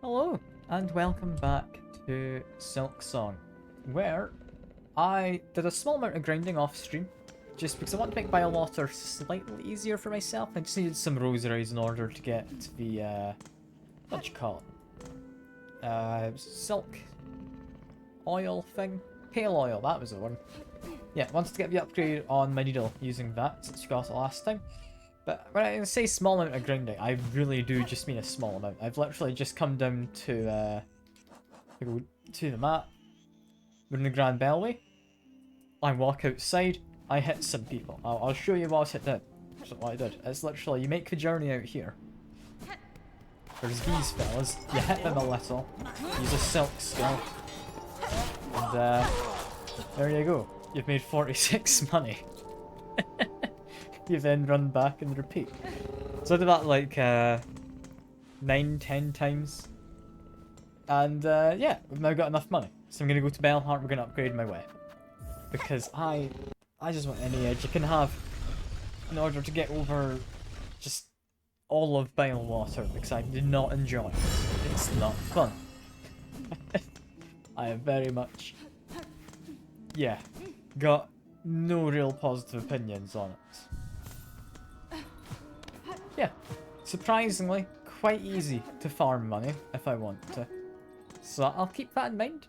Hello, and welcome back to Silksong, where I did a small amount of grinding off stream, just because I want to make Bilewater slightly easier for myself. I just needed some rosaries in order to get the, what do you call it? Silk oil thing? Pale oil, that was the one. Yeah, wanted to get the upgrade on my needle using that, since you got it last time. But when I say small amount of grinding, I really do just mean a small amount. I've literally just come down to go to the map. We're in the Grand Beltway. I walk outside. I hit some people. I'll show you what I did. That's what I did. It's literally, you make the journey out here. There's these fellas. You hit them a little. Use a silk skill. And there you go. You've made 46 money. You then run back and repeat. So I did that like 9-10 times. And yeah, we've now got enough money. So I'm going to go to Bilewater, we're going to upgrade my weapon. Because I just want any edge you can have in order to get over just all of Bilewater, because I do not enjoy it. It's not fun. I have very much, yeah, got no real positive opinions on it. Yeah, surprisingly, quite easy to farm money if I want to. So I'll keep that in mind.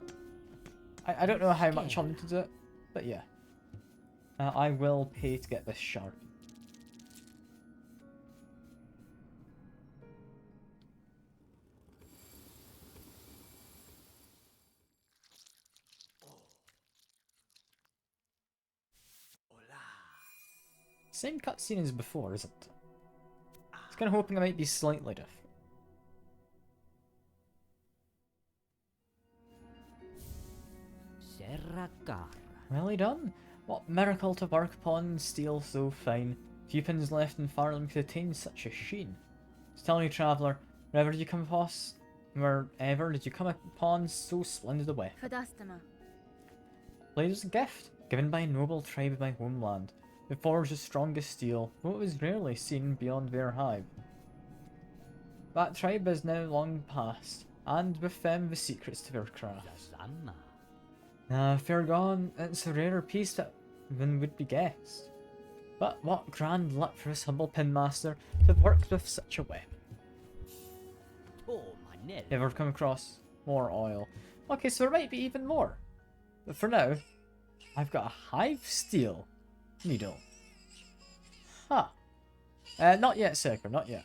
I don't know how much I'll need to do it, but yeah. I will pay to get this shard. Same cutscene as before, isn't it? I was kind of hoping it might be slightly different. Well done. What miracle to work upon, steel so fine. Few pins left in Farnham could attain such a sheen. So tell me, traveller, wherever did you come upon so splendid a weapon? Blade is a gift, given by a noble tribe of my homeland. It forged the strongest steel, though it was rarely seen beyond their hive. That tribe is now long past, and with them the secrets to their craft. Fair gone, it's a rarer piece than would be guessed. But what grand luck for this humble pinmaster to have worked with such a weapon. Never come across more oil. Okay, so there might be even more. But for now, I've got a hive steel needle. Huh. Not yet, Seeker, not yet.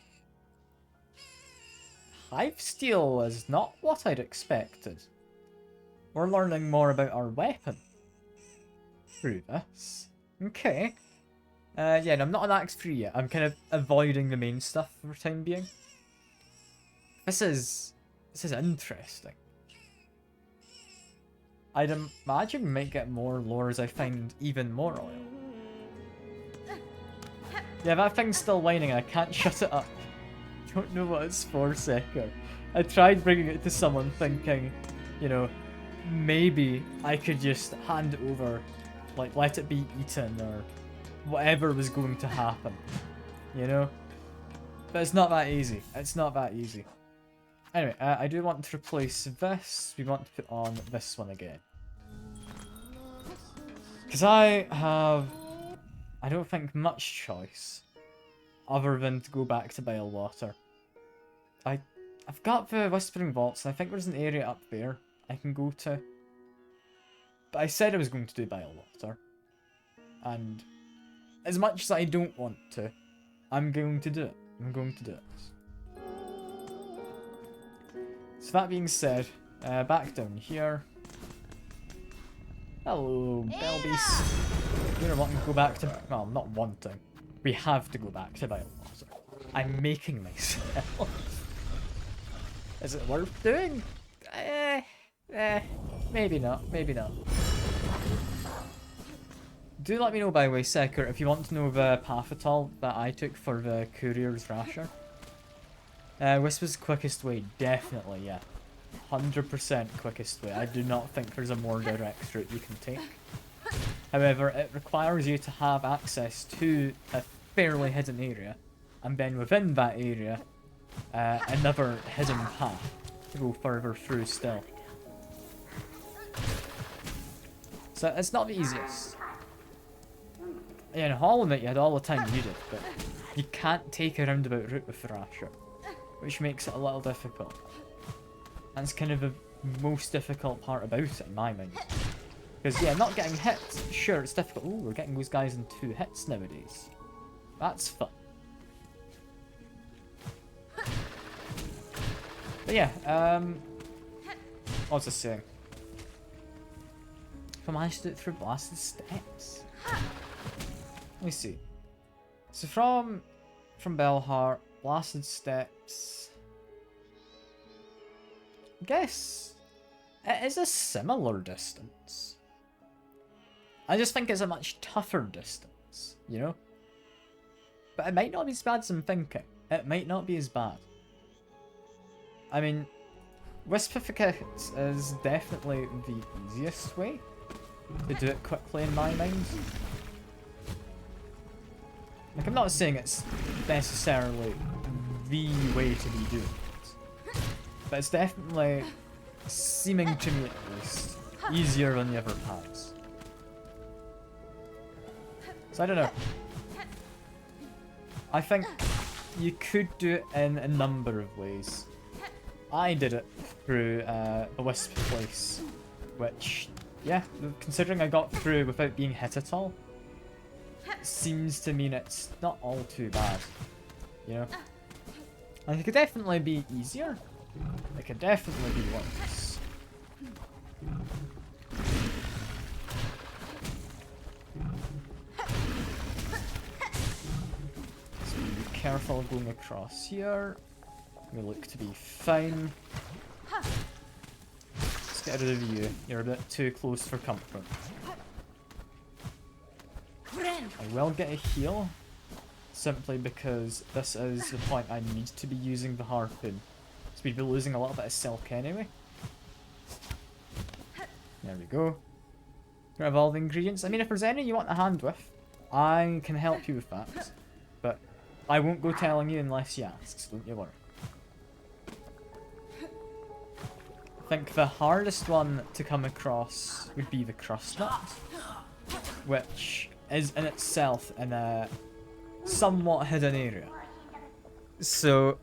Hive steel is not what I'd expected. We're learning more about our weapon through this. Okay. Yeah, no, I'm not on Act 3 yet. I'm kind of avoiding the main stuff for the time being. This is interesting. I'd imagine we might get more lore as I find even more oil. Yeah, that thing's still whining and I can't shut it up. Don't know what it's for, Seeker. I tried bringing it to someone thinking, you know, maybe I could just hand it over, like let it be eaten or whatever was going to happen, you know? But it's not that easy. It's not that easy. Anyway, I do want to replace this. We want to put on this one again. Because I don't think much choice other than to go back to Bilewater. I've got the Whispering Vaults, and I think there's an area up there I can go to. But I said I was going to do Bilewater. And as much as I don't want to, I'm going to do it. I'm going to do it. So that being said, back down here. Hello, Belbeast. You're wanting to go back to... Well, not wanting. We have to go back to Bilewater. I'm making myself. Is it worth doing? Maybe not. Maybe not. Do let me know, by the way, Seeker, if you want to know the path at all that I took for the Courier's Rasher. This was the quickest way, definitely, yeah. 100% quickest way. I do not think there's a more direct route you can take. However, it requires you to have access to a fairly hidden area, and then within that area, another hidden path. to go further through still. So it's not the easiest. Yeah, in Hollow Knight you had all the time you needed, but you can't take a roundabout route with Thrasher, which makes it a little difficult. That's kind of the most difficult part about it in my mind. Because yeah, not getting hit, sure it's difficult. Ooh, we're getting those guys in 2 hits nowadays. That's fun. But yeah, what was I saying? If I managed to do it through blasted steps. Let me see. So from Belheart, blasted steps. I guess it is a similar distance. I just think it's a much tougher distance, you know? But it might not be as bad as I'm thinking. It might not be as bad. I mean, Wispificate is definitely the easiest way to do it quickly in my mind. Like, I'm not saying it's necessarily the way to be doing it, but it's definitely, seeming to me at least, easier than the other paths. So I don't know. I think you could do it in a number of ways. I did it through a Wisp place, which, yeah, considering I got through without being hit at all, seems to mean it's not all too bad, you know? Like, it could definitely be easier. It could definitely be worse. So be careful going across here. We look to be fine. Let's get rid of you. You're a bit too close for comfort. I will get a heal, simply because this is the point I need to be using the harpoon. So we'd be losing a little bit of silk anyway. There we go. Grab all the ingredients. I mean, if there's any you want a hand with, I can help you with that. But I won't go telling you unless you ask, so don't you worry. I think the hardest one to come across would be the crust nut, which is in itself in a somewhat hidden area. So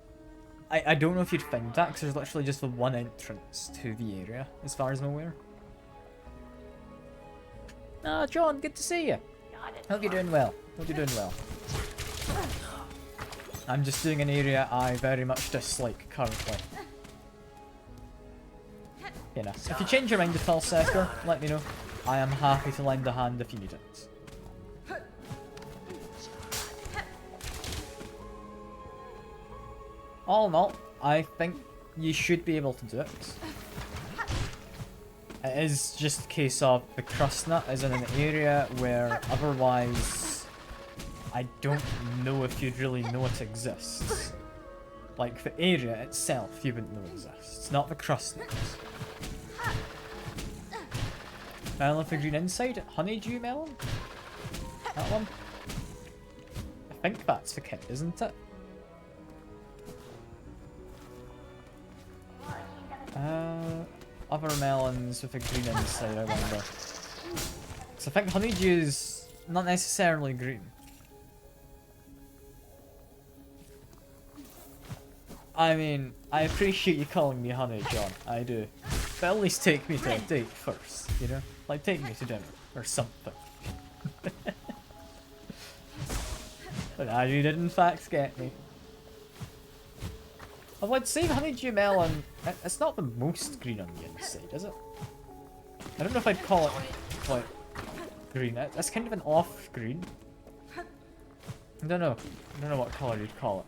I don't know if you'd find that, because there's literally just the one entrance to the area, as far as I'm aware. Ah, John, good to see you. Hope you're doing well. Hope you're doing well. I'm just doing an area I very much dislike currently. You know, if you change your mind at all, Secker, let me know. I am happy to lend a hand if you need it. All in all, I think you should be able to do it. It is just a case of the crust nut is in an area where otherwise I don't know if you'd really know it exists. Like, the area itself you wouldn't know exists, not the crust nut. Melon with the green inside? Honeydew melon? That one? I think that's the kit, isn't it? Other melons with a green inside, I wonder. So I think honeydew's not necessarily green. I mean, I appreciate you calling me honey, John. I do. But at least take me to a date first, you know? Like, take me to dinner, or something. But now you did in fact get me. Although I'd say honeydew melon, it's not the most green on the inside, is it? I don't know if I'd call it, like, green. It's kind of an off green. I don't know. I don't know what colour you'd call it.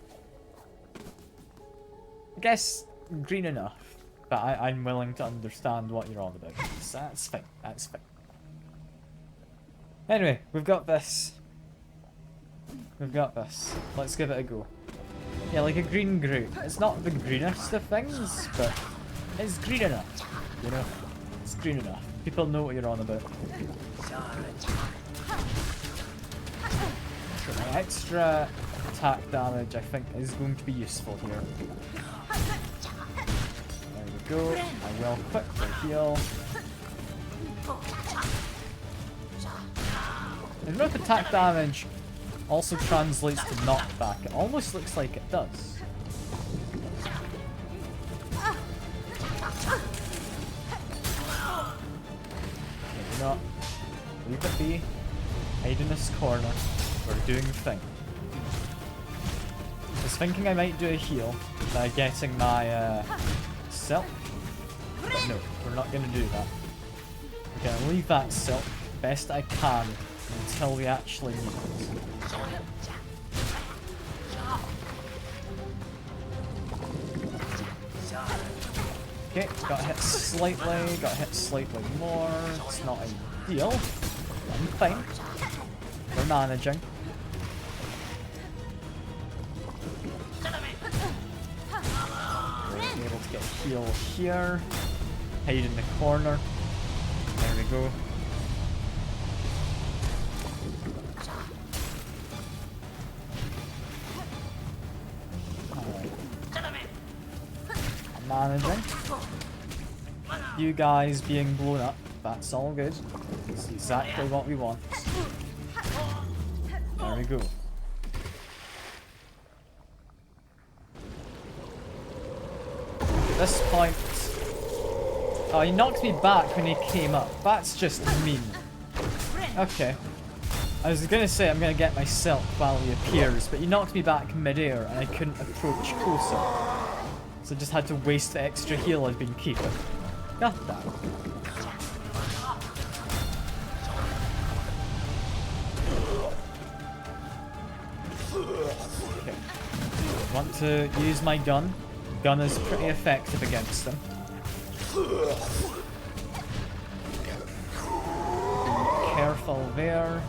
I guess green enough. But I'm willing to understand what you're on about. So that's fine. That's fine. Anyway, we've got this. We've got this. Let's give it a go. Yeah, like a green grape. It's not the greenest of things, but it's green enough. You know? It's green enough. People know what you're on about. So my extra attack damage, I think, is going to be useful here. we go. I will quickly heal. I don't know if attack damage also translates to knockback. It almost looks like it does. Maybe not. Leave it be. Hide in this corner. We're doing the thing. I was thinking I might do a heal by getting my silk. But no, we're not going to do that. We're going to leave that silk best I can until we actually need it. Okay, got hit slightly more. It's not ideal. I'm fine. We're managing. We're able to get a heal here. Hide in the corner. There we go. Managing. You guys being blown up, that's all good. It's exactly what we want. There we go. At this point... Oh, he knocked me back when he came up. That's just mean. Okay. I was gonna say I'm gonna get my silk while he appears, but he knocked me back mid-air and I couldn't approach closer. So I just had to waste the extra heal I've been keeping. Got that. Okay. Want to use my gun. Gun is pretty effective against them. Be careful there.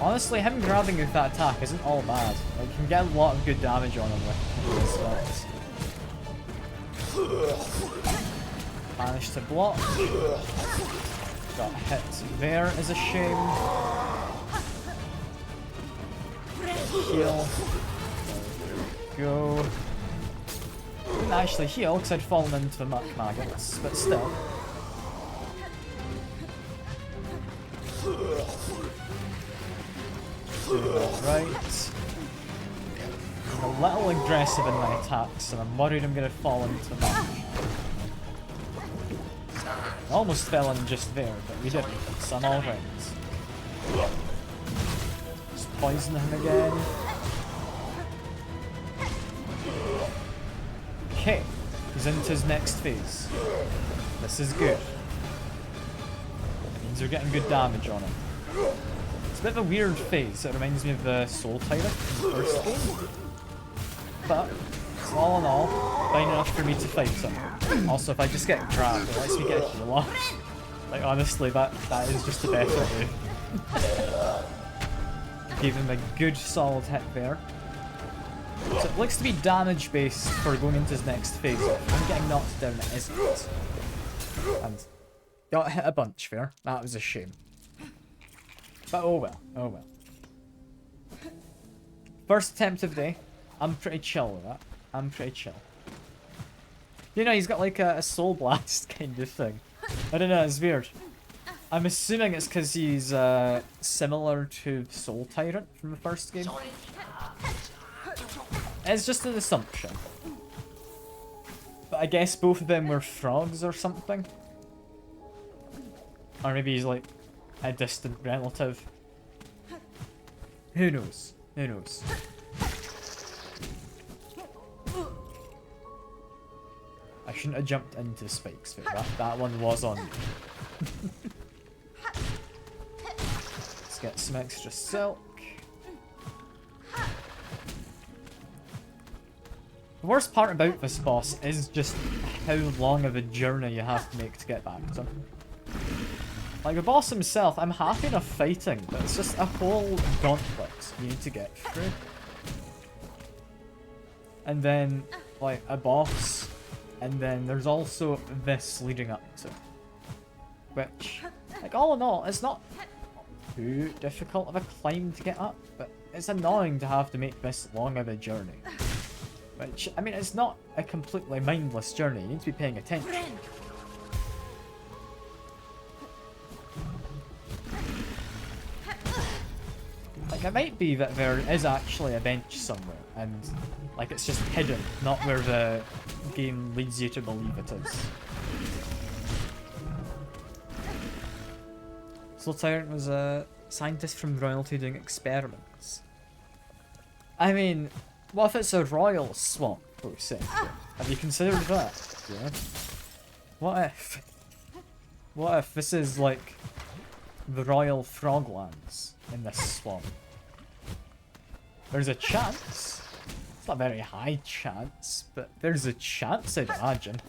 Honestly, him grabbing with that attack isn't all bad. Like, you can get a lot of good damage on him with his spells. Managed to block. Got hit there is a shame. Heal. There we go. Didn't actually heal because I'd fallen into the muck maggots, but still. Right. I'm a little aggressive in my attacks, and I'm worried I'm going to fall into the muck. I almost fell in just there, but we didn't, so I'm alright. Just poison him again. Okay, he's into his next phase. This is good. It means we're getting good damage on him. It's a bit of a weird phase. It reminds me of the Soul Tyrant in the first game. But, all in all, fine enough for me to fight him. Also, if I just get grabbed, it lets me get a heal off. Like, honestly, that is just a better way. Gave him a good solid hit there. So it looks to be damage based for going into his next phase. If I'm getting knocked down, it isn't. And got hit a bunch there. That was a shame. But oh well, oh well. First attempt of the day. I'm pretty chill with that. I'm pretty chill. You know, he's got like a soul blast kind of thing. I don't know, it's weird. I'm assuming it's because he's similar to Soul Tyrant from the first game. It's just an assumption. But I guess both of them were frogs or something. Or maybe he's like a distant relative. Who knows? Who knows? I shouldn't have jumped into spikes for that. That one was on me. Let's get some extra silk. The worst part about this boss is just how long of a journey you have to make to get back to him. Like, the boss himself, I'm happy enough fighting, but it's just a whole gauntlet you need to get through. And then, like, a boss, and then there's also this leading up to. Which, like, all in all, it's not too difficult of a climb to get up, but it's annoying to have to make this long of a journey. Which, I mean, it's not a completely mindless journey. You need to be paying attention. Like, it might be that there is actually a bench somewhere, and, like, it's just hidden, not where the game leads you to believe it is. Slow Tyrant was a scientist from royalty doing experiments. I mean, what if it's a royal swamp, for example? Have you considered that? Yeah. What if this is, like, the royal froglands in this swamp? There's a chance. It's not a very high chance, but there's a chance, I'd imagine.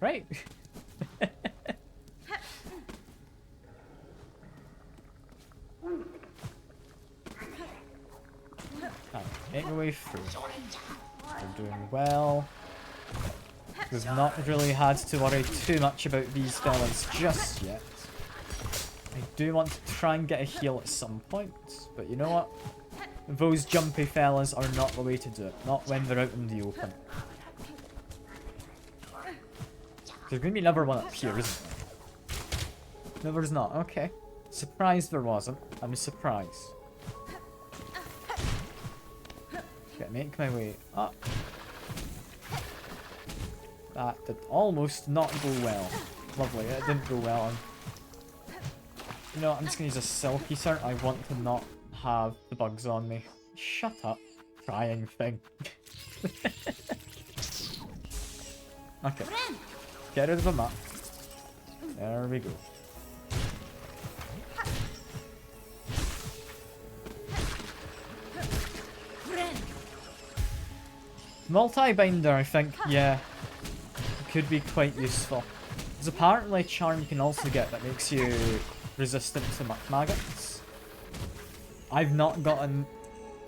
Right? Make my way through. We're doing well. We've not really had to worry too much about these fellas just yet. I do want to try and get a heal at some point, but you know what? Those jumpy fellas are not the way to do it. Not when they're out in the open. There's going to be another one up here, isn't there? No, there's not. Okay. Surprised there wasn't. I'm surprised. Okay, make my way up. That did almost not go well. Lovely, it didn't go well. You know what, I'm just going to use a Silky Cert. I want to not have the bugs on me. Shut up, trying thing. Okay, get rid of the map. There we go. Multi-binder, I think, yeah, could be quite useful. There's apparently a charm you can also get that makes you resistant to muck maggots. I've not gotten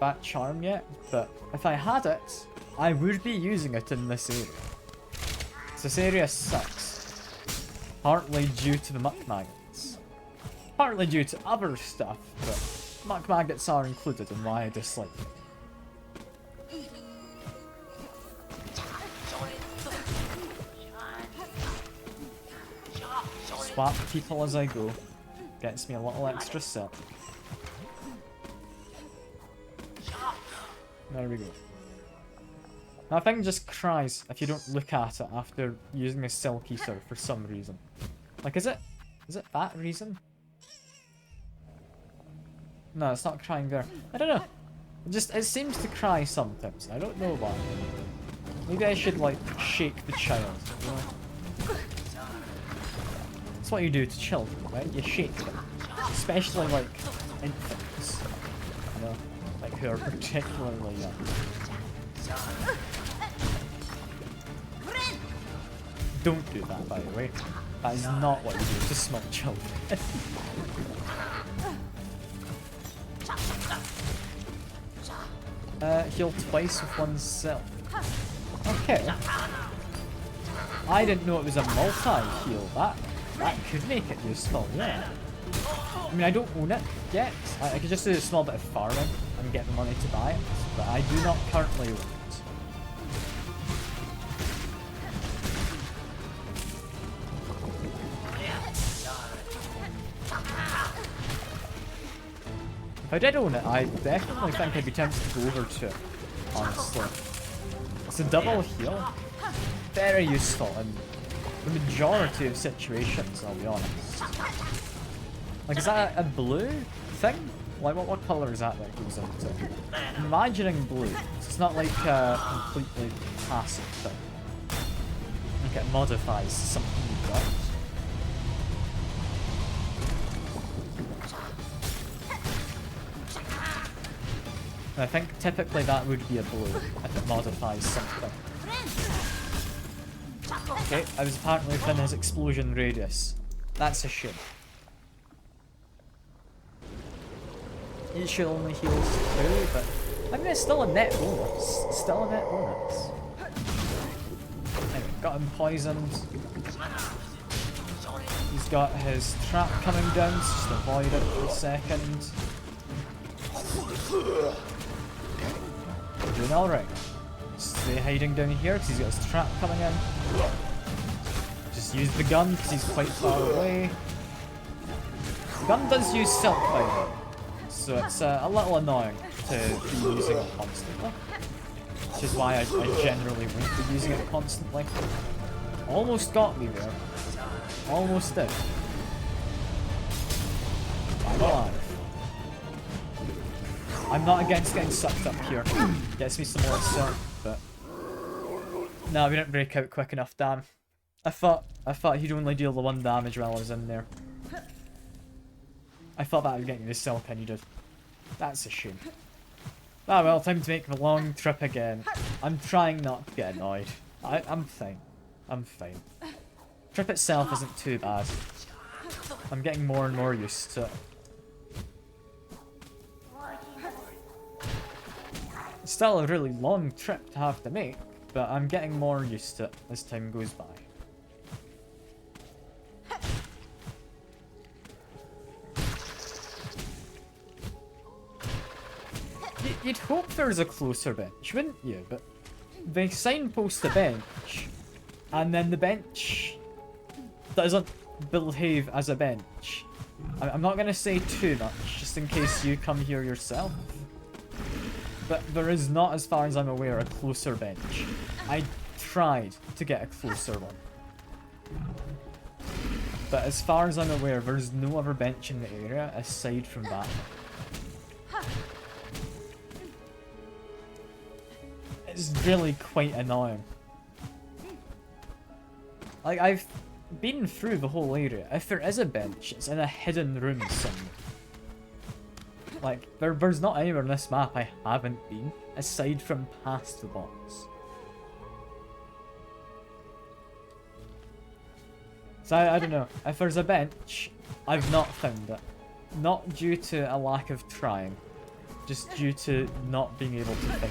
that charm yet, but if I had it, I would be using it in this area. This area sucks. Partly due to the muck maggots. Partly due to other stuff, but muck maggots are included in why I dislike it. Swap people as I go. Gets me a little extra silk. There we go. That thing just cries if you don't look at it after using a Silky Sword for some reason. Like, is it that reason? No, it's not crying there. I don't know. It seems to cry sometimes. I don't know why. Maybe I should, like, shake the child, you know? That's what you do to children, right? You shake them. Especially, like, infants. You know? Like, who are particularly young. Don't do that, by the way. That is not what you do to small children. Heal twice with one silk. Okay. I didn't know it was a multi-heal. That could make it useful, yeah. I mean, I don't own it yet. I could just do a small bit of farming and get the money to buy it, but I do not currently own it. If I did own it, I definitely think I'd be tempted to go over to it, honestly. It's a double heal. Very useful in the majority of situations, I'll be honest. Like, is that a blue thing? Like, what colour is that goes into? I'm imagining blue. So it's not like a completely passive thing. Like, it modifies something you've got. And I think typically that would be a blue if it modifies something. Okay, I was apparently within his explosion radius. That's a shame. It should only heals 2, but I mean it's still a net bonus. Still a net bonus. Anyway, got him poisoned. He's got his trap coming down, so just avoid it for a second. Doing alright. obviously hiding down here because he's got his trap coming in. Just use the gun because he's quite far away. The gun does use silk, by the way, so it's a little annoying to be using it constantly. Which is why I generally won't be using it constantly. Almost got me there. Almost did. I'm alive. I'm not against getting sucked up here. Gets me some more silk, but... No, we didn't break out quick enough, damn. I thought he'd only deal the 1 damage while I was in there. I thought that would get you the silk I needed. That's a shame. Ah well, time to make the long trip again. I'm trying not to get annoyed. I'm fine. I'm fine. Trip itself isn't too bad. I'm getting more and more used to it. It's still a really long trip to have to make, but I'm getting more used to it as time goes by. You'd hope there's a closer bench, wouldn't you? But they signpost a bench, and then the bench doesn't behave as a bench. I'm not going to say too much, just in case you come here yourself. But there is not, as far as I'm aware, a closer bench. I tried to get a closer one. But as far as I'm aware, there's no other bench in the area aside from that. It's really quite annoying. Like, I've been through the whole area. If there is a bench, it's in a hidden room somewhere. Like, there's not anywhere in this map I haven't been, aside from past the boss. So I don't know. If there's a bench, I've not found it. Not due to a lack of trying, just due to not being able to find it.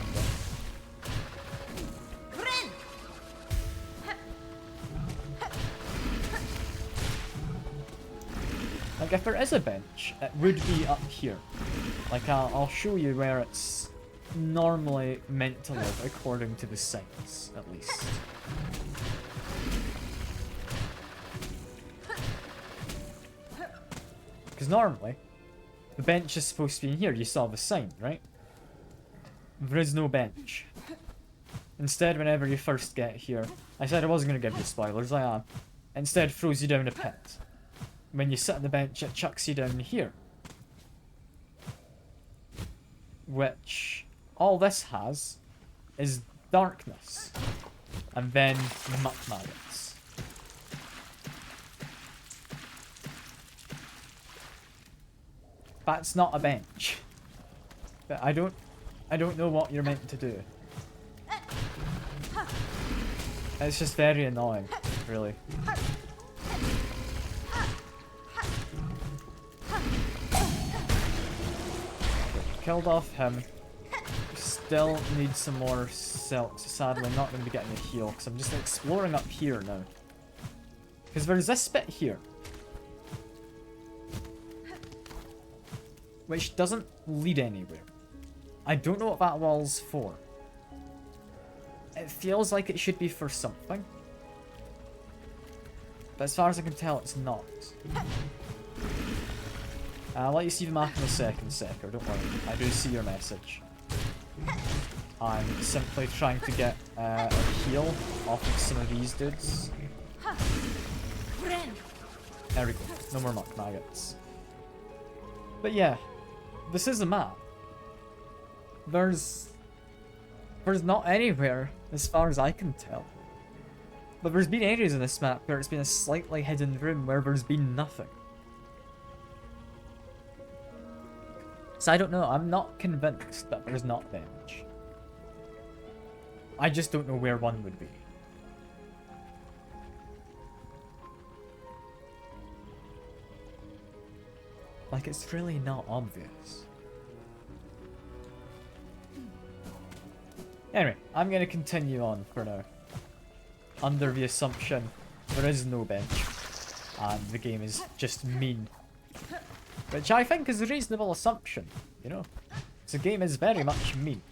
Like, if there is a bench, it would be up here. Like, I'll show you where it's normally meant to live, according to the signs, at least. Because normally, the bench is supposed to be in here. You saw the sign, right? There is no bench. Instead, whenever you first get here, I said I wasn't going to give you spoilers, I am. Instead, throws you down a pit. When you sit on the bench, it chucks you down here. Which, all this has, is darkness. And then muck maggots. That's not a bench. But I don't know what you're meant to do. It's just very annoying, really. Killed off him. Still need some more silk, so sadly I'm not going to be getting a heal, because I'm just exploring up here now. Because there's this bit here. Which doesn't lead anywhere. I don't know what that wall's for. It feels like it should be for something. But as far as I can tell, it's not. I'll let you see the map in a second, Secker, don't worry. I do see your message. I'm simply trying to get a heal off of some of these dudes. There we go. No more muck maggots. But yeah, this is a map. There's not anywhere, as far as I can tell. But there's been areas in this map where it's been a slightly hidden room where there's been nothing. So I don't know, I'm not convinced that there's not bench. I just don't know where one would be. Like, it's really not obvious. Anyway, I'm gonna continue on for now. Under the assumption there is no bench. And the game is just mean. Which I think is a reasonable assumption, you know? The game is very much mean.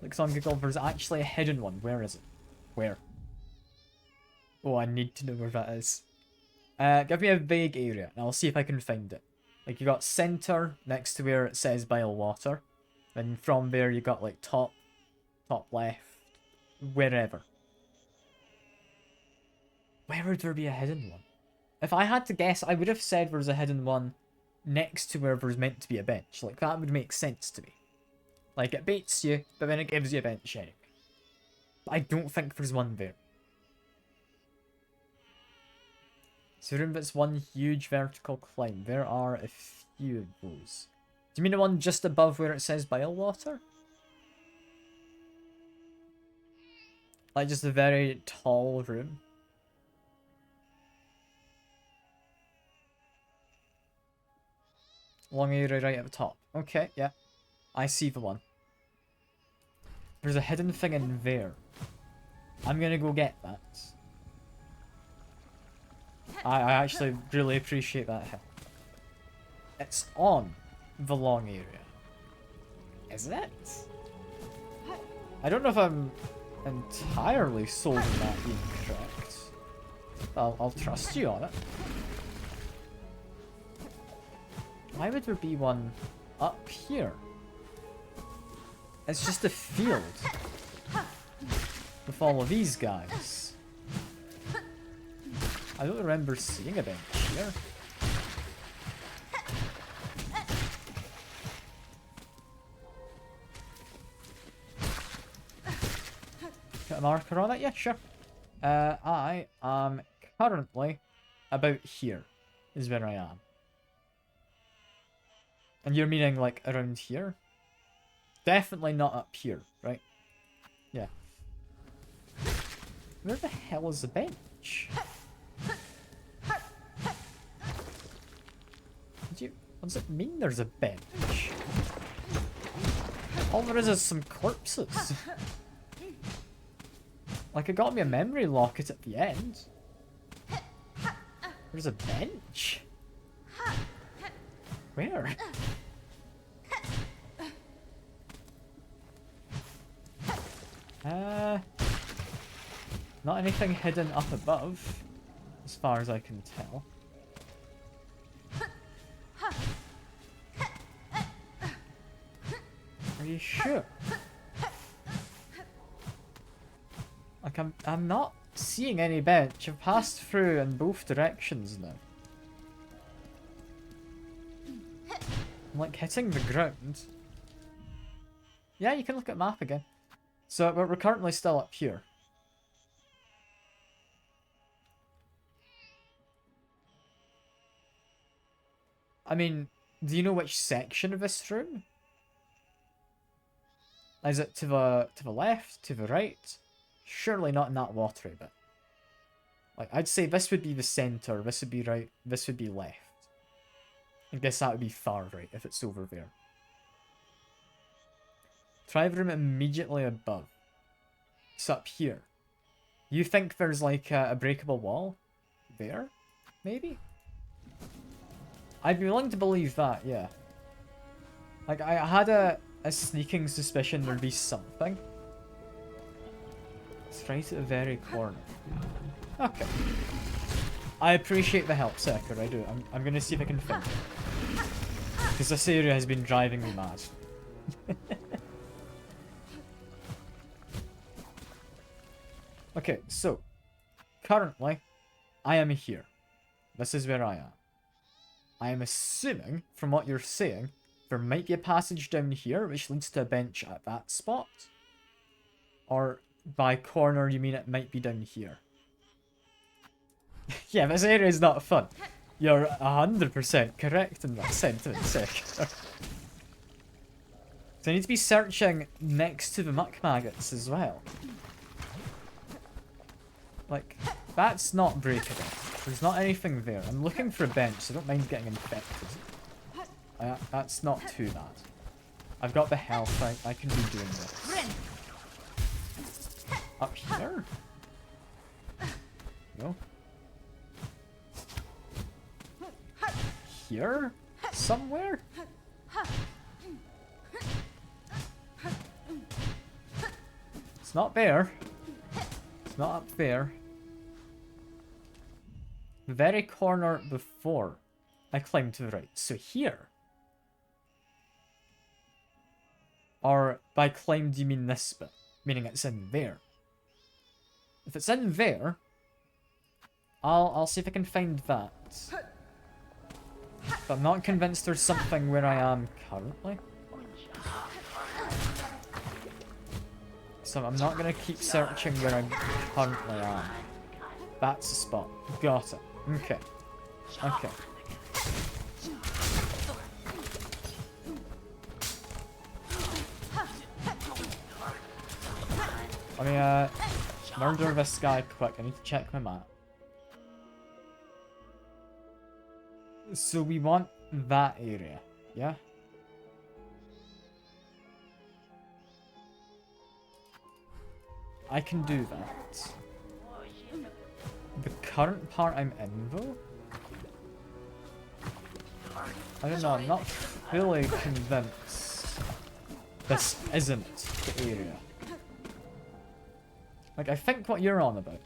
Silksong Giggle, there's actually a hidden one. Where is it? Where? Oh, I need to know where that is. Give me a vague area, and I'll see if I can find it. Like, you got center next to where it says Bilewater. Then from there, you got, like, top left, wherever. Where would there be a hidden one? If I had to guess, I would have said there's a hidden one next to where there's meant to be a bench. Like, that would make sense to me. Like, it baits you, but then it gives you a bench anyway. But I don't think there's one there. So remember, it's one huge vertical climb. There are a few of those. Do you mean the one just above where it says Bilewater? Like, just a very tall room? Long area right at the top. Okay, yeah. I see the one. There's a hidden thing in there. I'm gonna go get that. I actually really appreciate that help. It's on the long area. Isn't it? I don't know if I'm entirely sold on that being correct. I'll trust you on it. Why would there be one up here? It's just a field with all of these guys. I don't remember seeing a bench here. Got a marker on it? Yeah, sure. I am currently about here, is where I am. And you're meaning, like, around here? Definitely not up here, right? Yeah. Where the hell is the bench? What does it mean there's a bench? All there is some corpses. Like, it got me a memory locket at the end. There's a bench? Where? Not anything hidden up above, as far as I can tell. Are you sure? Like, I'm not seeing any bench. I've passed through in both directions now. I'm like hitting the ground. Yeah, you can look at map again. So we're currently still up here. I mean, do you know which section of this room? Is it to the left, to the right? Surely not in that watery bit. Like, I'd say this would be the center, this would be right, this would be left. I guess that would be far right if it's over there. Try the room immediately above. It's up here. You think there's like a breakable wall? There? Maybe? I'd be willing to believe that, yeah. Like, I had a sneaking suspicion there'd be something. It's right at the very corner. Okay. I appreciate the help, Secker, I do. I'm gonna see if I can find it. Because this area has been driving me mad. Okay, so, currently, I am here. This is where I am. I am assuming, from what you're saying, there might be a passage down here which leads to a bench at that spot. Or, by corner, you mean it might be down here. Yeah, this area is not fun. You're 100% correct in that sentiment, Secker. So I need to be searching next to the muck maggots as well. Like, that's not breakable. There's not anything there. I'm looking for a bench, so I don't mind getting infected. That's not too bad. I've got the health, I can be doing this. Up here? No? Here? Somewhere? It's not there. It's not up there. The very corner before I climbed to the right. So here. Or by climbed you mean this bit, meaning it's in there. If it's in there, I'll see if I can find that. But I'm not convinced there's something where I am currently. So I'm not gonna keep searching where I currently am. That's the spot. Got it. Okay. Okay. Let me murder this guy quick. I need to check my map. So we want that area, yeah? I can do that. The current part I'm in, though? I don't know, I'm not fully convinced this isn't the area. Like, I think what you're on about,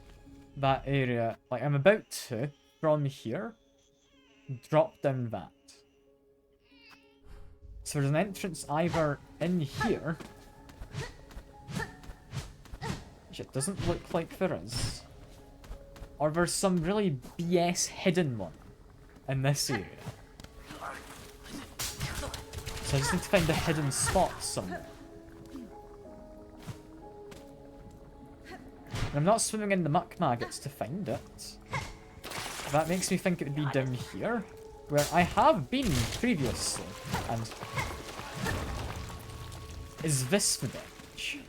that area, like, I'm about to, from here, drop down that. So there's an entrance either in here, which it doesn't look like there is, or there's some really BS hidden one in this area. So I just need to find a hidden spot somewhere. And I'm not swimming in the muck maggots to find it. That makes me think it would be down here, where I have been previously. And is this the bench?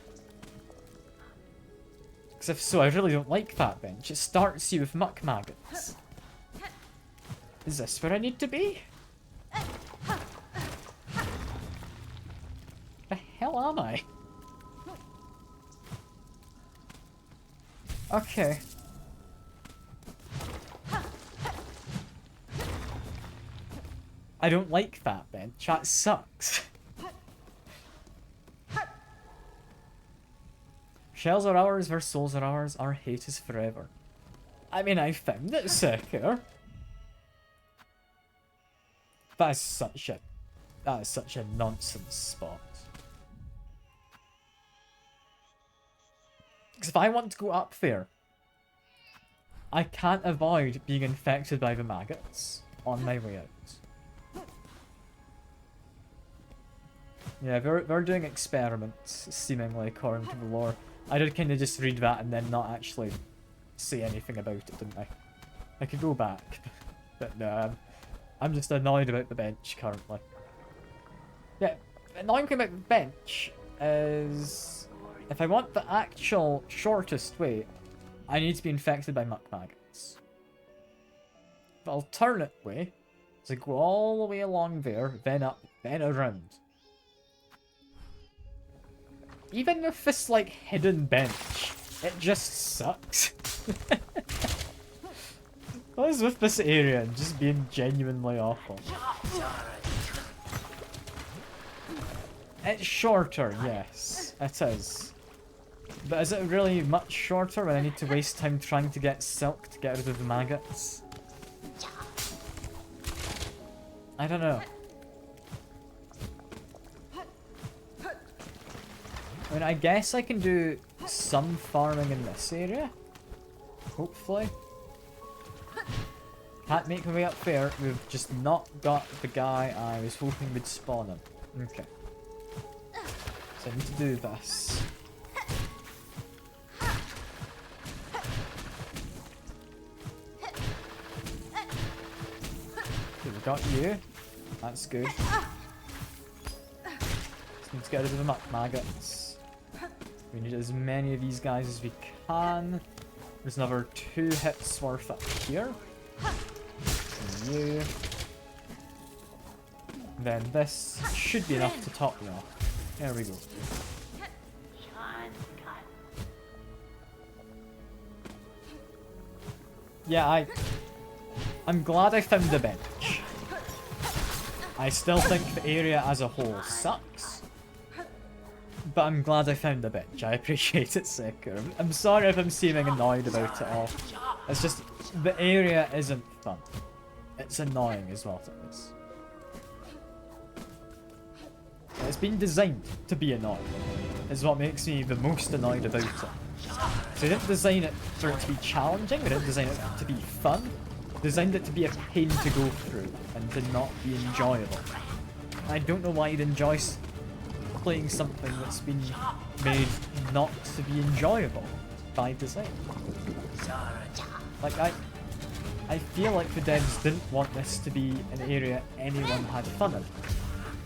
Because if so, I really don't like that bench. It starts you with muck maggots. Is this where I need to be? The hell am I? Okay. I don't like that bench. That sucks. Shells are ours, their souls are ours, our hate is forever. I mean, I found it secure. That is such a nonsense spot. Because if I want to go up there, I can't avoid being infected by the maggots on my way out. Yeah, they're doing experiments, seemingly, according to the lore. I did kind of just read that and then not actually say anything about it, didn't I? I could go back, but no, I'm just annoyed about the bench currently. Yeah, the annoying thing about the bench is if I want the actual shortest way, I need to be infected by muck maggots. The alternate way is to go all the way along there, then up, then around. Even with this, like, hidden bench, it just sucks. What is with this area and just being genuinely awful? It's shorter, yes, it is. But is it really much shorter when I need to waste time trying to get silk to get rid of the maggots? I don't know. I mean, I guess I can do some farming in this area. Hopefully. Can't make my way up there. We've just not got the guy I was hoping would spawn him. Okay. So I need to do this. Okay, we got you. That's good. Just need to get rid of the muck maggots. We need as many of these guys as we can. There's another 2 hits worth up here. And you. Then this should be enough to top you off. There we go. Yeah, I'm glad I found the bench. I still think the area as a whole sucks. But I'm glad I found the bench. I appreciate it, Seeker. I'm sorry if I'm seeming annoyed about it all. It's just, the area isn't fun. It's annoying is what it is. It's been designed to be annoying, is what makes me the most annoyed about it. So they didn't design it for it to be challenging, they didn't design it to be fun. They designed it to be a pain to go through and to not be enjoyable. I don't know why you'd enjoy playing something that's been made not to be enjoyable by design. Like, I feel like the devs didn't want this to be an area anyone had fun in.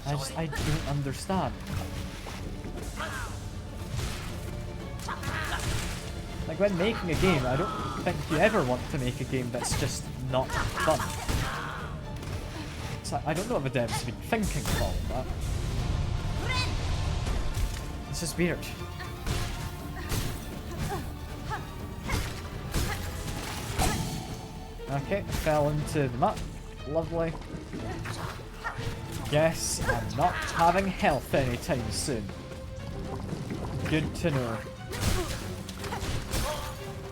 I don't understand. Like, when making a game, I don't think you ever want to make a game that's just not fun. So I don't know what the devs have been thinking of all of that. It's just weird. Okay, fell into the map. Lovely. Guess I'm not having health anytime soon. Good to know.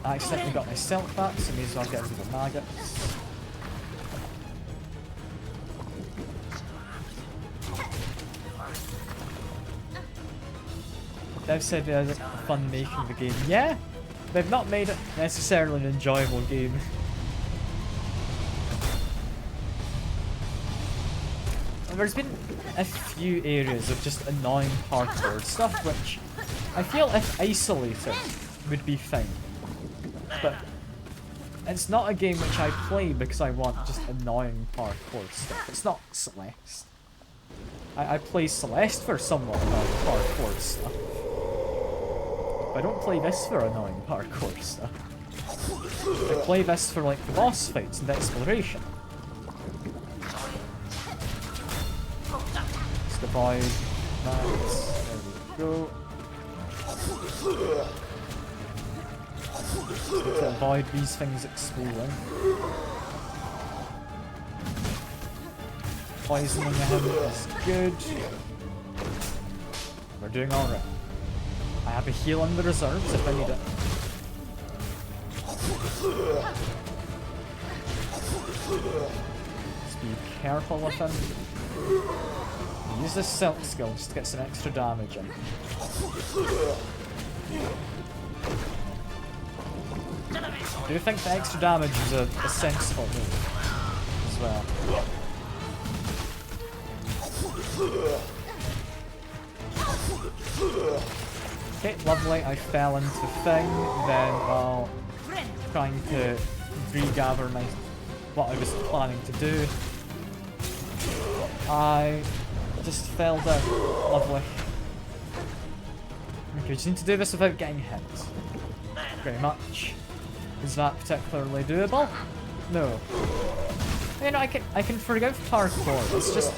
I accidentally got my silk back, so may as well get rid of the maggots. They've said it's fun making the game. Yeah, they've not made it necessarily an enjoyable game. There's been a few areas of just annoying parkour stuff, which I feel if isolated would be fine. But it's not a game which I play because I want just annoying parkour stuff. It's not Celeste. I play Celeste for somewhat annoying parkour stuff. But I don't play this for annoying parkour stuff. I play this for like the boss fights and exploration. Just avoid that. There we go. To avoid these things exploding. Poisoning him is good. We're doing alright. I have a heal in the reserves if I need it. Just be careful with him. Use this silk skill just to get some extra damage in. I do think the extra damage is a sensible move as well. Okay, lovely. I fell into the thing, then while trying to regather what I was planning to do, I just fell down. Lovely. Okay, just need to do this without getting hit. Very much. Is that particularly doable? No. You know, I can forgive parkour. It's just,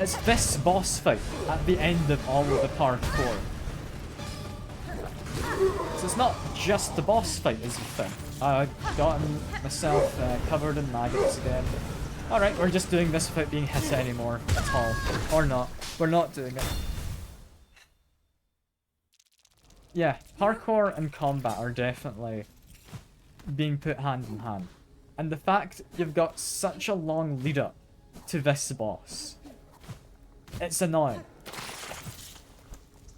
it's this boss fight at the end of all of the parkour. So it's not just the boss fight is the thing. I've gotten myself covered in maggots again. Alright, we're just doing this without being hit anymore at all. Or not. We're not doing it. Yeah, parkour and combat are definitely being put hand in hand. And the fact you've got such a long lead up to this boss, it's annoying.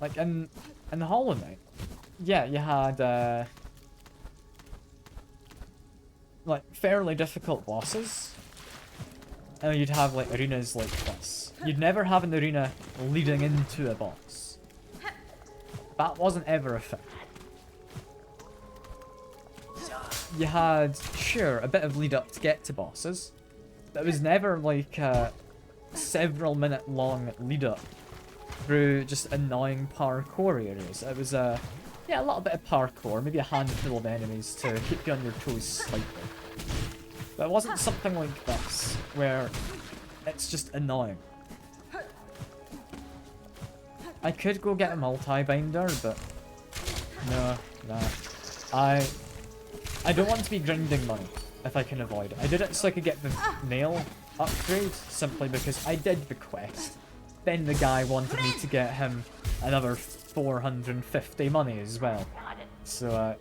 Like in Hollow Knight, yeah, you had like fairly difficult bosses, and you'd have like arenas like this. You'd never have an arena leading into a boss. That wasn't ever a thing. You had, sure, a bit of lead up to get to bosses, but it was never like a several minute long lead up through just annoying parkour areas. It was yeah, a little bit of parkour, maybe a handful of enemies to keep you on your toes slightly. But it wasn't something like this, where it's just annoying. I could go get a multi-binder, but no. I don't want to be grinding money if I can avoid it. I did it so I could get the nail upgrade, simply because I did the quest. Then the guy wanted me to get him another 450 money as well. So,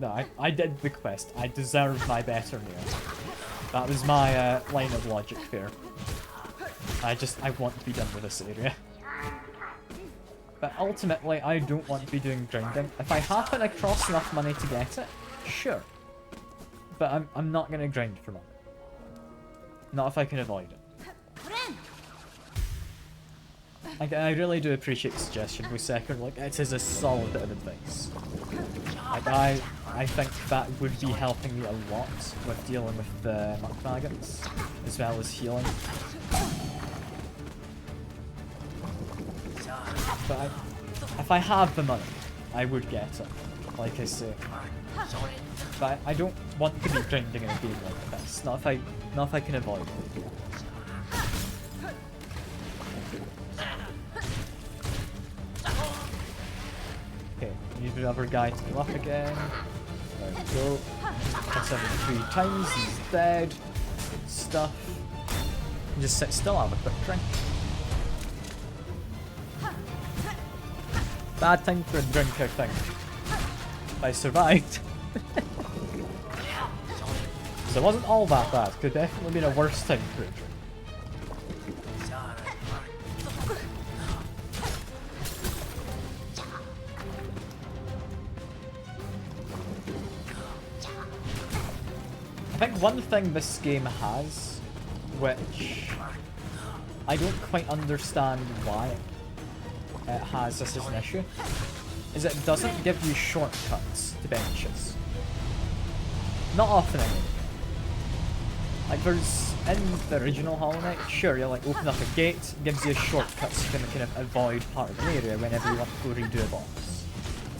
no, I did the quest. I deserve my better Nier. That was my line of logic there. I want to be done with this area. But ultimately, I don't want to be doing grinding. If I happen across enough money to get it, sure. But I'm not going to grind for money. Not if I can avoid it. I really do appreciate the suggestion, Second. Like, it is a solid bit of advice. Like, I think that would be helping me a lot with dealing with the muck maggots, as well as healing. But if I have the money, I would get it, like I say. But I don't want to be grinding in a game like this. Not if I can avoid it. Okay, need another guy to go up again. There we go. Hits him 3 times, he's dead. Good stuff. Just sit still, have a quick drink. Bad time for a drink, I think. I survived. So it wasn't all that bad. Could definitely been a worse time for a drink. I think one thing this game has, which I don't quite understand why it has this as an issue, is it doesn't give you shortcuts to benches. Not often anyway. Like there's, in the original Hollow Knight, sure, you like open up a gate, gives you a shortcut so you can kind of avoid part of an area whenever you want to go redo a boss.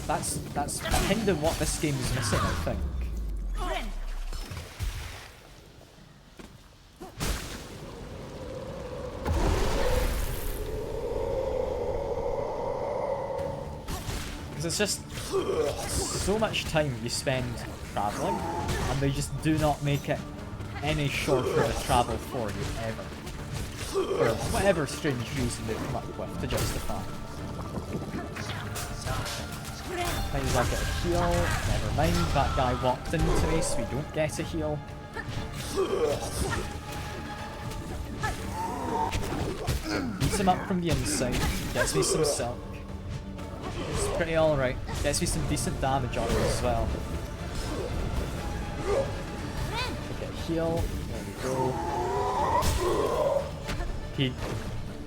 That's kind of what this game is missing, I think. Because it's just so much time you spend travelling, and they just do not make it any shorter to travel for you, ever. For whatever strange reason they've come up with to justify. Might as well get a heal. Never mind, that guy walked into me, so we don't get a heal. Beats him up from the inside, gets me some silk. It's pretty alright. Gets me some decent damage on him as well. Okay, heal. There we go. He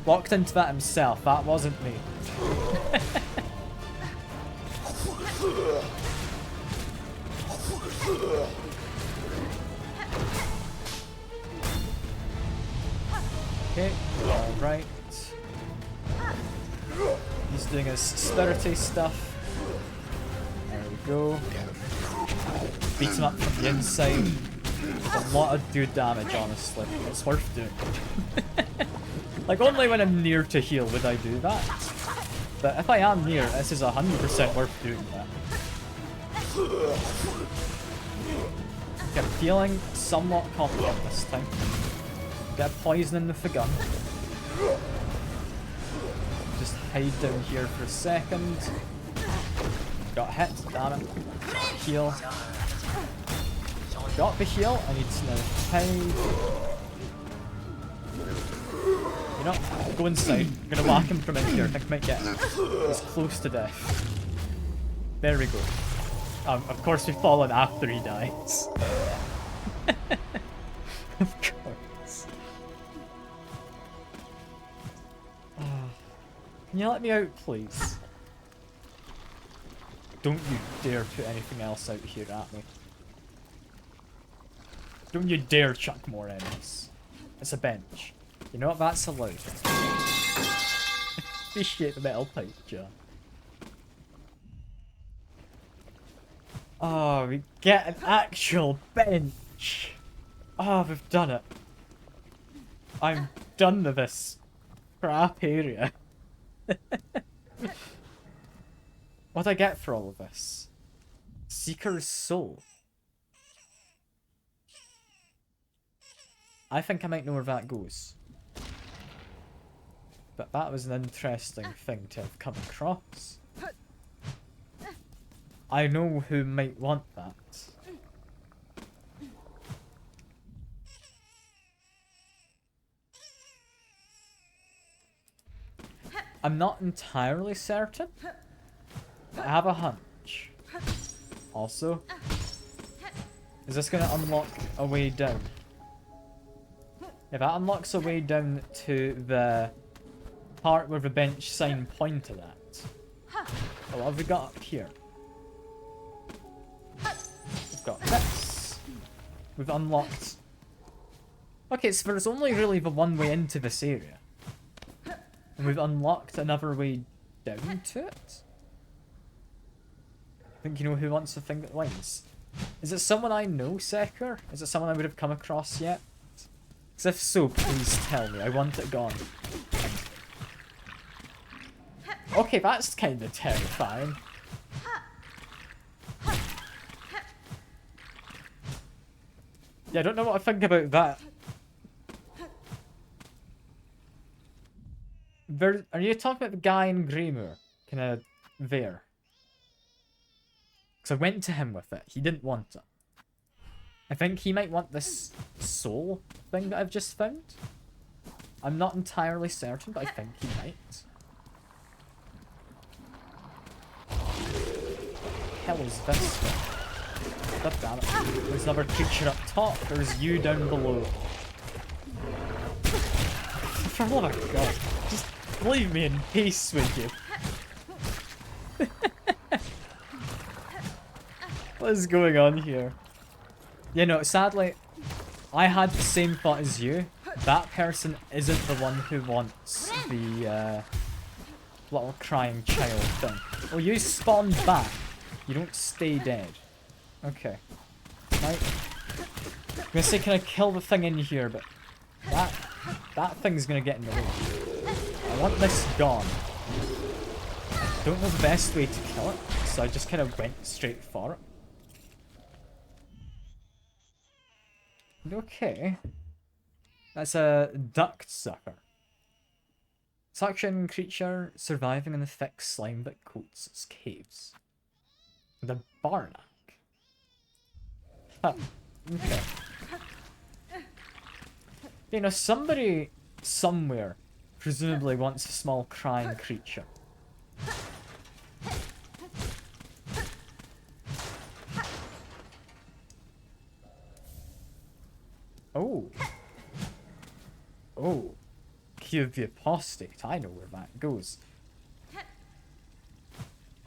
walked into that himself. That wasn't me. Okay, alright. He's doing his spirity stuff. There we go. Beats him up from the inside. A lot of good damage, honestly. It's worth doing. Like, only when I'm near to heal would I do that. But if I am near, this is 100% worth doing that. Okay, I'm feeling somewhat confident this time. Get poisoning with the gun. Just hide down here for a second. Got hit, damn it. Heal. Got the heal, I need to now hide. You know, go inside. I'm gonna whack him from in here. I think I might get him. He's close to death. There we go. Of course we've fallen after he dies. Of course. Can you let me out, please? Don't you dare put anything else out here at me. Don't you dare chuck more enemies. It's a bench. You know what? That's allowed. Appreciate the metal pipe, John. Oh, we get an actual bench. Oh, we've done it. I'm done with this crap area. What'd I get for all of this? Seeker's Soul. I think I might know where that goes. But that was an interesting thing to have come across. I know who might want that. I'm not entirely certain, but I have a hunch. Also, is this going to unlock a way down? If that unlocks a way down to the part where the bench sign pointed at. Oh, what have we got up here? We've got this. We've unlocked... Okay, so there's only really the one way into this area. And we've unlocked another way down to it? I think you know who wants the thing that wins. Is it someone I know, Secker? Is it someone I would have come across yet? Because if so, please tell me. I want it gone. Okay, that's kind of terrifying. Yeah, I don't know what I think about that. Are you talking about the guy in Greymoor? Kind of there? Because I went to him with it. He didn't want it. I think he might want this soul thing that I've just found. I'm not entirely certain, but I think he might. Hell is this thing? God damn it. There's another creature up top. There's you down below. For the love of God. Just leave me in peace, would you? What is going on here? You know, sadly, I had the same thought as you. That person isn't the one who wants the little crying child thing. Oh, you spawned back. You don't stay dead. Okay. Right. I'm gonna say, can I kill the thing in here, but that thing's gonna get in the way. I want this gone. I don't know the best way to kill it, so I just kind of went straight for it. Okay. That's a duct sucker. Suction creature surviving in the thick slime that coats its caves. The Barnack. Huh. Okay. You know, somebody somewhere presumably wants a small crying creature. Oh. Oh. Cue of the Apostate. I know where that goes.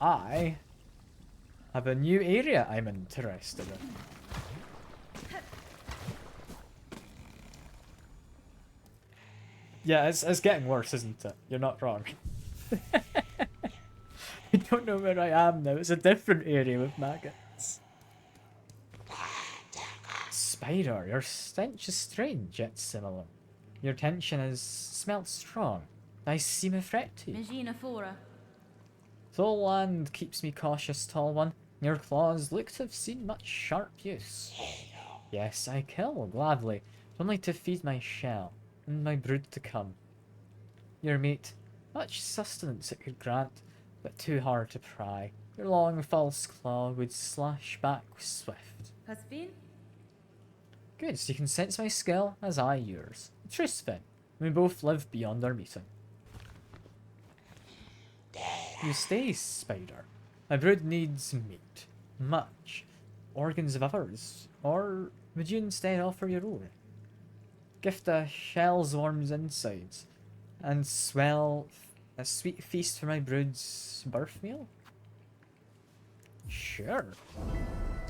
I have a new area I'm interested in. Yeah, it's getting worse, isn't it? You're not wrong. I don't know where I am now. It's a different area with maggots. Spider, your stench is strange yet similar. Your tension is smelt strong. I seem a threat to you. Tall land keeps me cautious, tall one. Your claws look to have seen much sharp use. Yes, I kill gladly, only to feed my shell and my brood to come. Your meat, much sustenance it could grant, but too hard to pry. Your long false claw would slash back swift. Good, so you can sense my skill as I yours. Truce then, we both live beyond our meeting. You stay, spider. My brood needs meat. Much. Organs of others. Or would you instead offer your own? Gift a shell's worms insides. And swell a sweet feast for my brood's birth meal? Sure.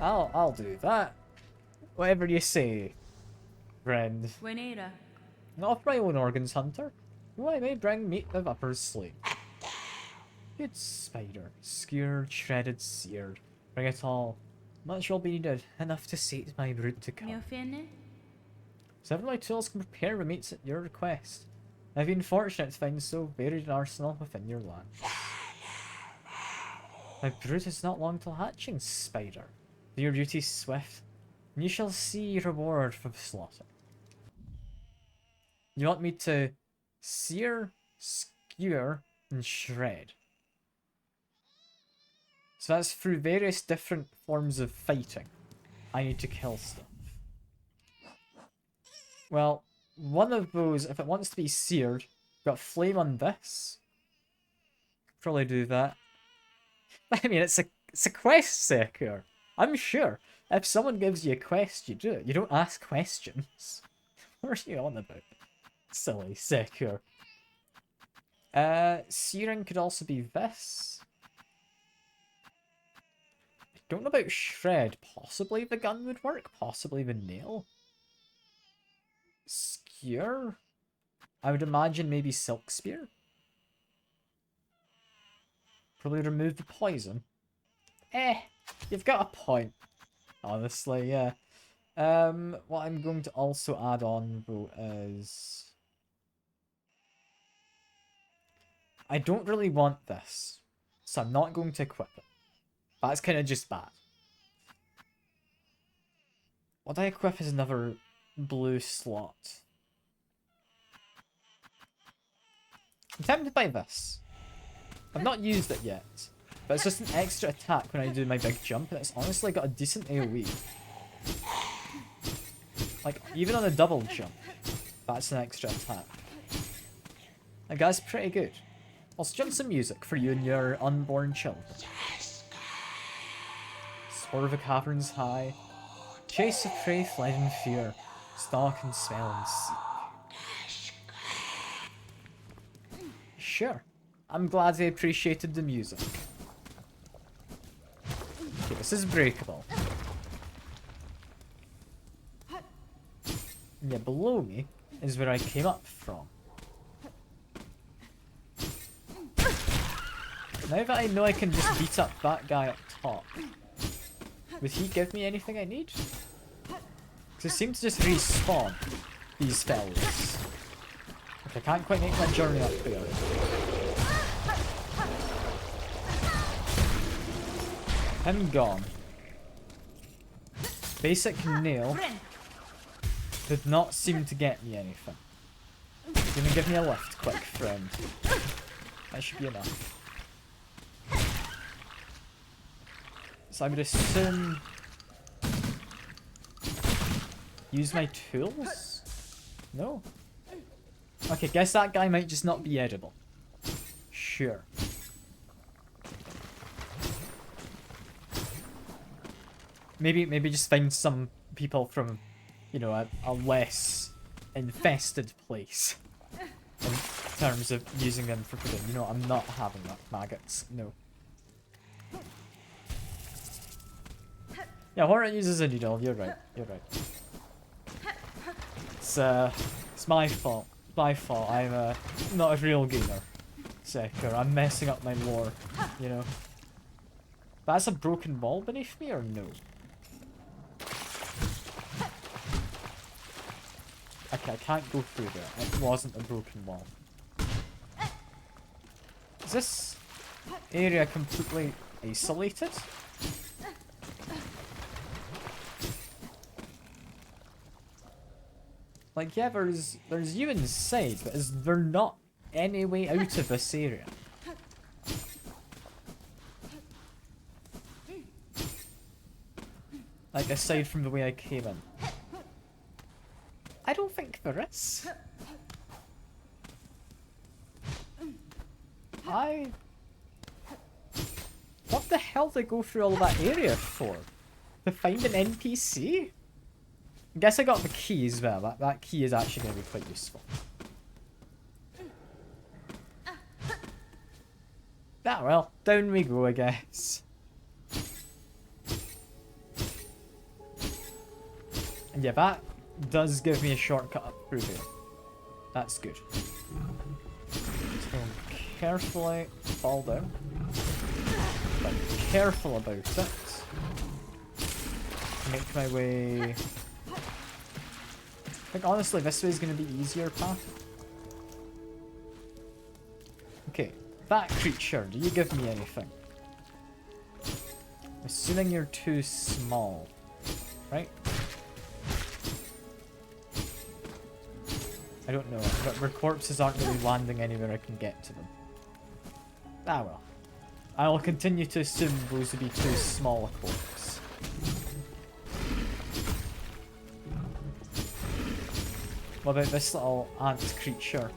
I'll do that. Whatever you say, friend. Not of my own organs, hunter. Though I may bring meat of uppers slain. Good spider. Skewered, shredded, seared. Bring it all. Much will be needed. Enough to sate my brood to come. Several of my tools can prepare the meats at your request. I've been fortunate to find so varied an arsenal within your land. My brood is not long till hatching, spider. Do your duty swift, and you shall see reward for the slaughter. You want me to sear, skewer, and shred? So that's through various different forms of fighting. I need to kill stuff. Well, one of those, if it wants to be seared, got flame on this. Probably do that. I mean, it's a quest seeker. I'm sure. If someone gives you a quest, you do it. You don't ask questions. What are you on about? Silly seeker. Searing could also be this. I don't know about shred. Possibly the gun would work. Possibly the nail. Skewer? I would imagine maybe silk spear. Probably remove the poison. You've got a point. Honestly, yeah. What I'm going to also add on, though, is... I don't really want this, so I'm not going to equip it. That's kind of just bad. What I equip is another blue slot. I'm tempted by this. I've not used it yet, but it's just an extra attack when I do my big jump, and it's honestly got a decent AoE. Like, even on a double jump, that's an extra attack. That guy's pretty good. I'll jump some music for you and your unborn children. Soar of the caverns high. Chase the prey, fled in fear. Stalk and smell and seek. Sure. I'm glad they appreciated the music. Okay, this is breakable. Yeah, below me is where I came up from. Now that I know I can just beat up that guy up top, would he give me anything I need? Because it seems to just respawn these fellas. Okay, I can't quite make my journey up there. Him gone. Basic nail did not seem to get me anything. Gonna give me a lift, quick friend. That should be enough. So I would assume... use my tools? No. Okay, guess that guy might just not be edible. Sure. Maybe just find some people from, you know, a less infested place. In terms of using them for food. You know, I'm not having that. Maggots. No. Yeah, Hornet uses a needle. You're right. You're right. It's my fault. My fault. I'm not a real gamer. Seeker. I'm messing up my lore. You know. That's a broken wall beneath me, or no? Okay, I can't go through there. It wasn't a broken wall. Is this area completely isolated? Like, yeah, there's you inside, but is there not any way out of this area? Like, aside from the way I came in. I don't think there is. What the hell did I go through all that area for? To find an NPC? I guess I got the key as well. That key is actually going to be quite useful. Ah well, down we go, I guess. And yeah, that does give me a shortcut up through there. That's good. Just go carefully fall down. But careful about it. Make my way... I think honestly this way is going to be easier path. Okay, that creature, do you give me anything? Assuming you're too small, right? I don't know, but their corpses aren't really landing anywhere I can get to them. Ah well. I will continue to assume those would be two smaller cloaks. What about this little ant creature?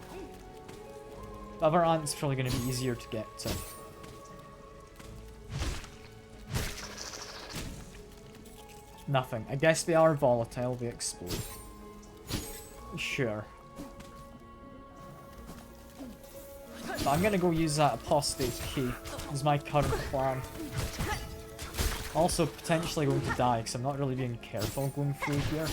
The other ant's probably going to be easier to get to. Nothing. I guess they are volatile, they explode. Sure. But I'm gonna go use that apostate key. Is my current plan. Also potentially going to die because I'm not really being careful going through here.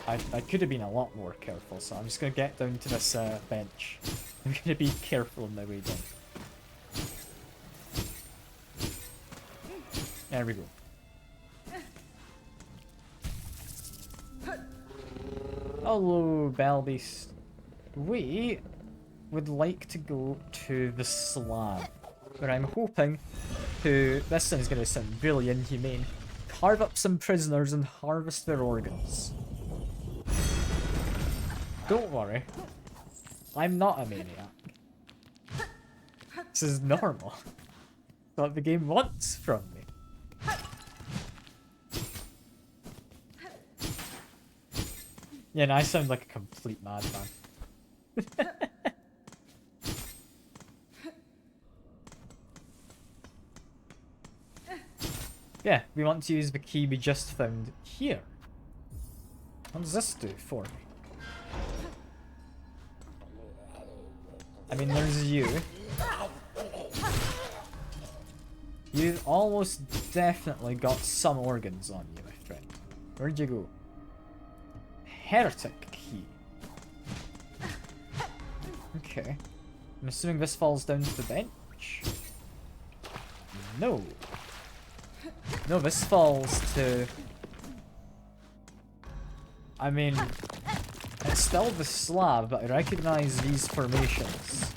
I could have been a lot more careful, so I'm just gonna get down to this bench. I'm gonna be careful on my way down. There we go. Hello, Belbeast. We would like to go to the slab, where I'm hoping to, this thing's going to sound really inhumane, carve up some prisoners and harvest their organs. Don't worry, I'm not a maniac. This is normal. What the game wants from me. Yeah, and I sound like a complete madman. Yeah, we want to use the key we just found here. What does this do for me? I mean, there's you. You almost definitely got some organs on you, my friend. Where'd you go? Heretic key. Okay. I'm assuming this falls down to the bench. No. No, this falls to... I mean, it's still the slab, but I recognize these formations.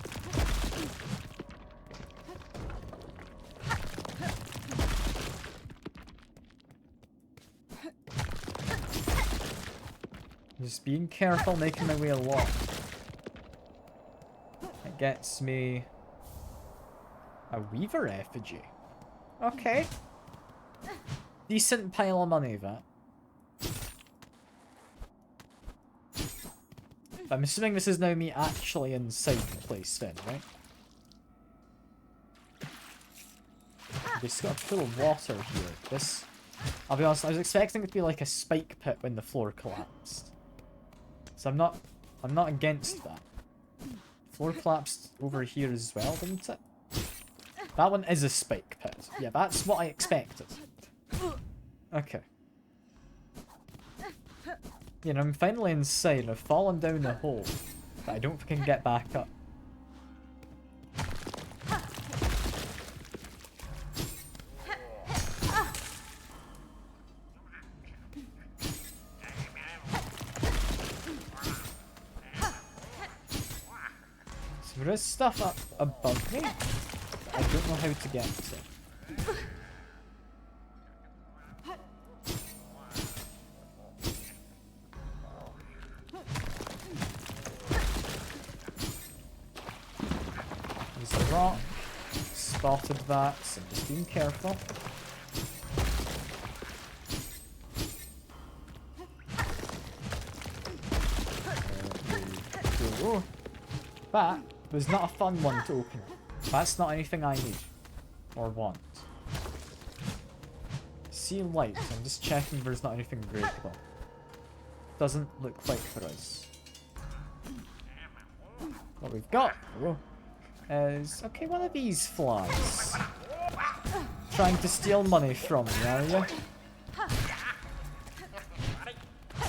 Just being careful, making my way along. It gets me a weaver effigy. Okay. Decent pile of money, that. I'm assuming this is now me actually inside the place then, right? It's got a pool of water here. This, I'll be honest, I was expecting it to be like a spike pit when the floor collapsed. So I'm not against that. Floor collapsed over here as well, didn't it? That one is a spike pit. Yeah, that's what I expected. Okay. You know, I'm finally inside. I've fallen down the hole, but I don't think I can get back up. So there is stuff up above me. I don't know how to get to it. There's a rock. Spotted that, so just being careful. There we go. That was not a fun one to open. That's not anything I need. Or want. See light. I'm just checking there's not anything breakable. Doesn't look like there is. What we've got, though, is... Okay, one of these flies. Trying to steal money from me, are you?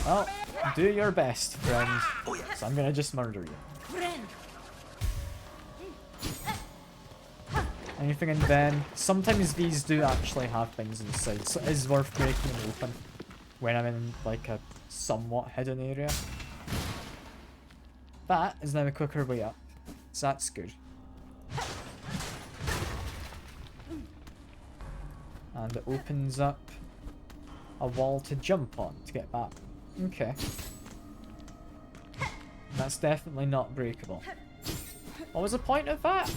Well, do your best, friend. So I'm gonna just murder you. Anything in then? Sometimes these do actually have things inside, so it is worth breaking them open when I'm in like a somewhat hidden area. That is now a quicker way up, so that's good. And it opens up a wall to jump on to get back. Okay. That's definitely not breakable. What was the point of that?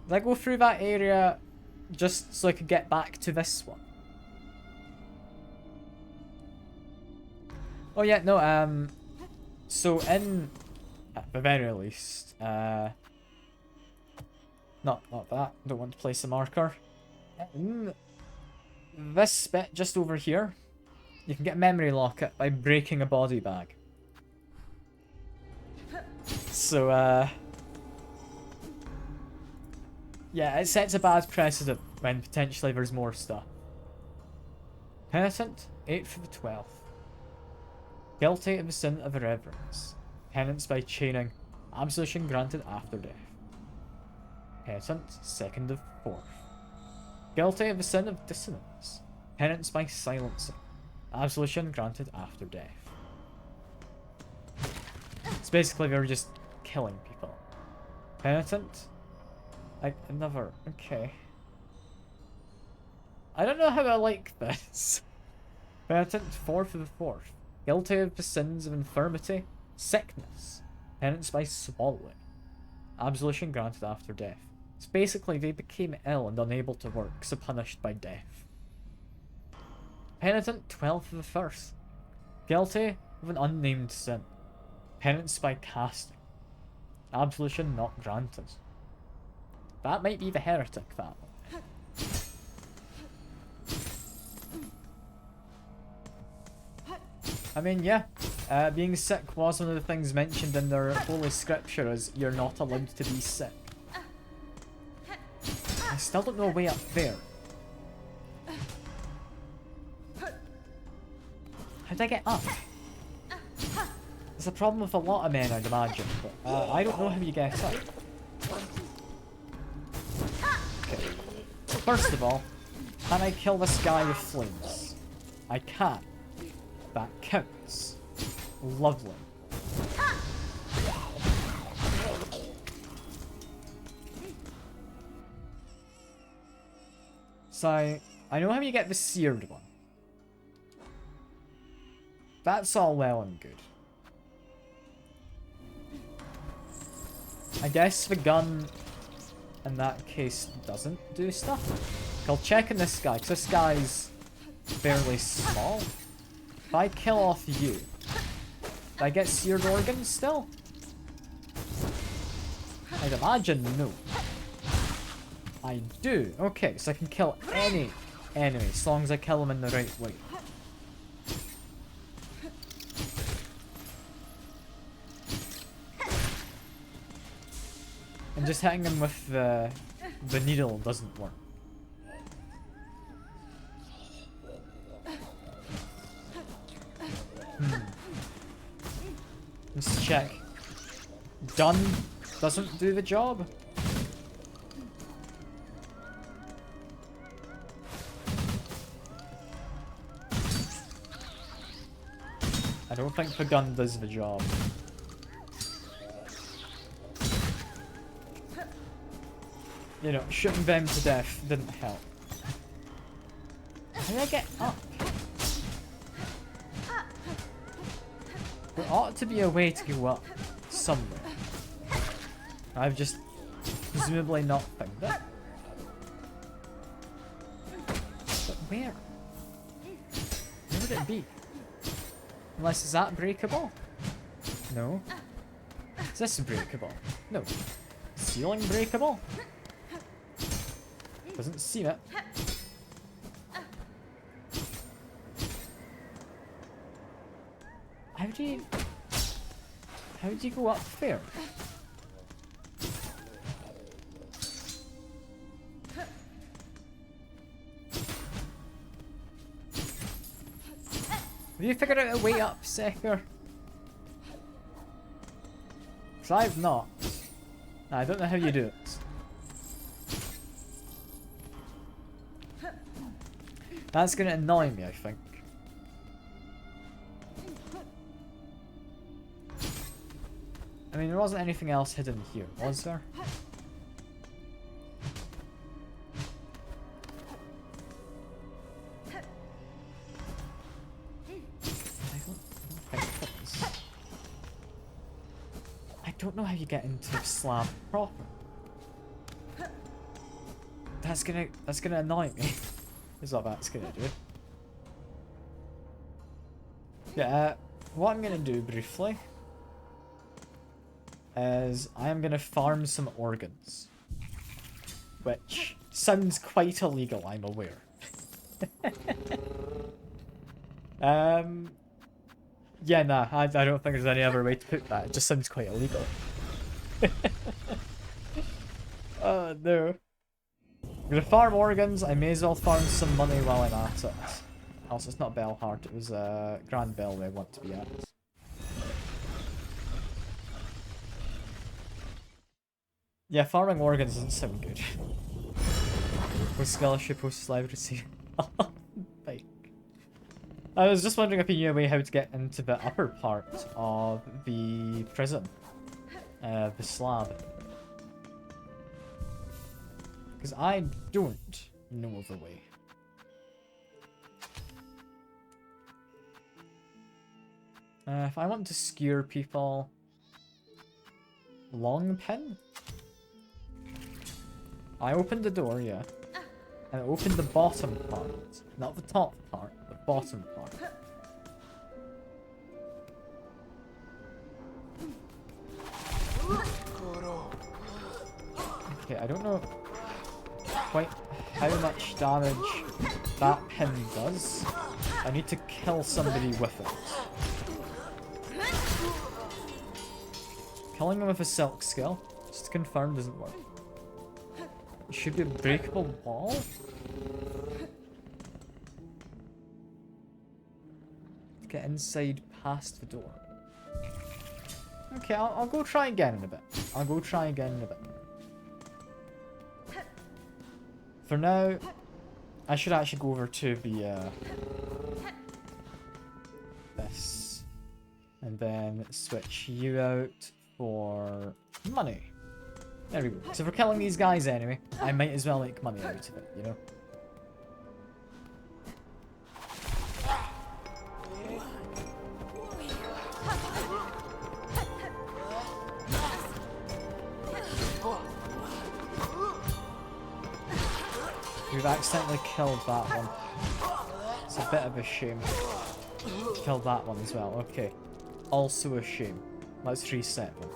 Did I go through that area just so I could get back to this one? Oh yeah, no, so in, at the very least, not that, don't want to place a marker. In this bit just over here, you can get memory lock it by breaking a body bag. So, yeah, it sets a bad precedent when potentially there's more stuff. Penitent, 8th of the 12th. Guilty of the sin of irreverence. Penance by chaining. Absolution granted after death. Penitent, 2nd of 4th. Guilty of the sin of dissonance. Penance by silencing. Absolution granted after death. It's basically they're just killing people. Penitent. Another. Okay. I don't know how I like this. Penitent, 4th of the 4th. Guilty of the sins of infirmity, sickness. Penance by swallowing. Absolution granted after death. It's basically they became ill and unable to work, so punished by death. Penitent, 12th of the 1st. Guilty of an unnamed sin. Penance by casting. Absolution not granted. That might be the heretic, that one. I mean, yeah. Being sick was one of the things mentioned in their holy scripture as you're not allowed to be sick. I still don't know a way up there. How'd I get up? It's a problem with a lot of men, I'd imagine, but I don't know how you get up. Okay. First of all, can I kill this guy with flames? I can. That counts. Lovely. So, I know how you get the seared one. That's all well and good. I guess the gun, in that case, doesn't do stuff. I'll check on this guy, because this guy's fairly small. If I kill off you, do I get seared organs still? I'd imagine no. I do. Okay, so I can kill any enemy, as long as I kill them in the right way. And just hitting them with the needle doesn't work. Let's check. Done doesn't do the job. I don't think the gun does the job. You know, shooting them to death didn't help. How did I get up? There ought to be a way to go up somewhere. I've just presumably not found it. But where? Where would it be? Unless, is that breakable? No. Is this breakable? No. Ceiling breakable? Doesn't seem it. How do you go up there? Have you figured out a way up, Secker? Because I've not. I don't know how you do it. That's going to annoy me, I think. I mean, there wasn't anything else hidden here, was there? I don't know how you get into the slab proper. that's gonna annoy me. Is what that's gonna do. Yeah, what I'm gonna do briefly is I am gonna farm some organs. Which sounds quite illegal, I'm aware. Yeah, nah, I don't think there's any other way to put that. It just sounds quite illegal. Oh no. I'm gonna farm organs. I may as well farm some money while I'm at it. Also, it's not Bellheart, it was Grand Bell where I want to be at. Yeah, farming organs doesn't sound good. Post scholarship, post library. Like, I was just wondering if you knew a way how to get into the upper part of the prison. The slab. Because I don't know of a way. If I want to skewer people... Long pin? I opened the door, yeah. And I opened the bottom part. Not the top part, the bottom part. Okay, I don't know quite how much damage that pin does. I need to kill somebody with it. Killing them with a silk skill, just to confirm, doesn't work. It should be a breakable wall? To get inside past the door. Okay, I'll go try again in a bit. I'll go try again in a bit. For now, I should actually go over to the, this. And then switch you out for money. There we go. So for killing these guys anyway, I might as well make money out of it, you know? We've accidentally killed that one. It's a bit of a shame. Killed that one as well, okay. Also a shame. Let's reset them.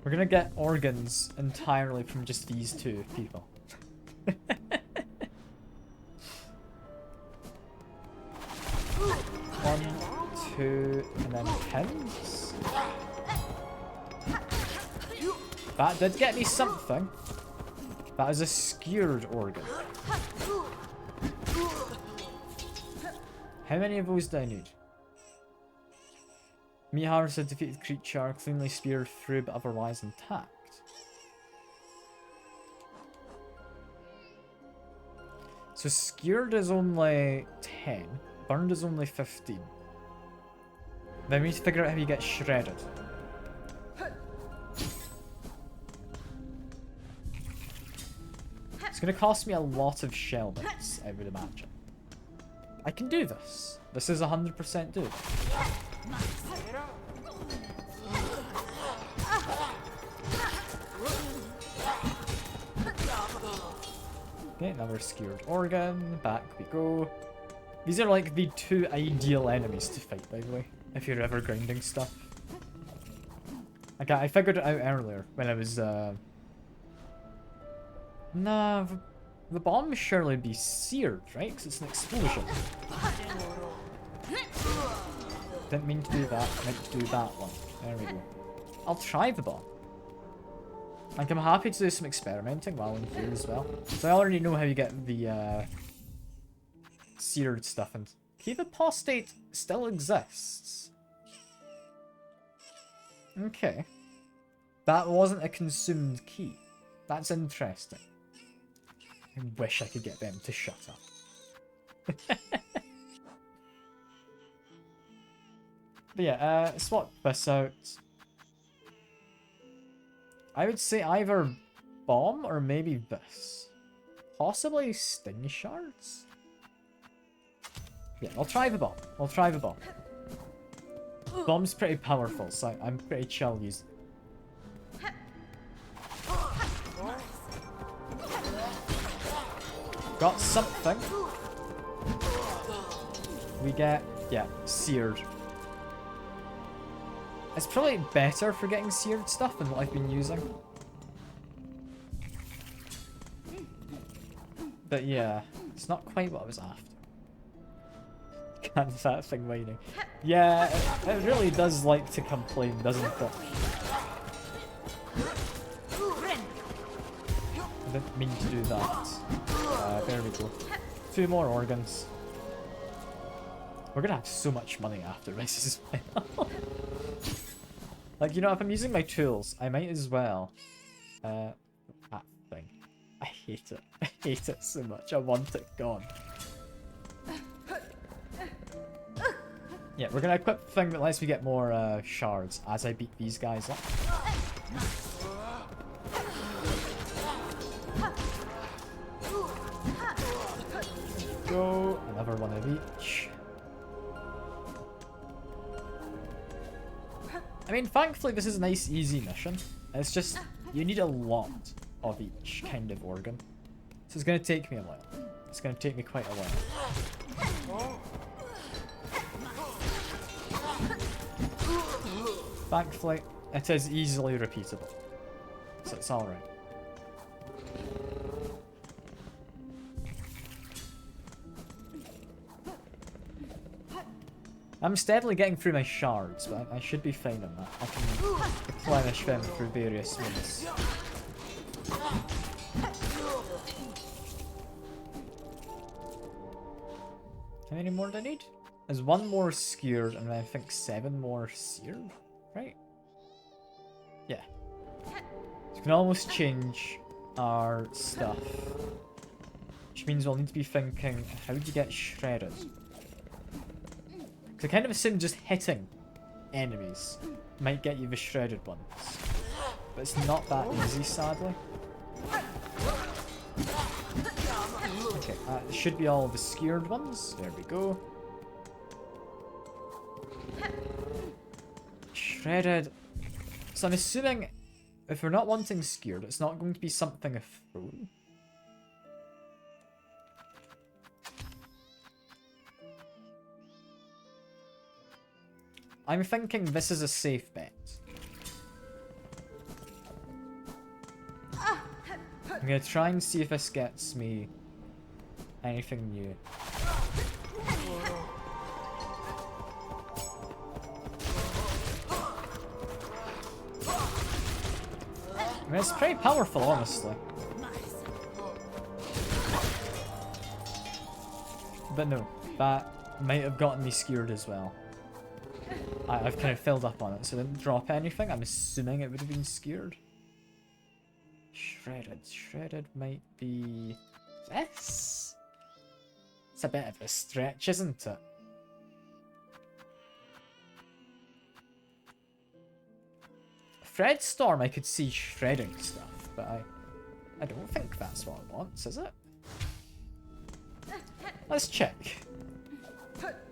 We're gonna get organs entirely from just these two people. 1, 2, and then pins. That did get me something. That is a skewered organ. How many of those do I need? Meat harvest a defeated creature, cleanly speared through but otherwise intact. So skewered is only 10, burned is only 15. Then we need to figure out how you get shredded. It's going to cost me a lot of shell bits, I would imagine. I can do this. This is 100% doable. Okay, another skewered organ. Back we go. These are like the two ideal enemies to fight, by the way, if you're ever grinding stuff. Okay, I figured it out earlier when I was, Nah, the bomb would surely be seared, right? Because it's an explosion. Didn't mean to do that. I meant to do that one. There we go. I'll try the bomb. Like, I'm happy to do some experimenting while I'm here as well. So I already know how you get the, seared stuff. And Keep Apostate still exists. Okay. That wasn't a consumed key. That's interesting. I wish I could get them to shut up. But yeah, swap this out. I would say either bomb or maybe this. Possibly sting shards? Yeah, I'll try the bomb. I'll try the bomb. Bomb's pretty powerful, so I'm pretty chill using it. got something. We get, yeah, seared. It's probably better for getting seared stuff than what I've been using. But yeah, it's not quite what I was after. Can't that thing whining. Yeah, it really does like to complain, doesn't it? I didn't mean to do that. There we go. 2 more organs. We're gonna have so much money after this as well. Like, you know, if I'm using my tools, I might as well. That thing. I hate it. I hate it so much. I want it gone. Yeah, we're gonna equip the thing that lets me get more shards as I beat these guys up. Go, another one of each. I mean, thankfully this is a nice, easy mission. It's just, you need a lot of each kind of organ. So it's gonna take me a while. It's gonna take me quite a while. Thankfully, it is easily repeatable. So it's alright. I'm steadily getting through my shards, but I should be fine on that. I can replenish them through various means. How many more do I need? There's 1 more skewered and I think 7 more seared, right? Yeah. So we can almost change our stuff. Which means we'll need to be thinking, how do you get shredded? I kind of assume just hitting enemies might get you the shredded ones. But it's not that easy, sadly. Okay, it should be all the skewered ones. There we go. Shredded. So I'm assuming if we're not wanting skewered, it's not going to be something of food. I'm thinking this is a safe bet. I'm gonna try and see if this gets me anything new. I mean, it's pretty powerful, honestly. But no, that might have gotten me skewered as well. I've kind of filled up on it, so it didn't drop anything. I'm assuming it would have been skewered. Shredded. Shredded might be this? It's a bit of a stretch, isn't it? Fredstorm, I could see shredding stuff, but I don't think that's what it wants, is it? Let's check.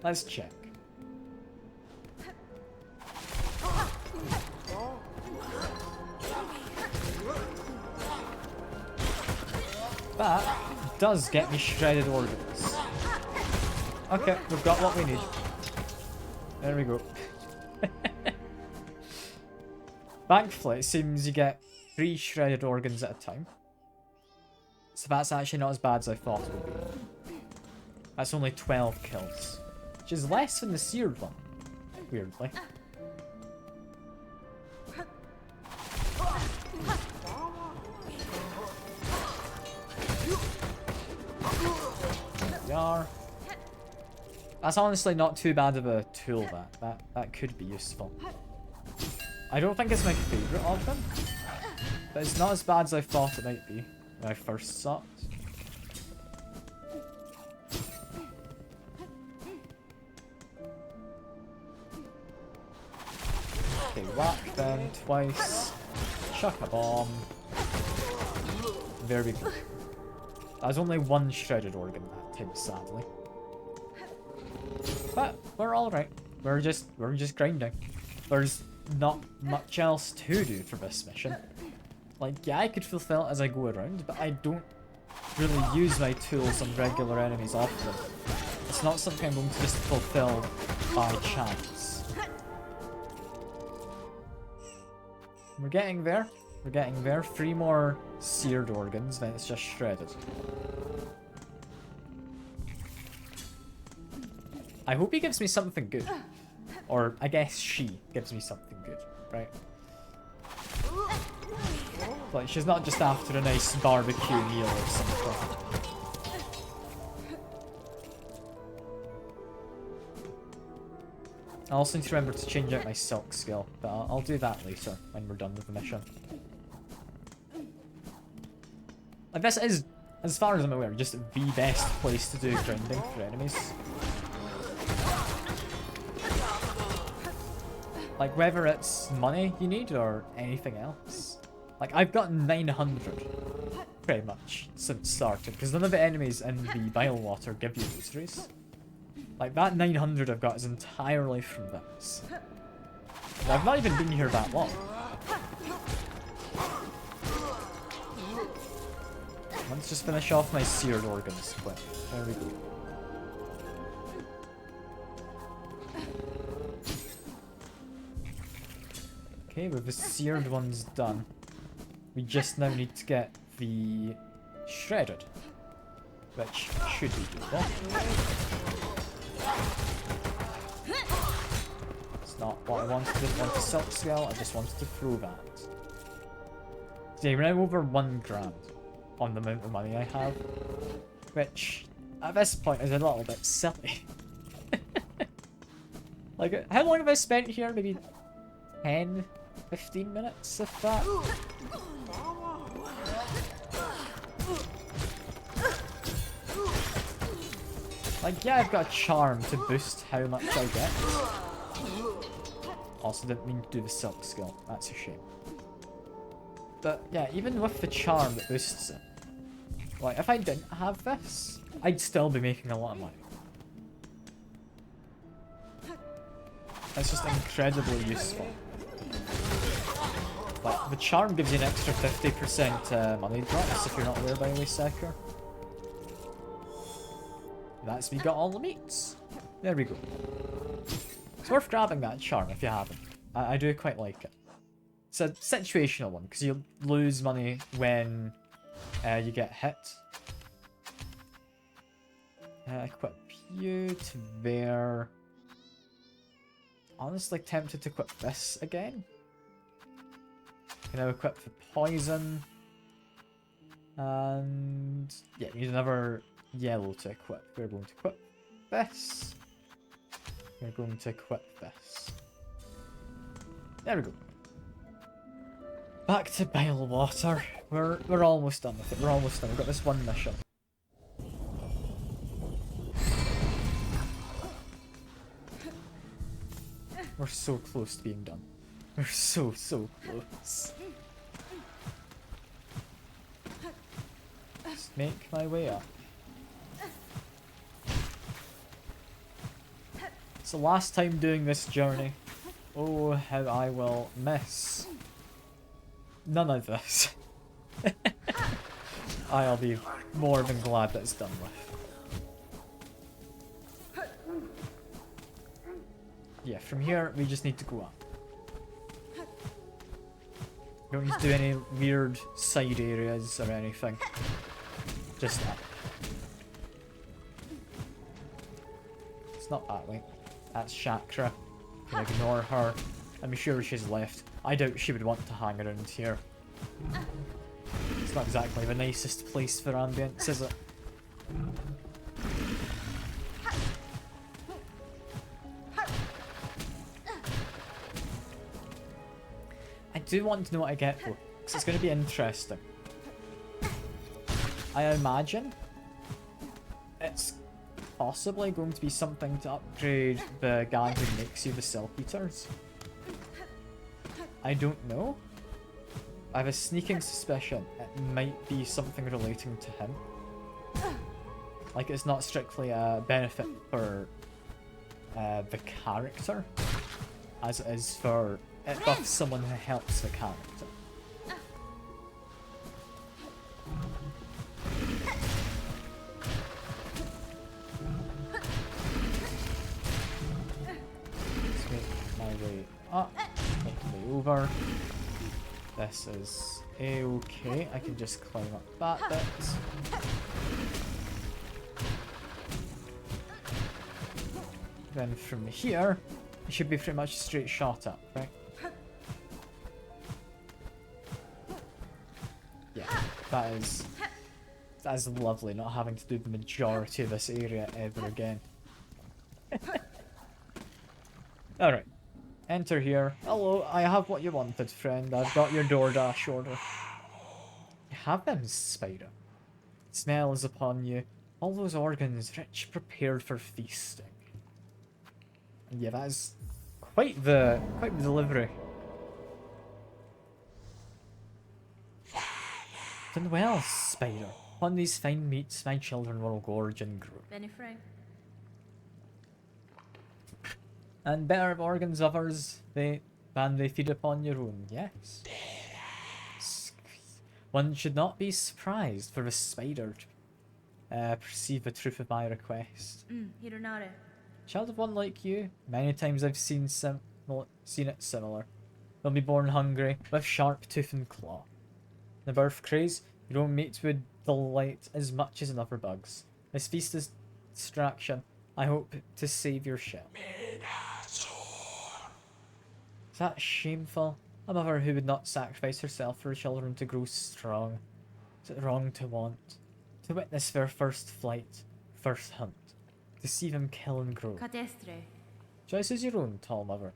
Let's check. That does get me shredded organs. Okay, we've got what we need. There we go. Thankfully, it seems you get 3 shredded organs at a time. So that's actually not as bad as I thought it would be. That's only 12 kills. Which is less than the seared one. Weirdly. There we are. That's honestly not too bad of a tool, that could be useful. I don't think it's my favourite of them, but it's not as bad as I thought it might be when I first saw it. Okay, whack them twice. Chuck a bomb. There we go. There's only 1 shredded organ that time, sadly. But we're alright. We're just grinding. There's not much else to do for this mission. Like, yeah, I could fulfill it as I go around, but I don't really use my tools on regular enemies often. It's not something I'm going to just fulfill by chance. We're getting there. We're getting there. 3 more seared organs, then it's just shredded. I hope he gives me something good. Or, I guess she gives me something good, right? Like, she's not just after a nice barbecue meal or something. I also need to remember to change out my silk skill, but I'll do that later when we're done with the mission. Like, this is, as far as I'm aware, just the best place to do grinding for enemies. Like, whether it's money you need or anything else. Like, I've got 900, pretty much, since starting, because none of the enemies in the Bilewater give you rosaries. Like, that 900 I've got is entirely from this. I've not even been here that long. Let's just finish off my seared organs quick. There we go. Okay, with the seared ones done, we just now need to get the shredded, which should be doable. It's not what I wanted. I didn't want a silk scale, I just wanted to throw that. So we're now over 1 grand on the amount of money I have, which at this point is a little bit silly. Like, how long have I spent here? Maybe 10, 15 minutes, if that. Like, yeah, I've got a charm to boost how much I get. Also didn't mean to do the silk skill, that's a shame. But yeah, even with the charm that boosts it, like, if I didn't have this, I'd still be making a lot of money. It's just incredibly useful. Like, the charm gives you an extra 50% money drops if you're not aware, by the way, Seeker. That's me got all the meats. There we go. It's worth grabbing that charm if you haven't. I do quite like it. It's a situational one, because you lose money when you get hit. Equip you to there. Honestly tempted to equip this again. Can now equip for poison. And yeah, need another yellow to equip. We're going to equip this. We're going to equip this. There we go. Back to Bilewater. We're almost done with it. We're almost done. We've got this one mission. We're so close to being done. We're so close. Just make my way up. It's the last time doing this journey. Oh, how I will miss none of this. I'll be more than glad that it's done with. Yeah, from here we just need to go up. We don't need to do any weird side areas or anything. Just up. It's not that way. That's Chakra. You can ignore her. I'm sure she's left. I doubt she would want to hang around here. It's not exactly the nicest place for ambience, is it? I do want to know what I get though, because it's going to be interesting. I imagine it's possibly going to be something to upgrade the guy who makes you the Silk Eaters. I don't know. I have a sneaking suspicion it might be something relating to him. Like, it's not strictly a benefit for the character, as it is for it buffs someone who helps the character. up, make me over. This is a-okay. I can just climb up that bit. Then from here, it should be pretty much a straight shot up, right? Yeah, that is lovely, not having to do the majority of this area ever again. Alright. Enter here. Hello, I have what you wanted, friend. I've got your DoorDash order. You have them, spider. Smell is upon you. All those organs rich, prepared for feasting. And yeah, that is quite the delivery. Done well, spider. Upon these fine meats, my children will gorge and grow. And better organs others, they feed upon your own, yes. One should not be surprised for a spider to perceive the truth of my request. Child of one like you, many times I've seen it similar. They'll be born hungry, with sharp tooth and claw. The birth craze, your own mates would delight as much as another bugs. This feast is distraction. I hope to save your shell. Is that shameful? A mother who would not sacrifice herself for her children to grow strong. Is it wrong to want? To witness their first flight, first hunt. To see them kill and grow. Choice is your own, tall mother.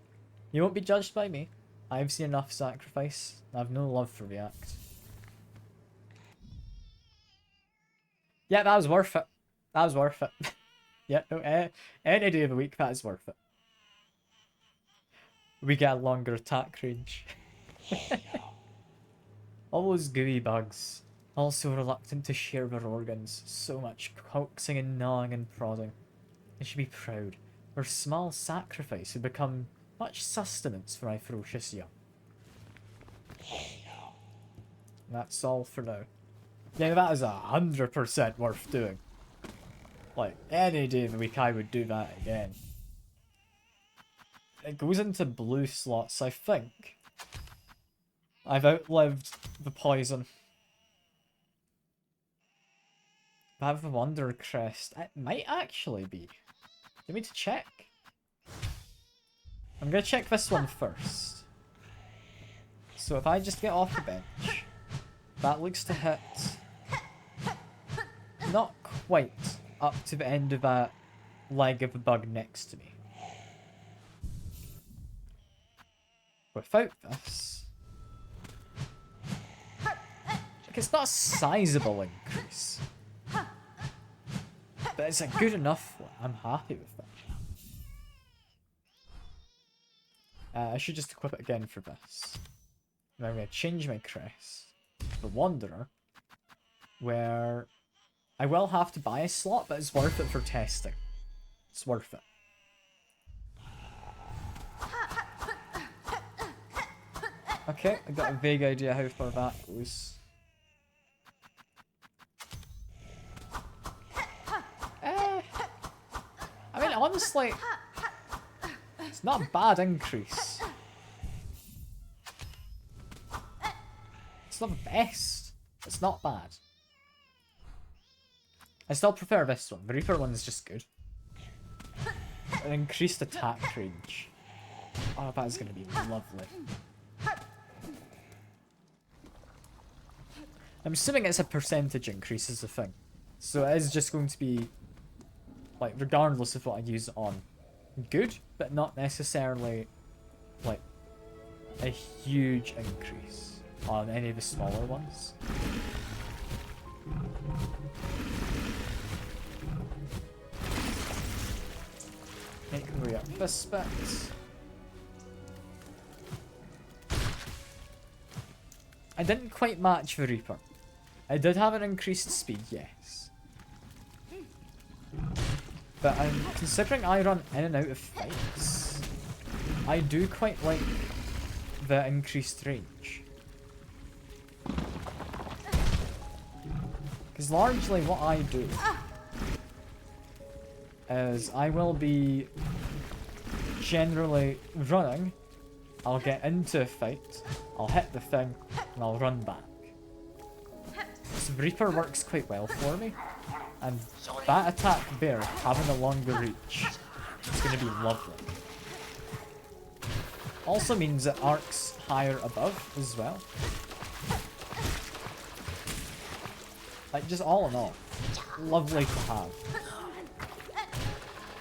You won't be judged by me. I've seen enough sacrifice. I've no love for the act. Yeah, that was worth it. That was worth it. Yeah, no, any day of the week, that is worth it. We get a longer attack range. All those gooey bugs, also reluctant to share their organs, so much coaxing and gnawing and prodding. They should be proud. Their small sacrifice would become much sustenance for my ferocious young. That's all for now. Yeah, that is 100% worth doing. Like, any day of the week I would do that again. It goes into blue slots, I think. I've outlived the poison. I have the Wonder Crest. It might actually be. Do you want me to check? I'm gonna check this one first. So if I just get off the bench, that looks to hit not quite up to the end of that leg of the bug next to me. Without this, like, it's not a sizable increase, but it's a good enough one. I'm happy with that. I should just equip it again for this. And I'm going to change my crest to the Wanderer, where I will have to buy a slot, but it's worth it for testing. It's worth it. Okay, I got a vague idea how far that goes. I mean, honestly, it's not a bad increase. It's not the best. It's not bad. I still prefer this one. The Reaper one is just good. An increased attack range. Oh, that is going to be lovely. I'm assuming it's a percentage increase is the thing. So it is just going to be, like, regardless of what I use it on, good, but not necessarily, like, a huge increase on any of the smaller ones. Make my way up this bit. I didn't quite match the Reaper. I did have an increased speed, yes. But considering I run in and out of fights, I do quite like the increased range. Because largely what I do is I will be generally running I'll get into a fight, I'll hit the thing, and I'll run back. So Reaper works quite well for me, and that attack there, having a longer reach, is going to be lovely. Also means it arcs higher above as well. Like, just all in all, lovely to have.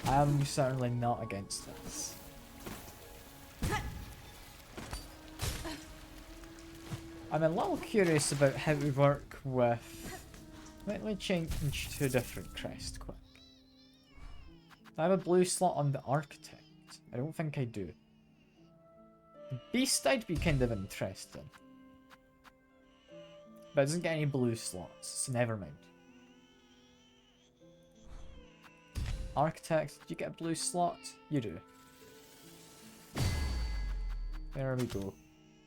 I am certainly not against this. I'm a little curious about how we work with... Let me change to a different crest quick. Do I have a blue slot on the Architect? I don't think I do. The Beast I'd be kind of interested in. But it doesn't get any blue slots, so never mind. Architect, did you get a blue slot? You do. There we go.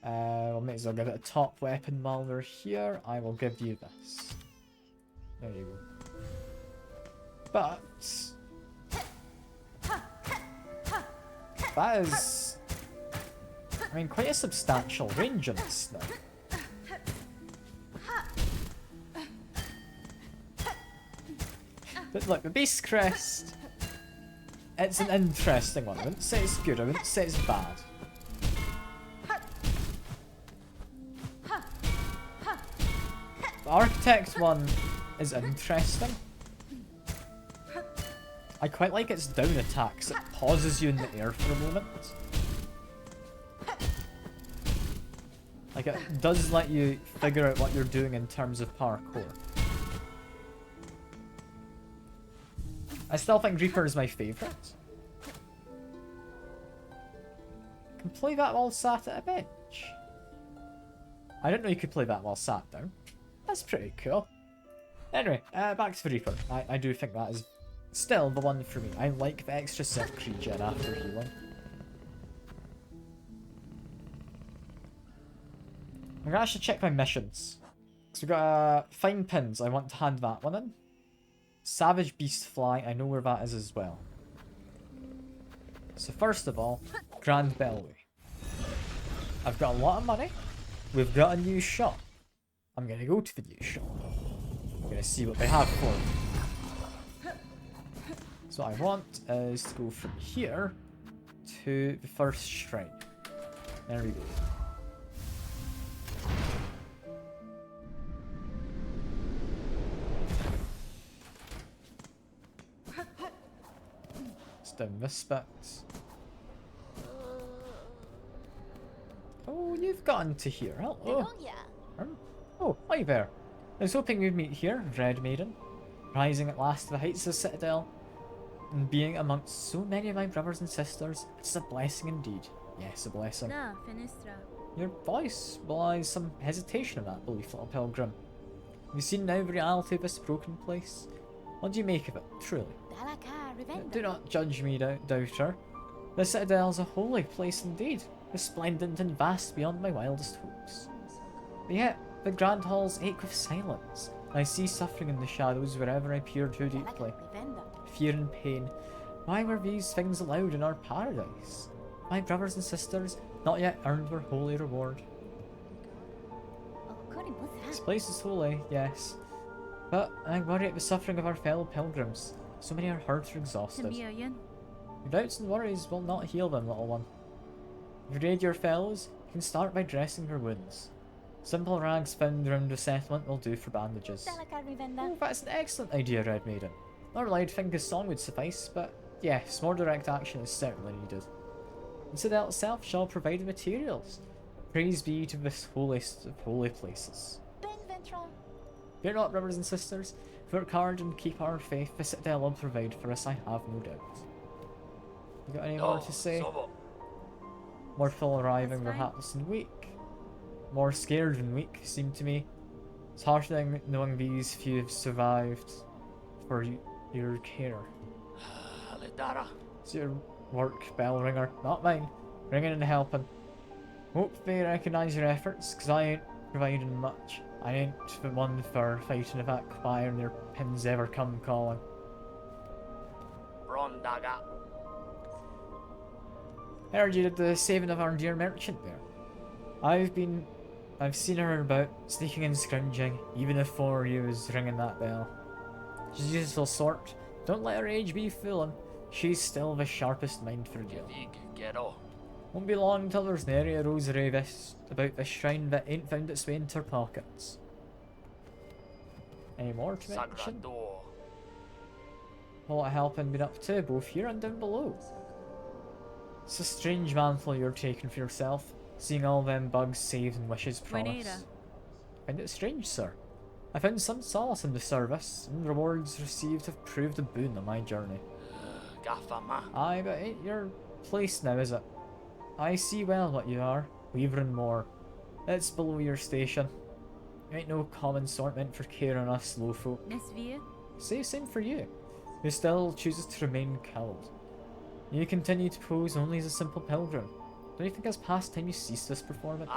We'll may as well give it a top weapon while we're here. I will give you this. There you go. But... that is... I mean, quite a substantial range on this now. But look, the Beast Crest, it's an interesting one. I wouldn't say it's good, I wouldn't say it's bad. The Architect one is interesting. I quite like its down attacks, it pauses you in the air for a moment. Like, it does let you figure out what you're doing in terms of parkour. I still think Reaper is my favourite. Can play that while sat at a bench. I didn't know you could play that while sat down. That's pretty cool. Anyway, back to the Reaper. I do think that is still the one for me. I like the extra silk regen after healing. I'm gonna actually check my missions. So we've got Fine Pins, I want to hand that one in. Savage Beast Fly, I know where that is as well. So first of all, Grand Bellway. I've got a lot of money. We've got a new shop. I'm gonna go to the new shop. I'm gonna see what they have for me. So what I want is to go from here to the first shrine. There we go. Down this bit. Oh, you've gotten to here. Hello. Oh, hi there. I was hoping we'd meet here, Red Maiden. Rising at last to the heights of Citadel, and being amongst so many of my brothers and sisters, it's a blessing indeed. Yes, a blessing. Your voice belies some hesitation of that belief, little pilgrim. Have you seen now the reality of this broken place? What do you make of it, truly? Do not judge me, doubter. The Citadel is a holy place indeed, resplendent and vast beyond my wildest hopes. But yet, the grand halls ache with silence, and I see suffering in the shadows wherever I peer too deeply. Fear and pain. Why were these things allowed in our paradise? My brothers and sisters not yet earned their holy reward. This place is holy, yes, but I worry at the suffering of our fellow pilgrims. So many our hearts are exhausted. Your doubts and worries will not heal them, little one. If you raid your fellows, you can start by dressing their wounds. Simple rags found around the settlement will do for bandages. Oh, that's an excellent idea, Red Maiden. Normally I'd think a song would suffice, but yes, more direct action is certainly needed. The Citadel itself shall provide the materials. Praise be to this holiest of holy places. Fear not, brothers and sisters. Work hard and keep our faith. The Citadel will provide for us, I have no doubt. You got any more to say? More full arriving, they're hapless and weak. More scared than weak, seem to me. It's heartening knowing these few have survived for your care. It's your work, bell ringer, not mine. Ringing and helping. Hope they recognise your efforts, because I ain't providing much. I ain't the one for fighting if that choir and their pins ever come calling. I heard you did the saving of our dear merchant there. I've seen her about, sneaking and scrounging, even before you was ringing that bell. She's a useful sort. Don't let her age be fooling. She's still the sharpest mind for deal. Won't be long till there's nary a rosary about this shrine that ain't found its way into her pockets. Any more to mention? A lot of helping been up to, both here and down below. It's a strange mantle you're taking for yourself, seeing all them bugs saved and wishes promised. Find it strange, sir. I found some solace in the service, and rewards received have proved a boon on my journey. Aye, but ain't your place now, is it? I see well what you are, weaver and more. It's below your station. Ain't no common sort meant for caring us low folk. Same for you, who still chooses to remain cowled. You continue to pose only as a simple pilgrim. Don't you think it's past time you cease this performance?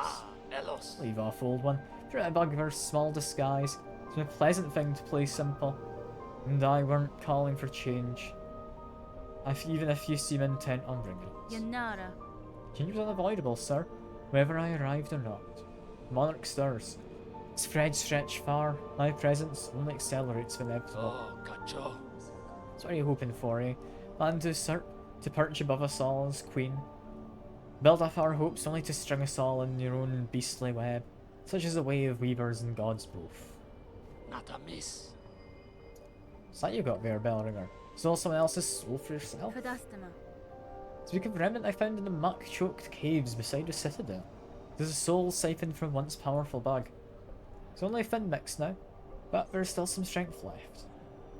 Leave off, old one. Try to bug her small disguise. It's a pleasant thing to play simple. And I weren't calling for change. Even if you seem intent on bringing it. Change was unavoidable, sir, whether I arrived or not. The monarch stirs. Its threads stretch far. My presence only accelerates the inevitable. So what are you hoping for, eh? Land to usurp, to perch above us all as queen. Build up our hopes only to string us all in your own beastly web. Such is the way of weavers and gods both. Is that you got there, Bellringer? Stole someone else's soul for yourself? Speak of remnant I found in the muck-choked caves beside the citadel. There's a soul siphoned from once powerful bug. It's only thin mix now, but there's still some strength left.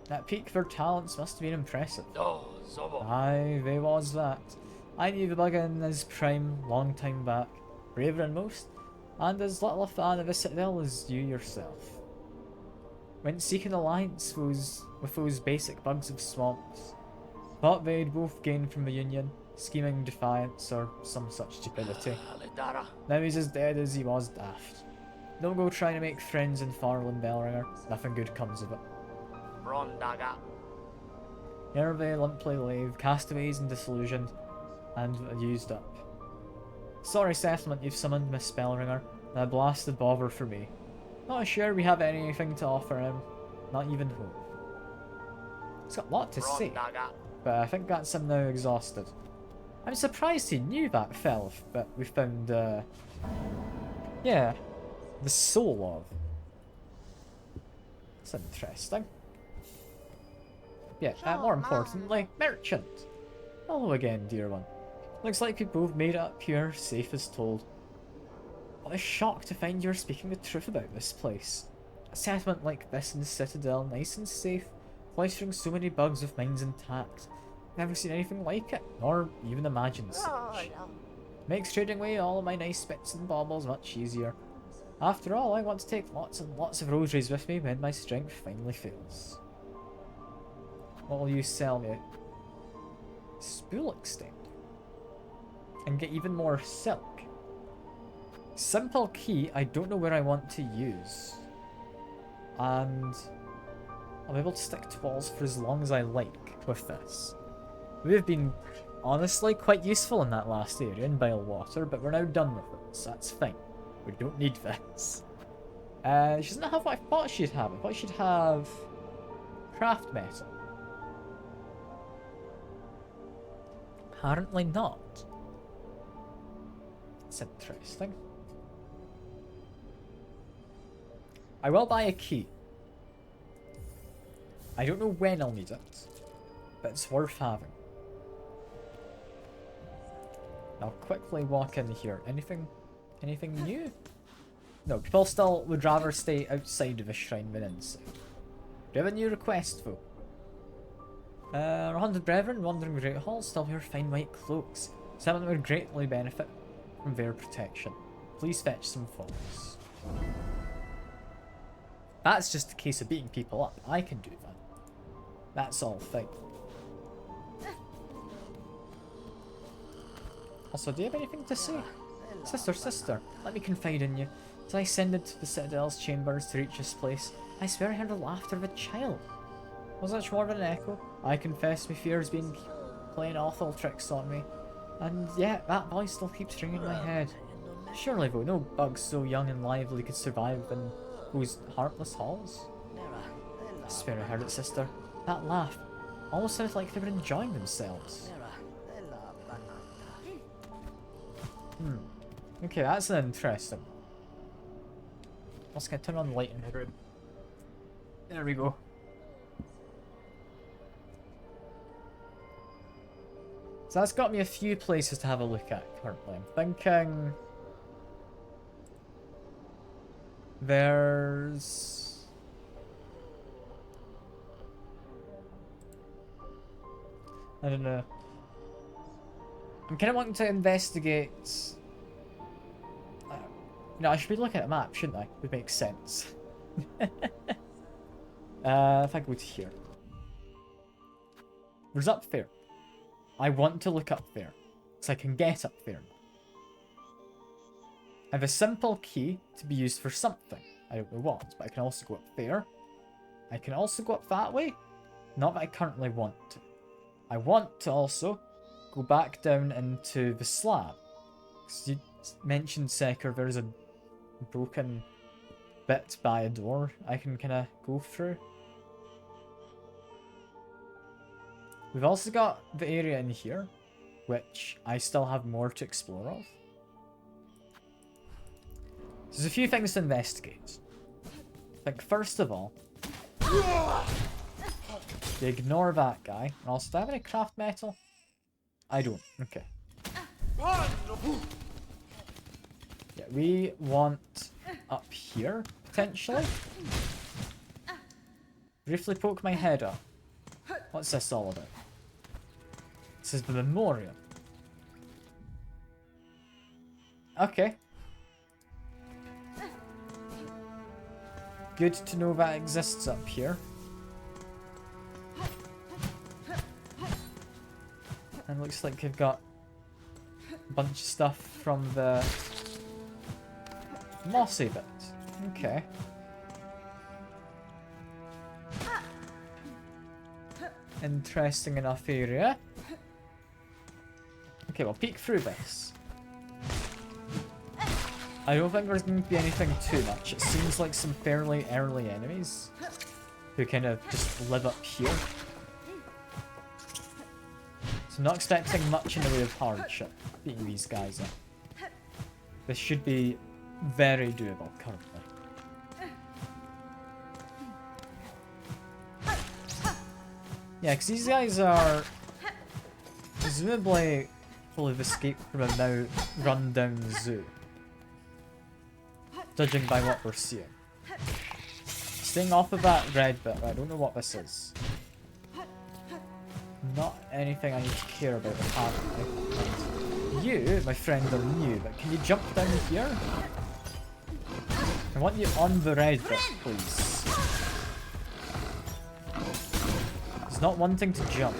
That peak of their talents must have been impressive. Aye, they was that. I knew the bug in his prime long time back, braver than most, and as little a fan of the citadel as you yourself. Went seeking alliance with those basic bugs of swamps. Thought they'd both gain from the union, scheming defiance or some such stupidity. Now he's as dead as he was daft. Don't go trying to make friends in Farland, Bellringer. Nothing good comes of it. Here they limply lay, castaways and disillusioned, and used up. Sorry settlement you've summoned, Miss Bellringer, and a blasted bother for me. Not sure we have anything to offer him, not even hope. He's got a lot to say, but I think that's him now exhausted. I'm surprised he knew that fell that we found, yeah, the soul of. It's interesting. Yeah, more importantly, merchant. Hello again, dear one. Looks like we both made it up here, safe as told. What a shock to find you're speaking the truth about this place. A settlement like this in the Citadel, nice and safe, cloistering so many bugs with minds intact. Never seen anything like it, nor even imagined such. Makes trading away all of my nice bits and baubles much easier. After all, I want to take lots and lots of rosaries with me when my strength finally fails. What will you sell me? Spool extend. And get even more silk. Simple key, I don't know where I want to use. And I'll be able to stick to walls for as long as I like with this. We've been, honestly, quite useful in that last area in Bilewater, but we're now done with it, so that's fine. We don't need this. She doesn't have what I thought she'd have. I thought she'd have craft metal. Apparently not. It's interesting. I will buy a key. I don't know when I'll need it, but it's worth having. I'll quickly walk in here. Anything new? No, people still would rather stay outside of the shrine than inside. Do you have a new request, though? 100 brethren wandering Great Hall still wear fine white cloaks. Some of them would greatly benefit from their protection. Please fetch some folks. That's just a case of beating people up. I can do that. That's all fine. Also, do you have anything to say? Sister, let me confide in you. As I ascended to the Citadel's chambers to reach this place, I swear I heard the laughter of a child. Was it more than an echo? I confess my fears been playing awful tricks on me. And yeah, that voice still keeps ringing in my head. Surely though, no bugs so young and lively could survive in those heartless halls. I swear I heard it, sister. That laugh almost sounded like they were enjoying themselves. Okay, that's interesting. Let's get turn on the light in the room. There we go. So that's got me a few places to have a look at currently. I'm thinking there's I don't know. I'm kind of wanting to investigate. No, I should be looking at a map, shouldn't I? Would make sense. If I go to here, there's up there. I want to look up there, so I can get up there. I have a simple key to be used for something. I don't know what, but I can also go up there. I can also go up that way. Not that I currently want to. I want to also go back down into the slab. Because you mentioned, Secker, there's a broken bit by a door I can kind of go through. We've also got the area in here, which I still have more to explore of. There's a few things to investigate. I think first of all, they ignore that guy. And also, do I have any craft metal? I don't. Okay. Yeah, we want up here, potentially. Briefly poke my head up. What's this all about? This is the memorial. Okay. Good to know that exists up here. And looks like we've got a bunch of stuff from the mossy bit. Okay. Interesting enough area. Okay, we'll peek through this. I don't think there's going to be anything too much. It seems like some fairly early enemies who kind of just live up here. So I'm not expecting much in the way of hardship beating these guys up. This should be very doable currently. Yeah, because these guys are presumably will have escaped from a now run-down zoo. Judging by what we're seeing. Staying off of that red bit, I don't know what this is. Not anything I need to care about apparently. You, my friend, are new, but can you jump down here? I want you on the red bit, please. He's not wanting to jump.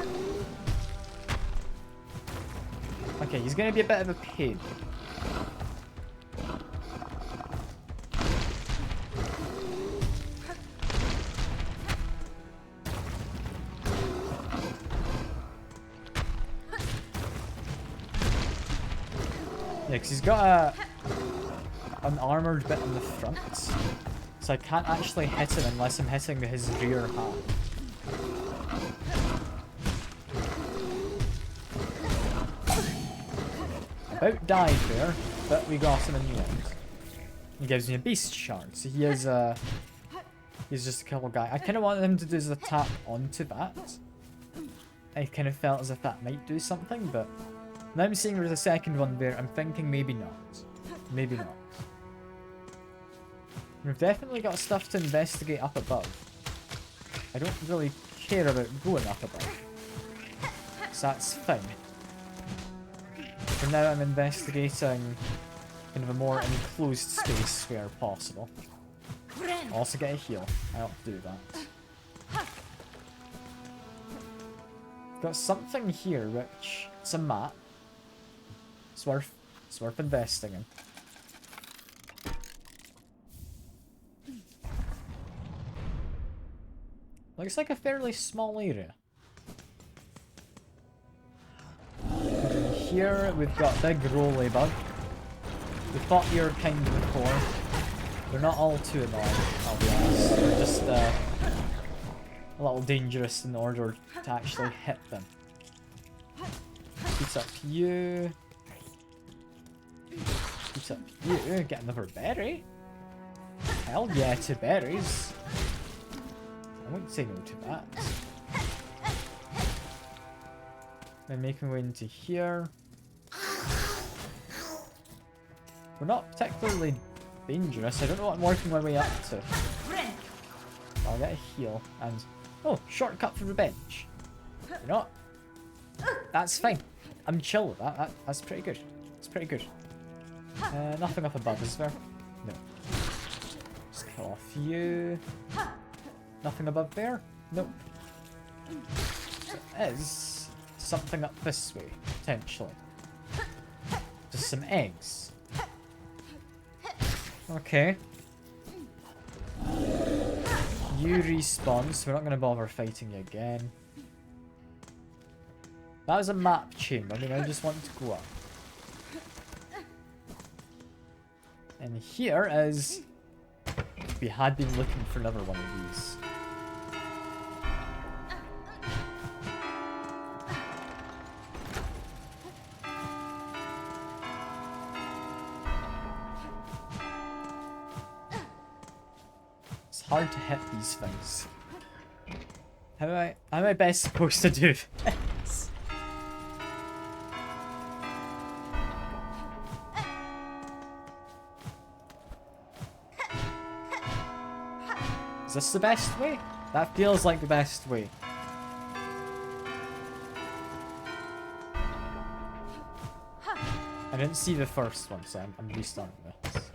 Okay, he's gonna be a bit of a pain. Yeah, because he's got an armoured bit on the front, so I can't actually hit him unless I'm hitting his rear half. About died there, but we got him in the end. He gives me a beast shard, so he is he's just a couple guy. I kind of wanted him to do his attack onto that. I kind of felt as if that might do something, but now I'm seeing there's a second one there. I'm thinking maybe not. Maybe not. We've definitely got stuff to investigate up above. I don't really care about going up above, so that's fine. For now, I'm investigating kind of a more enclosed space where possible. I'll also get a heal. I'll do that. Got something here, which it's a map. It's worth investing in. Looks like a fairly small area. And here we've got Big Rolly Bug. We fought your kind before. They're not all too annoying, I'll be honest. They're just a little dangerous in order to actually hit them. Beats up you. Beats up you. Get another berry. Hell yeah to berries. I wouldn't say no to that. Then make my way into here. We're not particularly dangerous. I don't know what I'm working my way up to. I'll get a heal and... Oh, shortcut for revenge. You know what? That's fine. I'm chill with that. That's pretty good. It's pretty good. Nothing up above, is there? No. Just kill off you. Nothing above there? Nope. There is something up this way, potentially. Just some eggs. Okay. You respawn, so we're not going to bother fighting you again. That was a map chamber. I mean, I just want to go up. And here is... We had been looking for another one of these. It's hard to hit these things. How am I best supposed to do this? Is this the best way? That feels like the best way. I didn't see the first one, so I'm restarting this.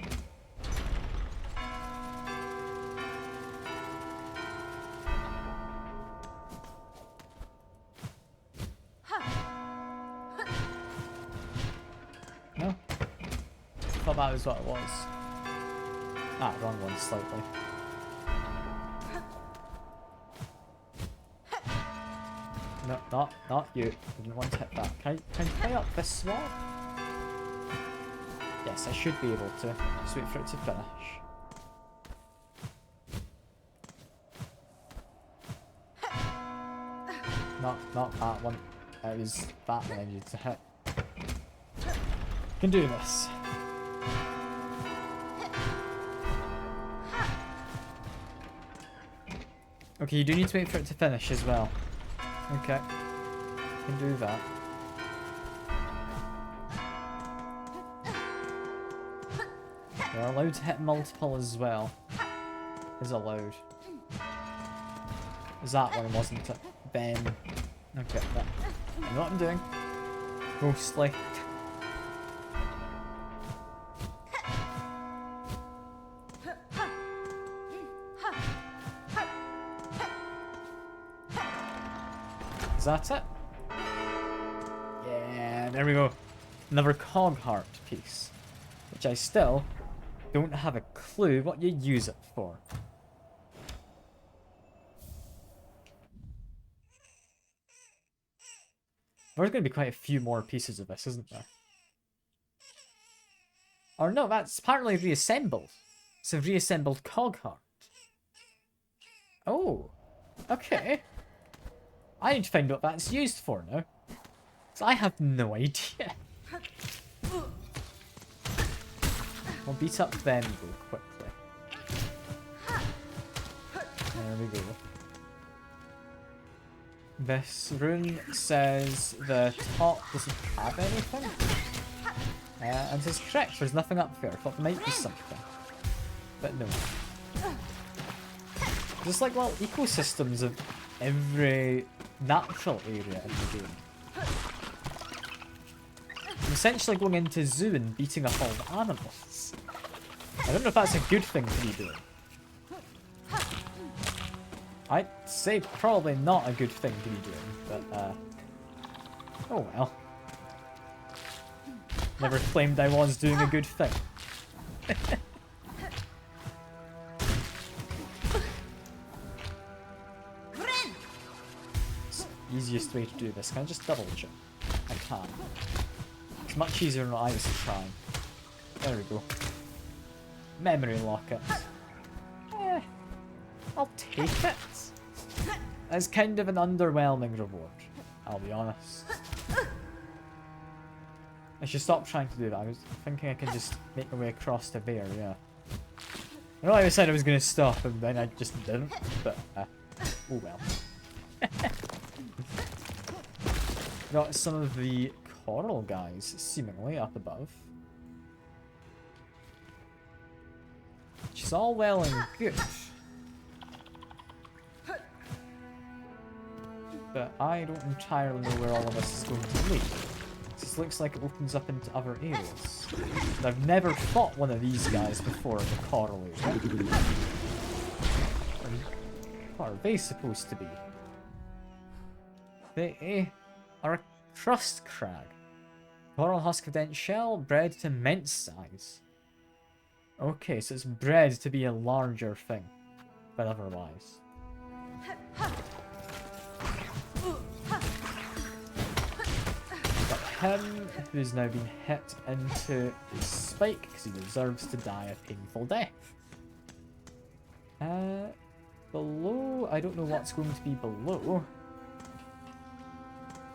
No? I thought that was what it was. Ah, wrong one slightly. No, not you. I didn't want to hit that. Can I play up this wall? Yes, I should be able to. Just wait for it to finish. Not that one. It was that one I needed to hit. Can do this. Okay, you do need to wait for it to finish as well. Okay. Can do that. You're allowed to hit multiple as well. Is allowed. Is that one, wasn't it? Ben. Okay, that. I know what I'm doing. Mostly. Is that it? Yeah, there we go. Another cog heart piece. Which I still don't have a clue what you use it for. There's going to be quite a few more pieces of this, isn't there? Or no, that's apparently reassembled. It's a reassembled cog heart. Oh, okay. I need to find out what that's used for now. So I have no idea. We'll beat up them though, quickly. There we go. This rune says the top doesn't have anything. And it's correct, there's nothing up there. I thought there might be something. But no. There's like little ecosystems of every natural area in the game. I'm essentially going into a zoo and beating up all the animals. I don't know if that's a good thing to be doing. I'd say probably not a good thing to be doing, but oh well. Never claimed I was doing a good thing. It's the easiest way to do this. Can I just double jump? I can. It's much easier than I was trying. There we go. Memory locket. I'll take it. It's kind of an underwhelming reward, I'll be honest. I should stop trying to do that. I was thinking I could just make my way across the bear, yeah. I know I said I was going to stop and then I just didn't, but oh well. Got some of the coral guys seemingly up above. Which is all well and good. But I don't entirely know where all of this is going to lead. This looks like it opens up into other areas. And I've never fought one of these guys before in the coral area. What are they supposed to be? They are a crust crag. Coral husk of dense shell, bred to immense size. Okay, so it's bred to be a larger thing, but otherwise. Him, who's now been hit into his spike because he deserves to die a painful death. Below, I don't know what's going to be below.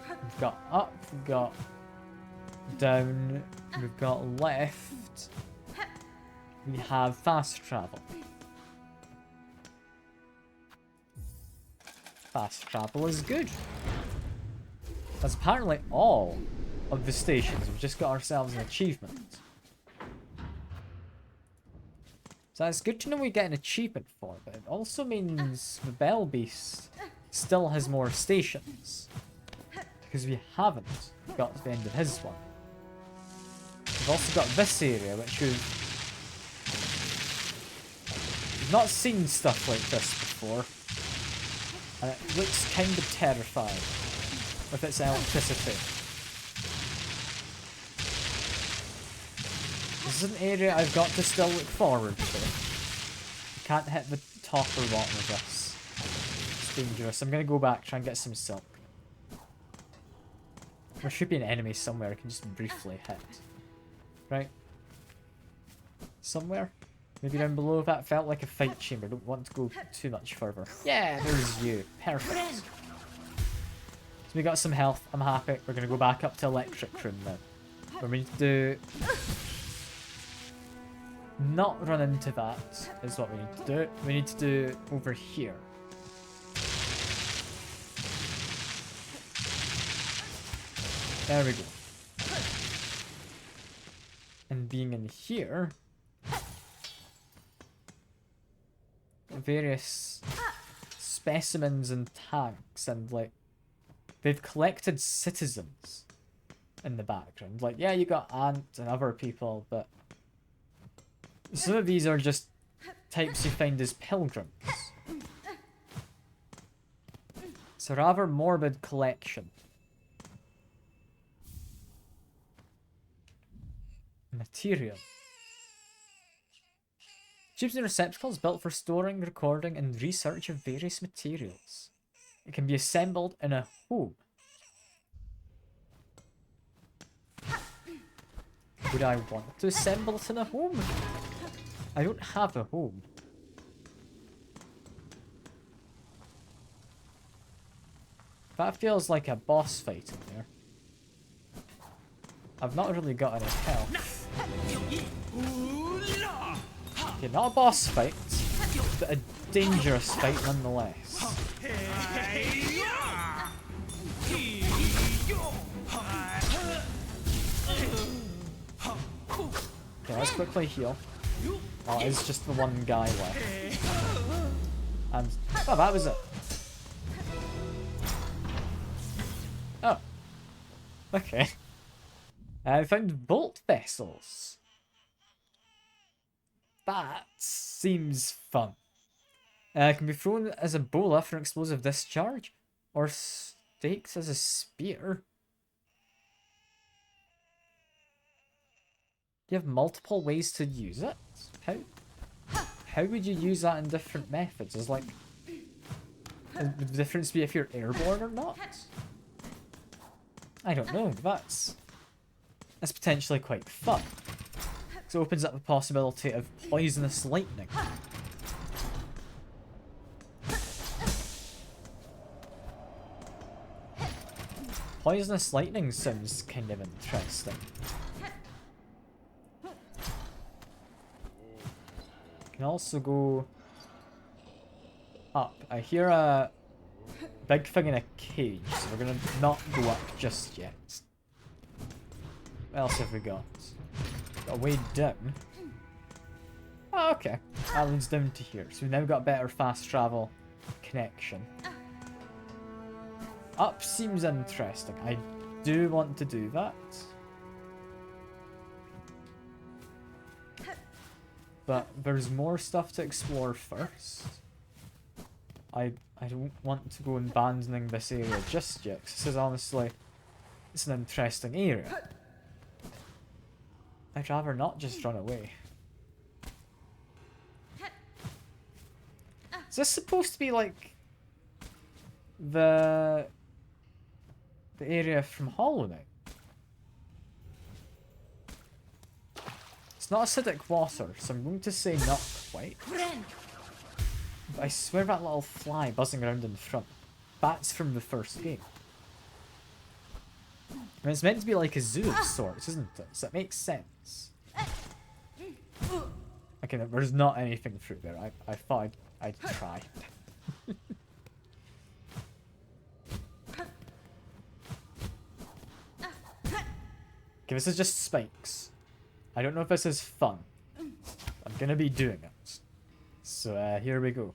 We've got up, we've got down, we've got left. We have fast travel. Fast travel is good. That's apparently all of the stations. We've just got ourselves an achievement. So it's good to know we get an achievement for it, but it also means the Bell Beast still has more stations. Because we haven't got to the end of his one. We've also got this area, which we've not seen stuff like this before. And it looks kind of terrifying with its electricity. This is an area I've got to still look forward to. I can't hit the top or bottom of this. It's dangerous. I'm going to go back, try and get some silk. There should be an enemy somewhere I can just briefly hit. Right? Somewhere? Maybe down below. That felt like a fight chamber. Don't want to go too much further. Yeah, there's you. Perfect. So we got some health. I'm happy. We're going to go back up to electric room now. What we need to do... not run into that is what we need to do. We need to do over here. There we go. And being in here, various specimens and tanks, and like they've collected citizens in the background. Like, yeah, you got Ant and other people, but some of these are just types you find as pilgrims. It's a rather morbid collection. Material. Tubes and receptacles built for storing, recording, and research of various materials. It can be assembled in a home. Would I want to assemble it in a home? I don't have a home. That feels like a boss fight in there. I've not really got any health. Okay, not a boss fight, but a dangerous fight nonetheless. Okay, let's quickly heal. Oh, it's just the one guy left. And oh, that was it. Oh. Okay. I found bolt vessels. That seems fun. It can be thrown as a bola for an explosive discharge, or stakes as a spear. You have multiple ways to use it? How would you use that in different methods? Is like would the difference be if you're airborne or not? I don't know. That's That's potentially quite fun. Because it opens up the possibility of poisonous lightning. Poisonous lightning sounds kind of interesting. Can also go up. I hear a big thing in a cage, so we're gonna not go up just yet. What else have we got? Got a way down. Oh, okay. That leads down to here. So we've now got a better fast travel connection. Up seems interesting. I do want to do that. But there's more stuff to explore first. I don't want to go abandoning this area just yet, 'cause this is honestly, it's an interesting area. I'd rather not just run away. Is this supposed to be like the area from Hollow Knight? It's not acidic water, so I'm going to say not quite. But I swear that little fly buzzing around in front, that's from the first game. I mean, it's meant to be like a zoo of sorts, isn't it? So it makes sense. Okay, no, there's not anything through there. I thought I'd try. Okay, this is just spikes. I don't know if this is fun. I'm gonna be doing it. So, here we go.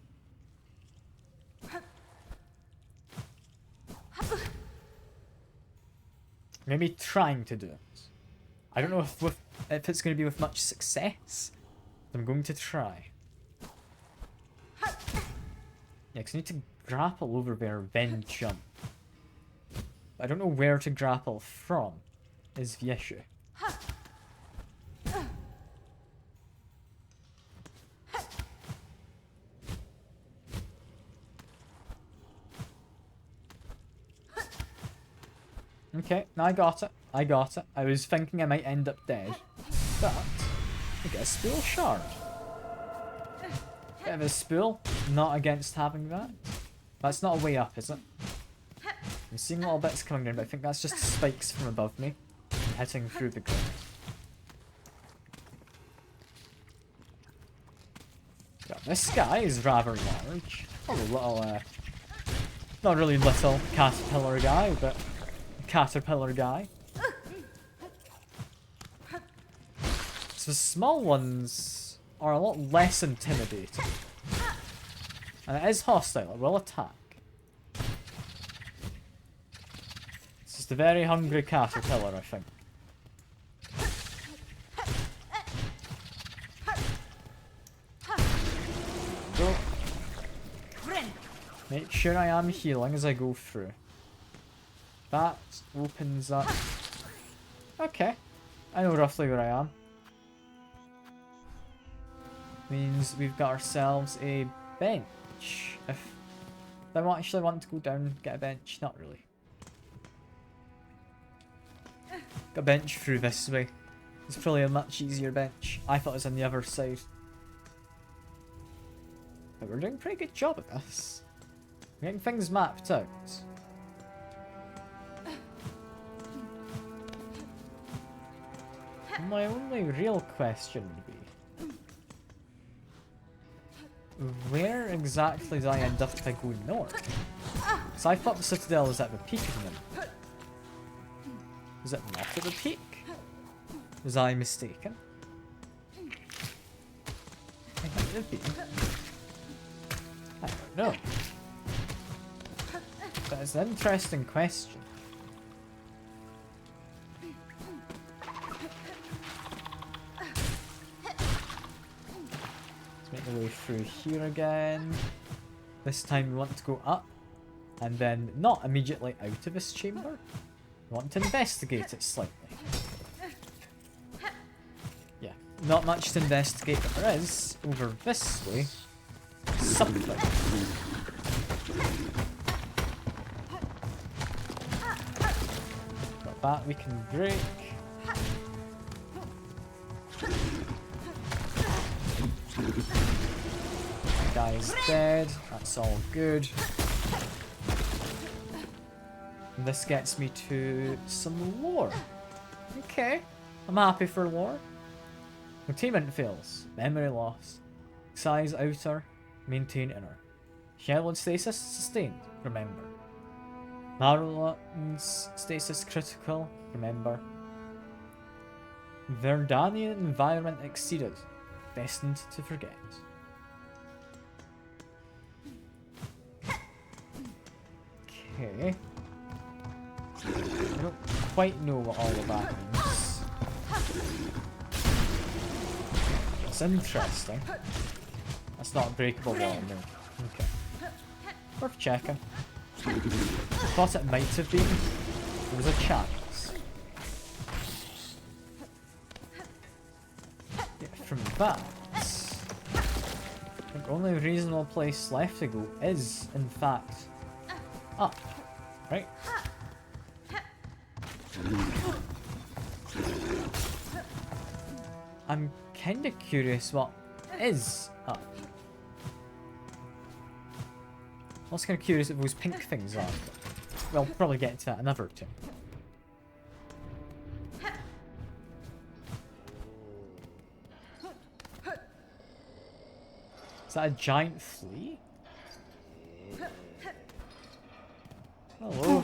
Maybe trying to do it. I don't know if it's going to be with much success. But I'm going to try. Yeah, because I need to grapple over there, then jump. I don't know where to grapple from, is the issue. Okay, no, I got it. I got it. I was thinking I might end up dead, but I get a spool shard. Bit of a spool. Not against having that. That's not a way up, is it? I'm seeing little bits coming in, but I think that's just spikes from above me hitting through the ground. Yeah, this guy is rather large. Oh, a little, not really little caterpillar guy, but caterpillar guy. So the small ones are a lot less intimidating. And it is hostile, it will attack. It's just a very hungry caterpillar, I think. Go. Make sure I am healing as I go through. That opens up. Okay. I know roughly where I am. Means we've got ourselves a bench. If I actually want to go down and get a bench, not really. Got a bench through this way. It's probably a much easier bench. I thought it was on the other side. But we're doing a pretty good job at this. We're getting things mapped out. My only real question would be, where exactly do I end up if I go north? So I thought the citadel was at the peak of them. Is it not at the peak? Was I mistaken? I think it would be. I don't know. That is an interesting question. Make the way through here again. This time we want to go up and then not immediately out of this chamber. We want to investigate it slightly. Yeah, not much to investigate, but there is over this way something. Got that we can break. That guy is dead. That's all good. And this gets me to some lore. Okay. I'm happy for lore. Containment fails. Memory loss. Size outer. Maintain inner. Shell and stasis sustained. Remember. Marlon's stasis critical. Remember. Verdanian environment exceeded. Destined to forget. Okay. I don't quite know what all of that means. It's interesting. That's not a breakable wall, no. Okay. Worth checking. I thought it might have been. There was a chance. Yeah, from that, I think the only reasonable place left to go is, in fact, up. Right? I'm kinda curious what is up. I was kinda curious if those pink things are. We'll probably get to that another time. Is that a giant flea? Hello.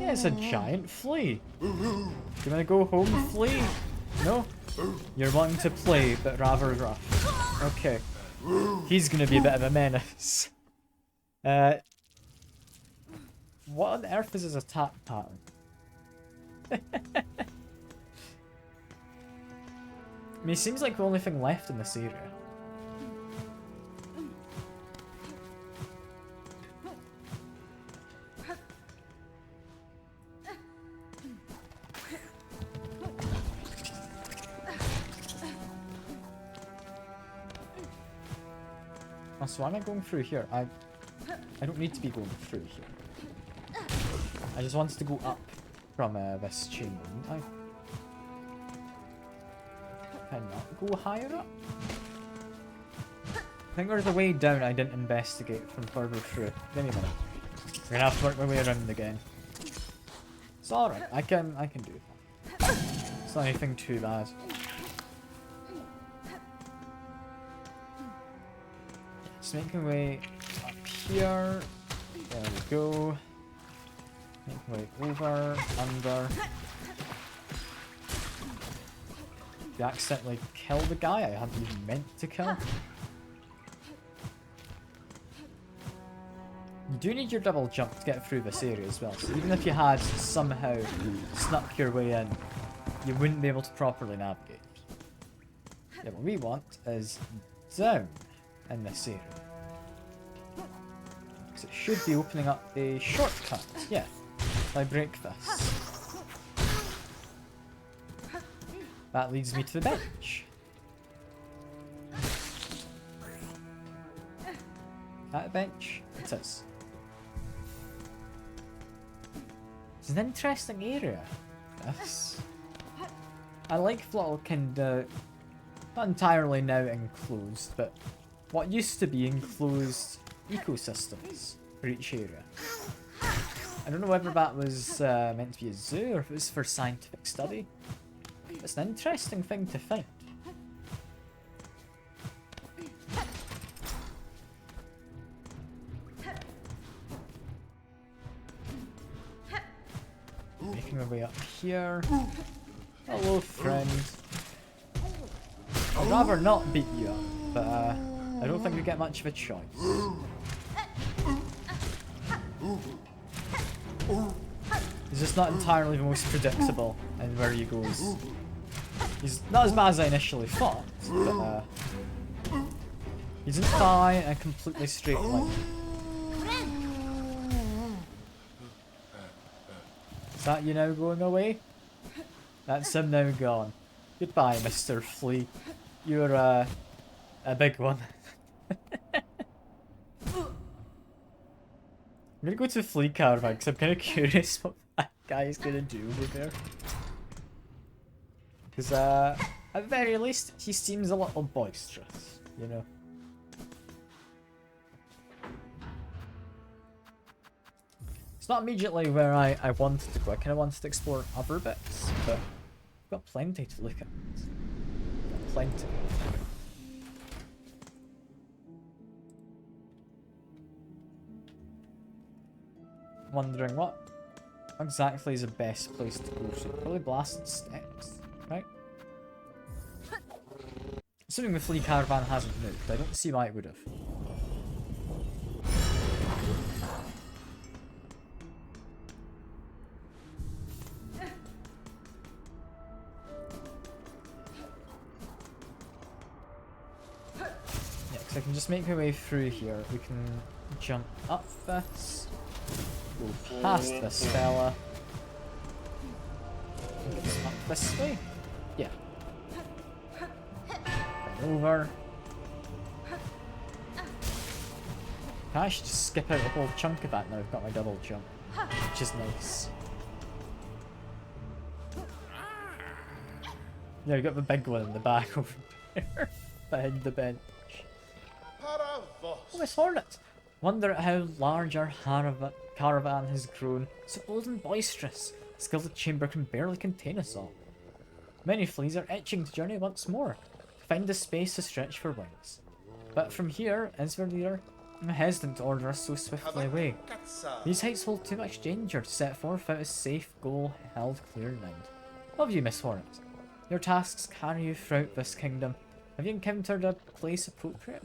Yeah, it's a giant flea. You wanna go home, flea? No? You're wanting to play, but rather rough. Okay. He's gonna be a bit of a menace. What on earth is his attack pattern? I mean, he seems like the only thing left in this area. So why am I going through here? I don't need to be going through here. I just wanted to go up from this chamber, didn't I? Can I not go higher up? I think there's a way down I didn't investigate from further through. Give me a minute. We're gonna have to work my way around again. It's alright, I can do that. It's not anything too bad. Just making my way up here. There we go. Make my way over, under. You accidentally killed the guy I hadn't even meant to kill. You do need your double jump to get through this area as well, so even if you had somehow snuck your way in, you wouldn't be able to properly navigate. Yeah, what we want is down in this area. Because it should be opening up a shortcut, yeah, if I break this. That leads me to the bench. That bench? It is. It's an interesting area, this. I like the little kind of, not entirely now enclosed, but what used to be enclosed ecosystems for each area. I don't know whether that was meant to be a zoo or if it was for scientific study. It's an interesting thing to find. Making my way up here. Hello, friend. I'd rather not beat you up, but I don't think we get much of a choice. He's just not entirely the most predictable in where he goes. He's not as bad as I initially thought, but he doesn't die in a completely straight line. Is that you now going away? That's him now gone. Goodbye, Mr. Flea. You're a big one. I'm gonna go to Flea Caravan because I'm kind of curious what that guy is gonna do over there. Because at the very least, he seems a little boisterous, you know. It's not immediately where I wanted to go. I kind of wanted to explore other bits, but I've got plenty to look at. Got plenty. Wondering what exactly is the best place to go to. Probably Blasted Steps, right? Assuming the flea caravan hasn't moved, I don't see why it would have. Yeah, because I can just make my way through here. We can jump up this. Go past this fella. Up this way? Yeah. Bend over. I should just skip out a whole chunk of that now. I've got my double jump, which is nice. Yeah, we got the big one in the back over there, behind the bench. Oh, Miss Hornet! Wonder at how large our caravan has grown. So old and boisterous. The skeleton chamber can barely contain us all. Many fleas are itching to journey once more, to find the space to stretch for wings. But from here, Isver leader, I'm hesitant to order us so swiftly away. These heights hold too much danger to set forth without a safe goal held clear in mind. Love you, Miss Hornet. Your tasks carry you throughout this kingdom. Have you encountered a place appropriate?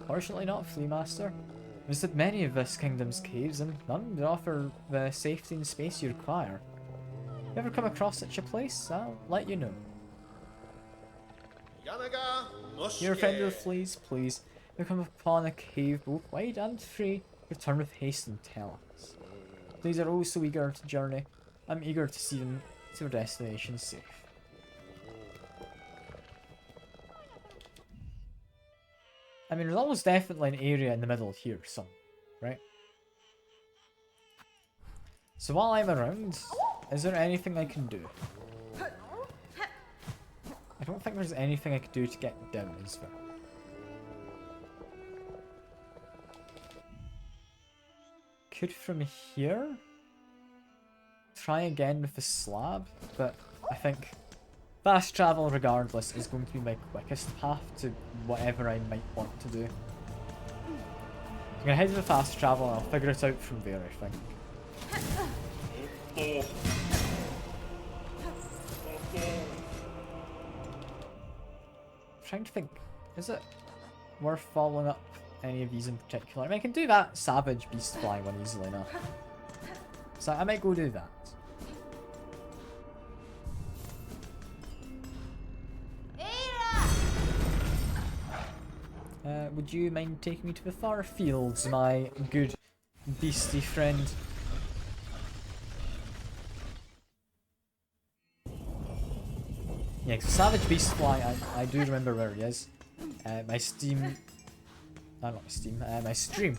Fortunately not, Flea Master. I've visited many of this kingdom's caves, and none would offer the safety and space you require. If you ever come across such a place, I'll let you know. You're a friend of the fleas, please. If you come upon a cave both wide and free, return with haste and tell us. Fleas are always so eager to journey. I'm eager to see them to their destination safe. I mean, there's almost definitely an area in the middle here, right? So while I'm around, is there anything I can do? I don't think there's anything I could do to get down, is there? Could from here try again with the slab, but I think fast travel regardless is going to be my quickest path to whatever I might want to do. I'm gonna head to the fast travel and I'll figure it out from there, I think. I'm trying to think, is it worth following up any of these in particular? I mean, I can do that Savage Beast Fly one easily enough. So I might go do that. Would you mind taking me to the far fields, my good beastie friend? Yeah, because Savage Beast Fly, I do remember where he is. My Steam... not my Steam, my stream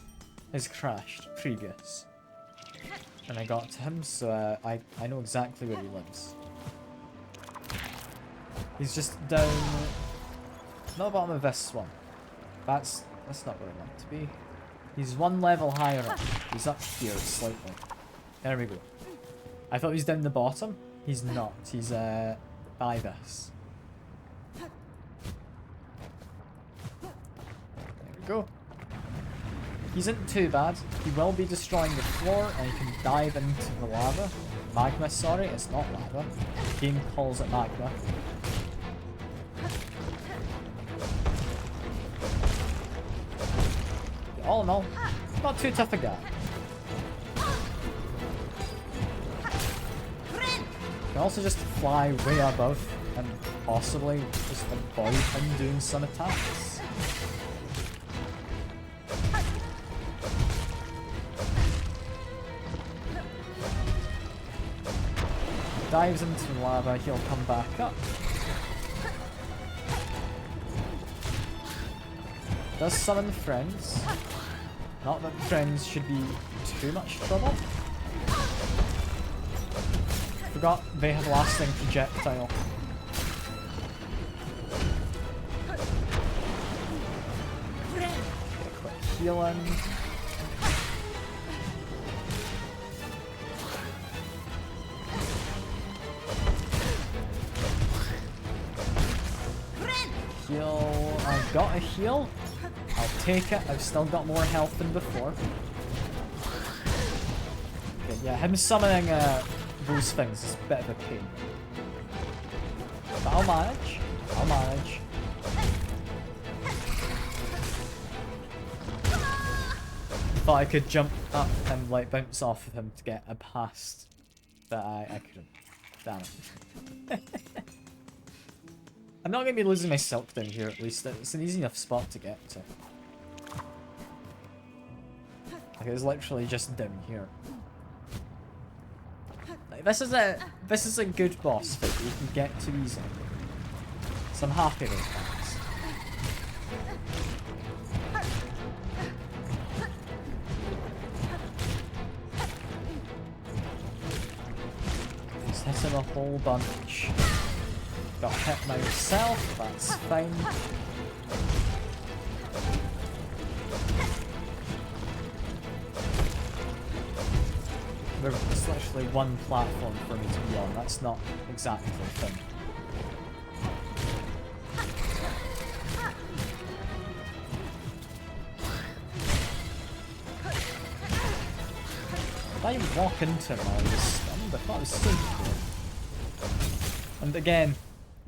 has crashed previous. And I got to him, so I know exactly where he lives. He's just down... not the bottom of this one. That's not where I want to be. He's one level higher up. He's up here slightly. There we go. I thought he was down the bottom. He's not. He's by this. There we go. He isn't too bad. He will be destroying the floor and he can dive into the lava. Magma, sorry, it's not lava. The game calls it magma. All in all, not too tough a guy. You can also just fly way above and possibly just avoid him doing some attacks. Dives into the lava, he'll come back up. Does summon friends. Not that friends should be too much trouble. Forgot they have lasting projectile. healing. Heal. I got a heal. I'll take it. I've still got more health than before. Okay, yeah, him summoning those things is a bit of a pain. But I'll manage. I'll manage. Thought I could jump up and like bounce off of him to get a past, but I couldn't. Damn it. I'm not going to be losing my silk down here, at least. It's an easy enough spot to get to. Like, it's literally just down here. Like, this is a good boss fight that you can get to easily. So I'm happy with that. Just hit him a whole bunch. Got hit myself, that's fine. There's literally one platform for me to be on, that's not exactly the thing. If I walk into him, I was stunned. I thought I was safe. And again,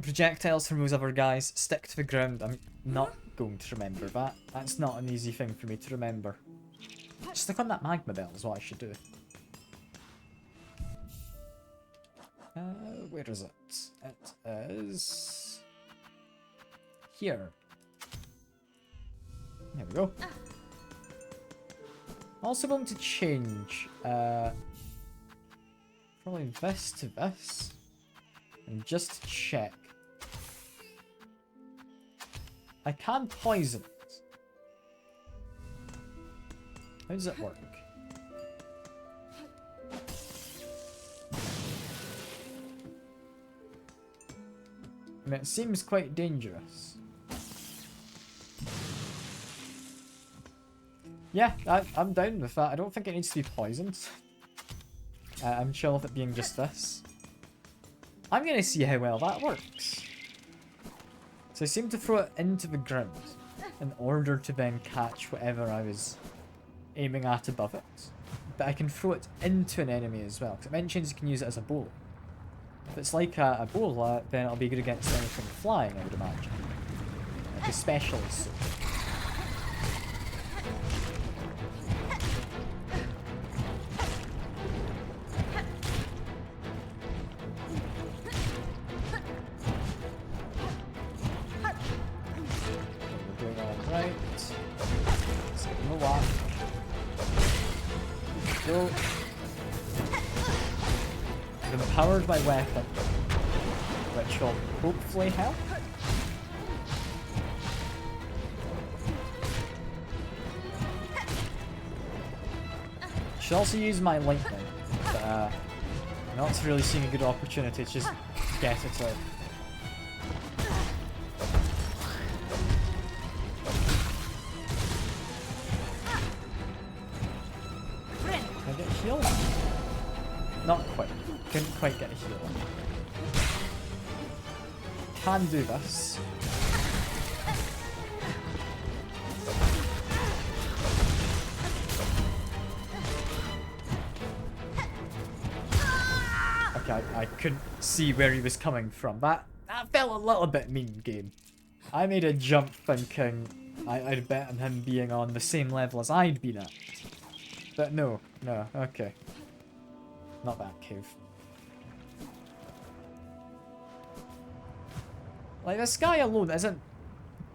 projectiles from those other guys stick to the ground. I'm not going to remember that. That's not an easy thing for me to remember. Stick on that magma belt is what I should do. Where is it? It is here. There we go. I'm also going to change probably this to this, and just to check. I can poison it. How does it work? I mean, it seems quite dangerous. Yeah, I'm down with that. I don't think it needs to be poisoned. I'm chill with it being just this. I'm gonna see how well that works. So I seem to throw it into the ground in order to then catch whatever I was aiming at above it. But I can throw it into an enemy as well, because it mentions you can use it as a bow. If it's like a bola, then it'll be good against anything flying, I would imagine. Like especially so. We're doing alright. Let's give him a whack. Go. I've empowered my weapon, which will hopefully help. Should also use my lightning, but I'm not really seeing a good opportunity to just get it out. Can I get healed? Not quite. Couldn't quite get a heal. Can do this. Okay, I couldn't see where he was coming from. That felt a little bit mean, game. I made a jump thinking I'd bet on him being on the same level as I'd been at. But no, okay. Not that cave. Like, this guy alone isn't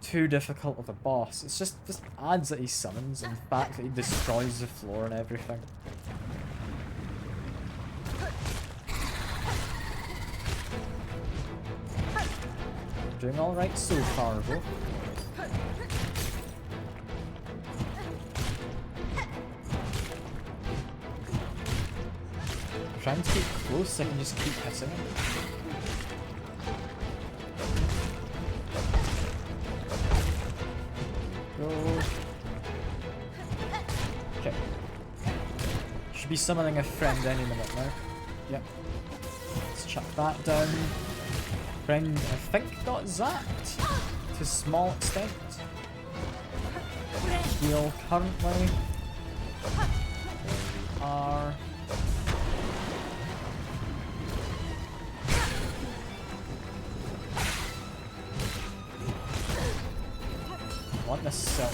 too difficult of a boss. It's just adds that he summons and the fact that he destroys the floor and everything. Doing alright so far, though. I'm trying to keep close so I can just keep hitting him. Go. Okay. Should be summoning a friend any minute now. Yep. Let's chuck that down. Friend, I think, got zapped to a small extent. Heal currently. There we are. I want this silk.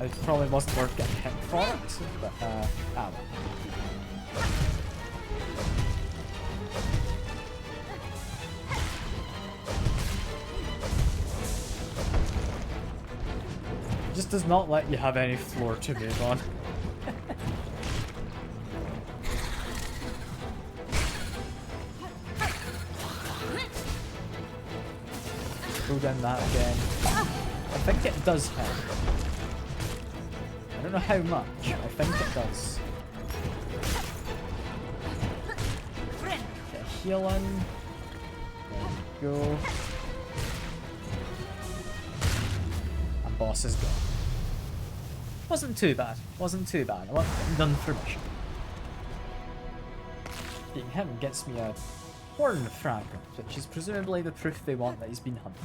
It probably wasn't worth getting hit for it, but well. It just does not let you have any floor to move on. Go down that again. I think it does hit. I don't know how much, I think it does. Get healing. There we go. And boss is gone. Wasn't too bad. Wasn't too bad. I want it done for mission. Being him gets me a horn fragment, which is presumably the proof they want that he's been hunted.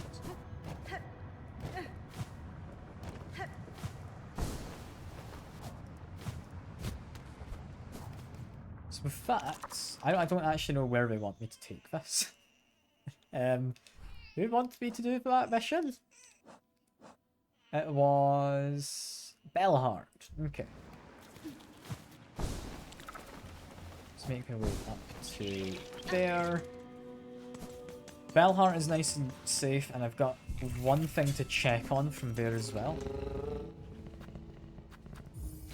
So with that, I don't actually know where they want me to take this. Who want me to do that mission? It was Bilewater. Okay. Let's make my way up to there. Bilewater is nice and safe, and I've got one thing to check on from there as well.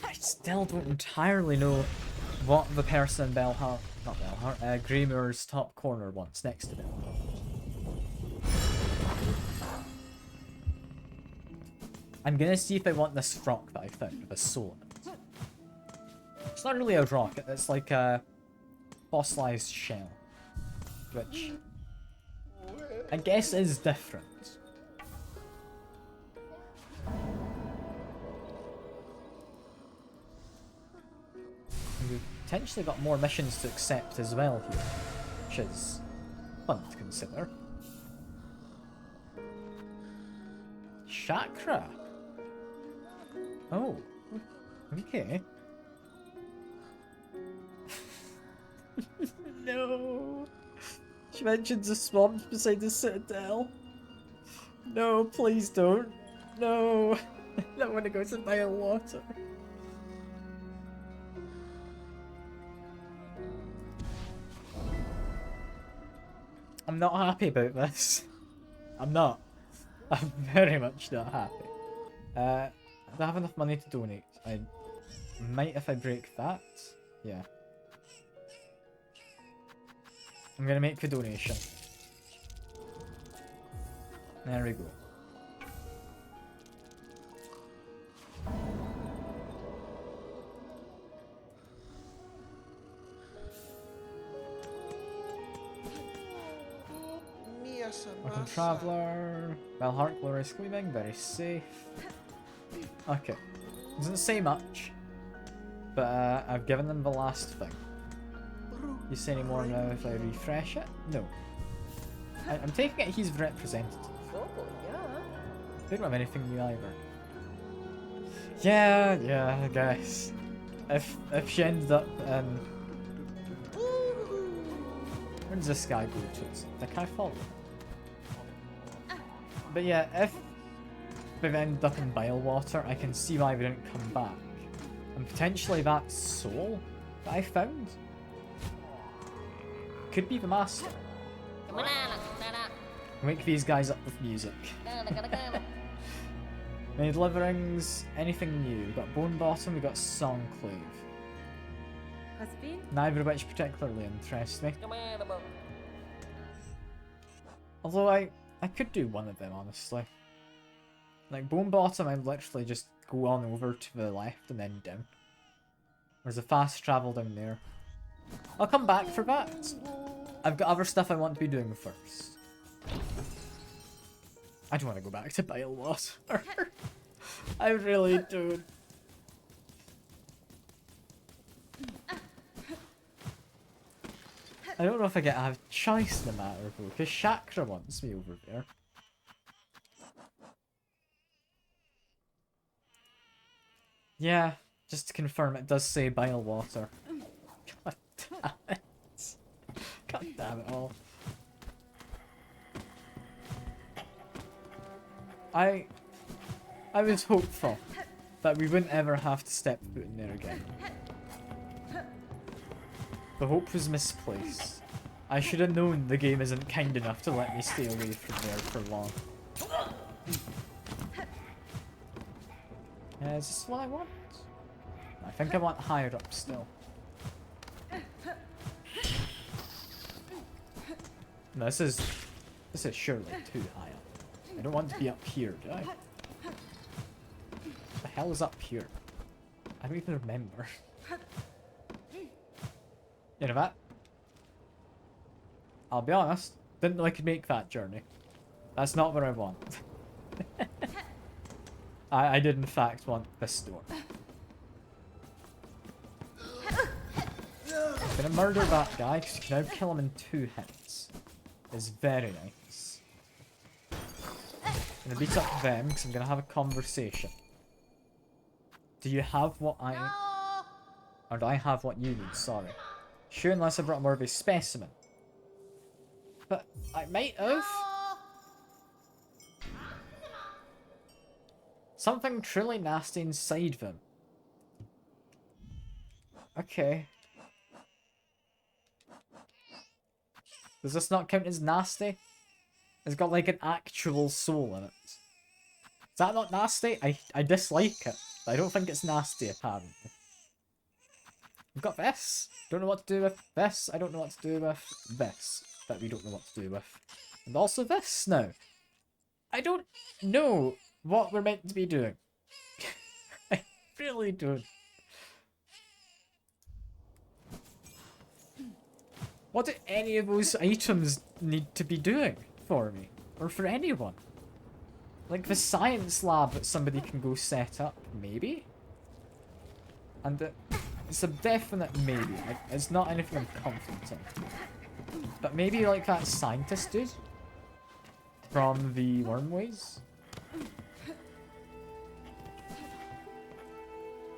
I still don't entirely know what the person in not Bilewater, Greymoor's top corner wants next to them. I'm gonna see if I want this rock that I found with a soul in it. It's not really a rock, it's like a fossilized shell, which I guess is different. And we've potentially got more missions to accept as well here, which is fun to consider. Chakra. Oh, okay. No. She mentions a swamp beside the citadel. No, please don't. No. I don't want to go to Bilewater. I'm not happy about this. I'm not. I'm very much not happy. I don't have enough money to donate. I might if I break that. Yeah. I'm gonna make the donation. There we go. Welcome Traveller. Heart glorious gleaming, very safe. Okay. Doesn't say much. But I've given them the last thing. You say any more now if I refresh it? No. I'm taking it he's representative. They don't have anything new either. Yeah, I guess. If she ended up where does this guy go to? Can I follow him? But yeah, if they've ended up in Bilewater, I can see why they didn't come back. And potentially that soul that I found could be the master. Wake these guys up with music. Many deliverings, anything new? We've got Bone Bottom, we've got Songclave. Neither of which particularly interest me. Although I could do one of them, honestly. Like Bone Bottom, I literally just go on over to the left and then down. There's a fast travel down there. I'll come back for that. I've got other stuff I want to be doing first. I don't want to go back to Bilewater. I really don't. I don't know if I get a choice in the matter though, because Chakra wants me over there. Yeah, just to confirm, it does say Bilewater. God damn it. God damn it all. I was hopeful that we wouldn't ever have to step foot in there again. The hope was misplaced. I should have known the game isn't kind enough to let me stay away from there for long. Is this what I want? I think I want higher up still. No, this is surely too high up. I don't want to be up here, do I? What the hell is up here? I don't even remember. You know what? I'll be honest, didn't know I could make that journey. That's not what I want. I did in fact want this door. I'm gonna murder that guy because you can now kill him in 2 hits. It's very nice. I'm gonna beat up them because I'm gonna have a conversation. Do you have what I... Or do I have what you need? Sorry. Sure, unless I brought more of a specimen. But I might have. Something truly nasty inside them. Okay. Does this not count as nasty? It's got like an actual soul in it. Is that not nasty? I dislike it. I don't think it's nasty, apparently. We've got this. Don't know what to do with this. I don't know what to do with this. That we don't know what to do with. And also this now. I don't know what we're meant to be doing. I really don't. What do any of those items need to be doing for me? Or for anyone? Like the science lab that somebody can go set up, maybe? And it's a definite maybe. It's not anything I'm confident in. But maybe like that scientist dude from the Wormways?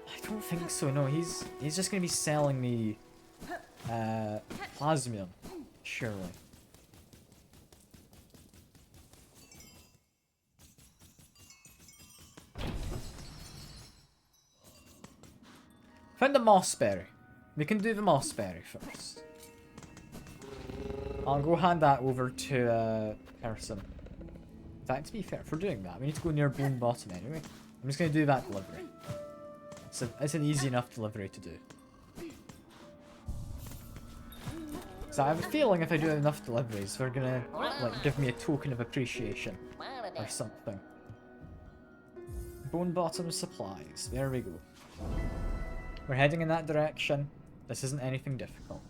I don't think so, no. He's just gonna be selling me plasmium, surely. Found the mossberry. We can do the mossberry first. I'll go hand that over to a person. In fact, to be fair, for doing that, we need to go near Bone Bottom anyway. I'm just going to do that delivery. It's an easy enough delivery to do. So I have a feeling if I do enough deliveries, they're going to like give me a token of appreciation or something. Bone Bottom supplies. There we go. We're heading in that direction. This isn't anything difficult.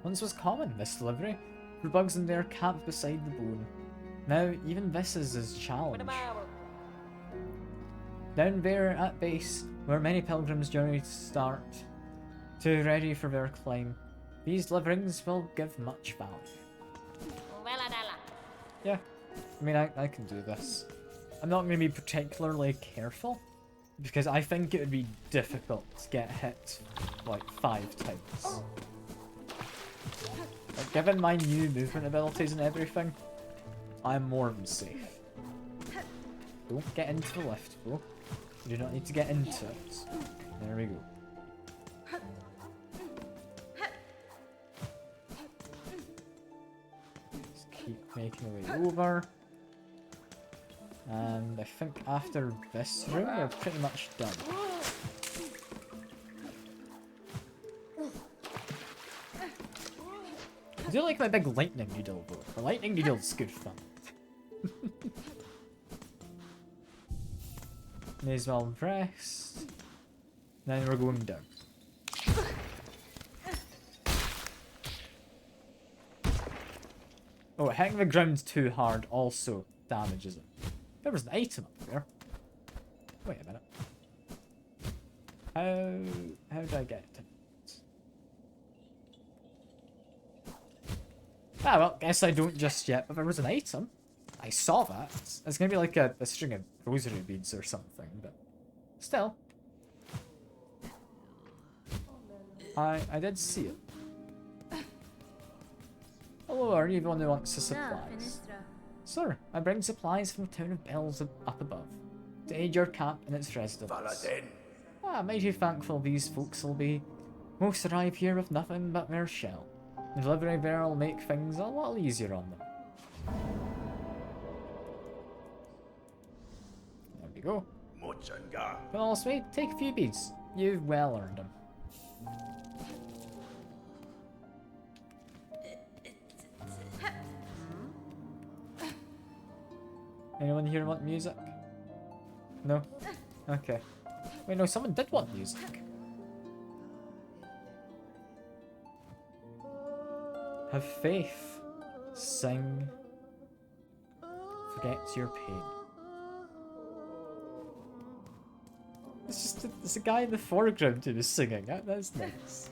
Once was common, this delivery. The bugs in there camped beside the bone. Now, even this is his challenge. Down there at base, where many pilgrims journey to start, to ready for their climb, these deliverings will give much value. Yeah, I mean, I can do this. I'm not going to be particularly careful, because I think it would be difficult to get hit like 5 times. Like, given my new movement abilities and everything, I'm more than safe. Don't get into the lift though. You do not need to get into it. There we go. Just keep making our way over. And I think after this room, we're pretty much done. I do like my big lightning needle though. The lightning needle's good fun. May as well rest. Then we're going down. Oh, hitting the ground too hard also damages it. There was an item up there. Wait a minute. How did I get it? Ah, well, guess I don't just yet, but there was an item. I saw that. It's gonna be like a string of rosary beads or something, but still. I did see it. Hello, are you the one who wants the supplies? Sir, I bring supplies from the town of Bells up above, to aid your camp and its residents. Ah, mighty thankful these folks will be. Most arrive here with nothing but their shell. The delivery there will make things a little easier on them. There we go. Well, also, take a few beads. You've well earned them. Anyone here want music? No? Okay. Wait, no, someone did want music. Have faith. Sing. Forget your pain. It's just there's a guy in the foreground who was singing. That's nice.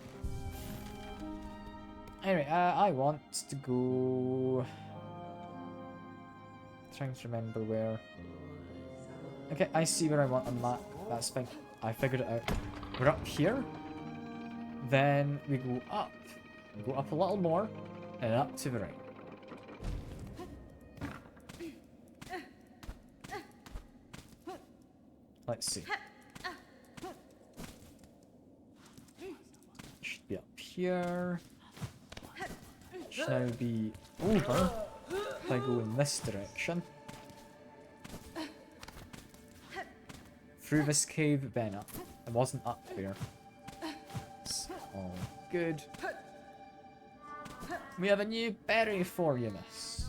Anyway, I want to go. Trying to remember where. Okay, I see where I want on the map. That's fine. I figured it out. We're up here. Then we go up. We go up a little more. And up to the right. Let's see. Should be up here. Should now be over. If I go in this direction. Through this cave, then up. It wasn't up there. It's all good. We have a new berry for you, miss.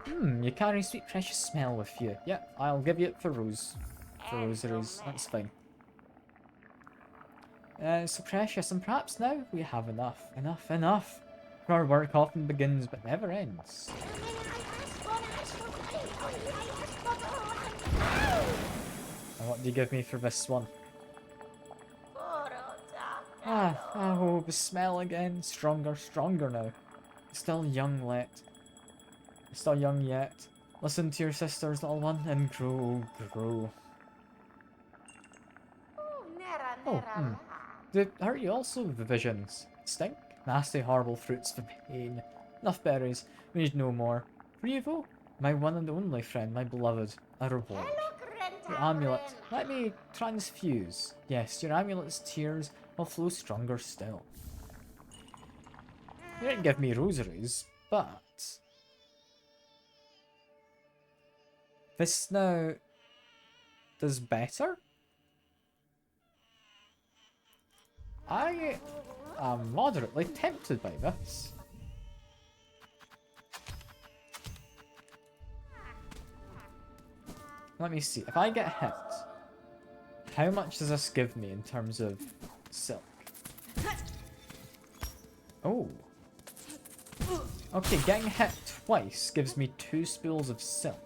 You carry sweet precious smell with you. Yeah, I'll give you it for rosaries. That's fine. So precious, and perhaps now we have enough. Enough. Our work often begins but never ends. And what do you give me for this one? Oh, the smell again. Stronger now. Still young yet. Listen to your sisters, little one, and grow. Hurt you also, the visions? Stink? Nasty, horrible fruits for pain. Enough berries. We need no more. For you, though, my one and only friend, my beloved, a reward. Your amulet. Let me transfuse. Yes, your amulet's tears will flow stronger still. You didn't give me rosaries, but this now does better? I am moderately tempted by this. Let me see. If I get hit, how much does this give me in terms of silk? Oh. Okay, getting hit twice gives me 2 spools of silk.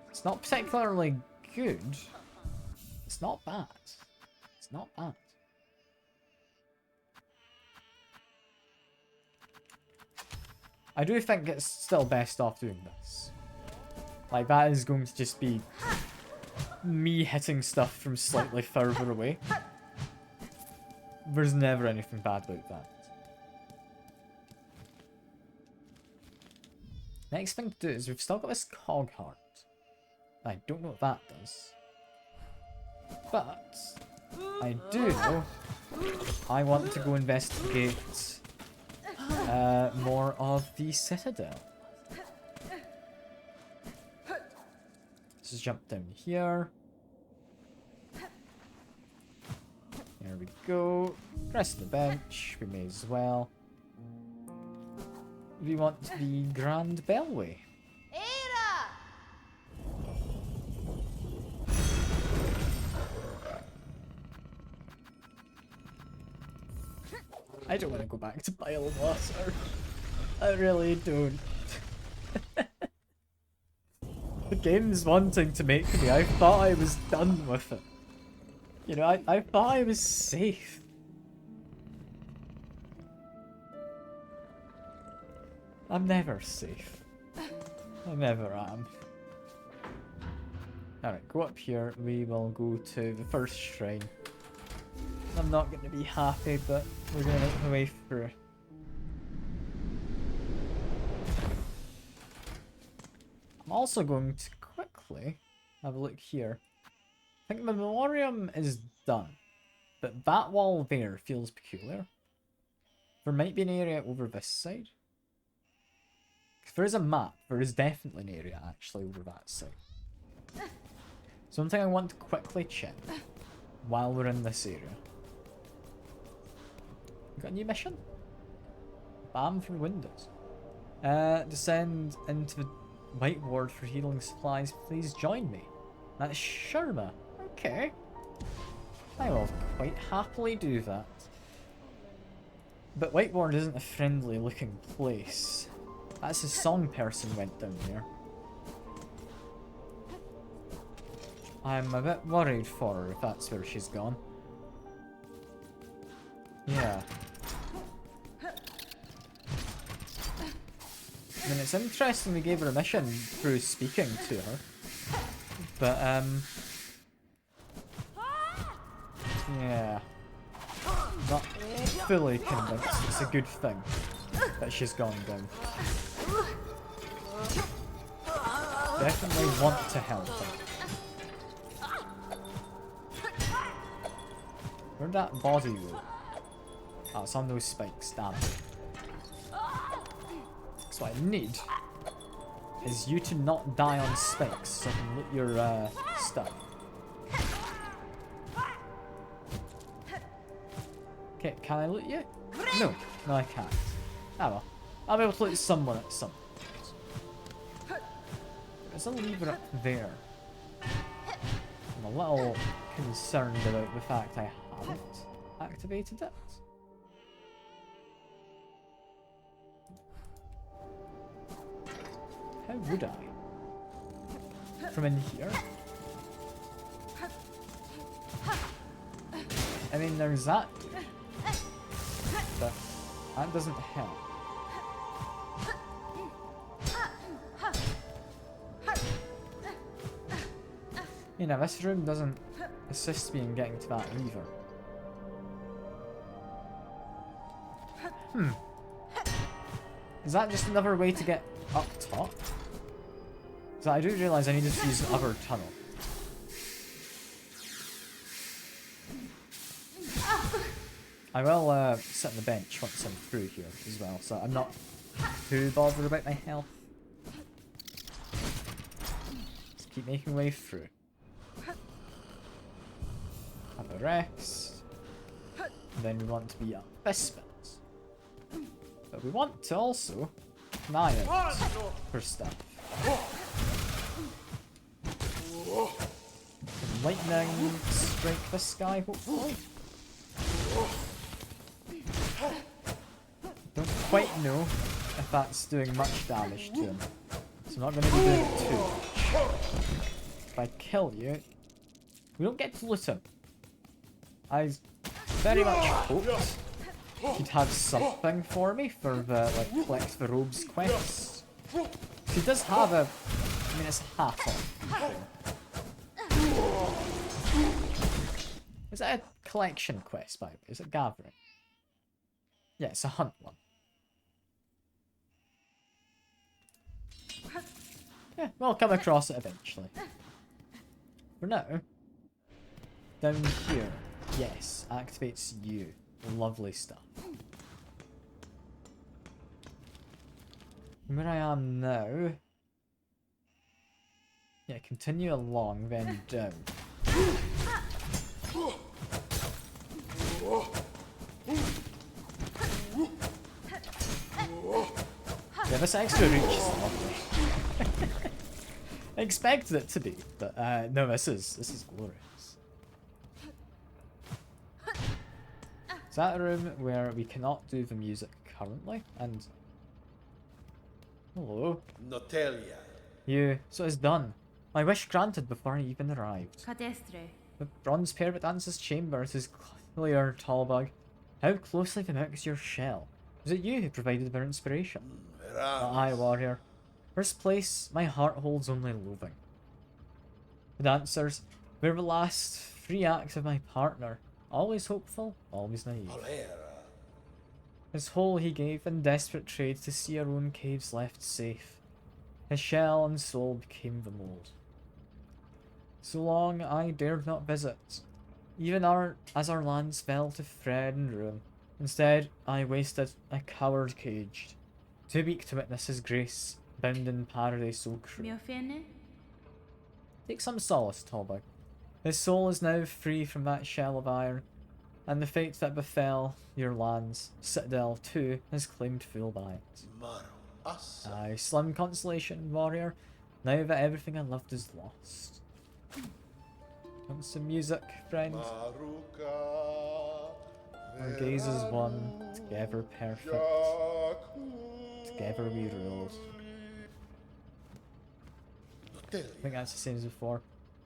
It's not particularly good. It's not bad. It's not bad. I do think it's still best off doing this. Like, that is going to just be me hitting stuff from slightly further away. There's never anything bad about that. Next thing to do is we've still got this cog heart. I don't know what that does. But I do know I want to go investigate more of the citadel. Let's just jump down here. There we go. Rest of the bench, we may as well. We want the Grand Bellway. I don't want to go back to Bilewater. I really don't. The game's wanting to make me. I thought I was done with it. You know, I thought I was safe. I'm never safe. I never am. Alright, go up here. We will go to the first shrine. I'm not going to be happy, but we're going to make my way through. I'm also going to quickly have a look here. I think the memoriam is done, but that wall there feels peculiar. There might be an area over this side. If there is a map, there is definitely an area actually over that side. Something I want to quickly check while we're in this area. Got a new mission? Bam through windows. Descend into the white ward for healing supplies. Please join me. That's Sharma. Okay. I will quite happily do that. But white ward isn't a friendly looking place. That's a song person went down there. I'm a bit worried for her if that's where she's gone. Yeah. I mean, it's interesting we gave her a mission through speaking to her. But, yeah. Not fully convinced it's a good thing that she's gone down. Definitely want to help her. Where'd that body go? Oh, it's on those spikes, damn it. So what I need is you to not die on spikes so I can loot your stuff. Okay, can I loot you? No, no I can't. Ah well, I'll be able to loot someone at some point. There's a lever up there. I'm a little concerned about the fact I haven't activated it. How would I? From in here? I mean, there's that. But that doesn't help. You know, this room doesn't assist me in getting to that either. Is that just another way to get up top? So I do realise I needed to use the other tunnel. I will sit on the bench once I'm through here as well, so I'm not too bothered about my health. Just keep making way through. Have a rest. And then we want to be up this bit. But we want to also keep an eye out for stuff. Can lightning strike this guy, hopefully? Don't quite know if that's doing much damage to him. So I'm not going to be doing it too much. If I kill you, we don't get to loot him. I very much hoped he'd have something for me for the, like, collect the robes quest. He does have a... I mean, it's a hat on. Is that a collection quest, by the way? Is it gathering? Yeah, it's a hunt one. Yeah, we'll come across it eventually. For now, down here, yes, activates you. Lovely stuff. Where I am now, yeah, continue along, then down. Yeah, this extra reach is lovely. I expected it to be, but no, this is glorious. Is that a room where we cannot do the music currently? And hello. Notelia. You. So it's done. My wish granted before I even arrived. Cadestre, The bronze pair that dances chambers is clear, Tallbug. How closely mimics your shell? Was it you who provided their inspiration? Aye, warrior. First place, my heart holds only loathing. The dancers were the last three acts of my partner. Always hopeful, always naive. His whole he gave in desperate trade to see our own caves left safe. His shell and soul became the mould. So long I dared not visit, even as our lands fell to thread and ruin. Instead, I wasted, a coward caged, too weak to witness his grace, bound in paradise so cruel. Take some solace, Tallbug. His soul is now free from that shell of iron, and the fate that befell your lands, Citadel too, has claimed full by it. Aye, slim consolation, warrior, now that everything I loved is lost. Want some music, friend? Our gaze is one, together perfect, together we ruled. I think that's the same as before.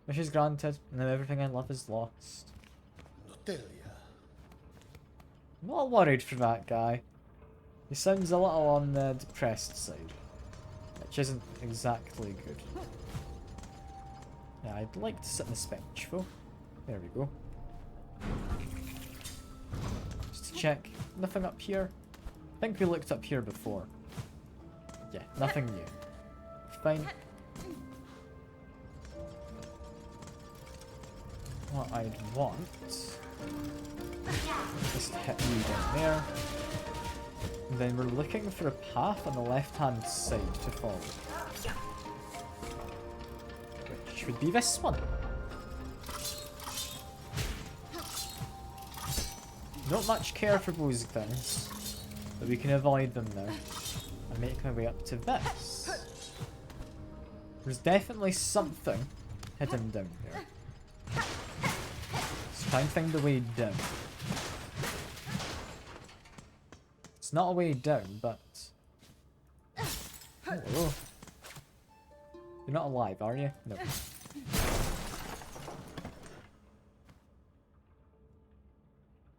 Wishes granted, now everything I love is lost. I'm not worried for that guy. He sounds a little on the depressed side, which isn't exactly good. Yeah, I'd like to sit on this bench though. There we go. Just to check, nothing up here. I think we looked up here before. Yeah, nothing new. Fine. What I'd want is to hit you down there. And then we're looking for a path on the left hand side to follow. Which would be this one. Don't much care for those things, but we can avoid them now and make my way up to this. There's definitely something hidden down there. Let's try and find the way down. It's not a way down, but... Hello. You're not alive, are you? No.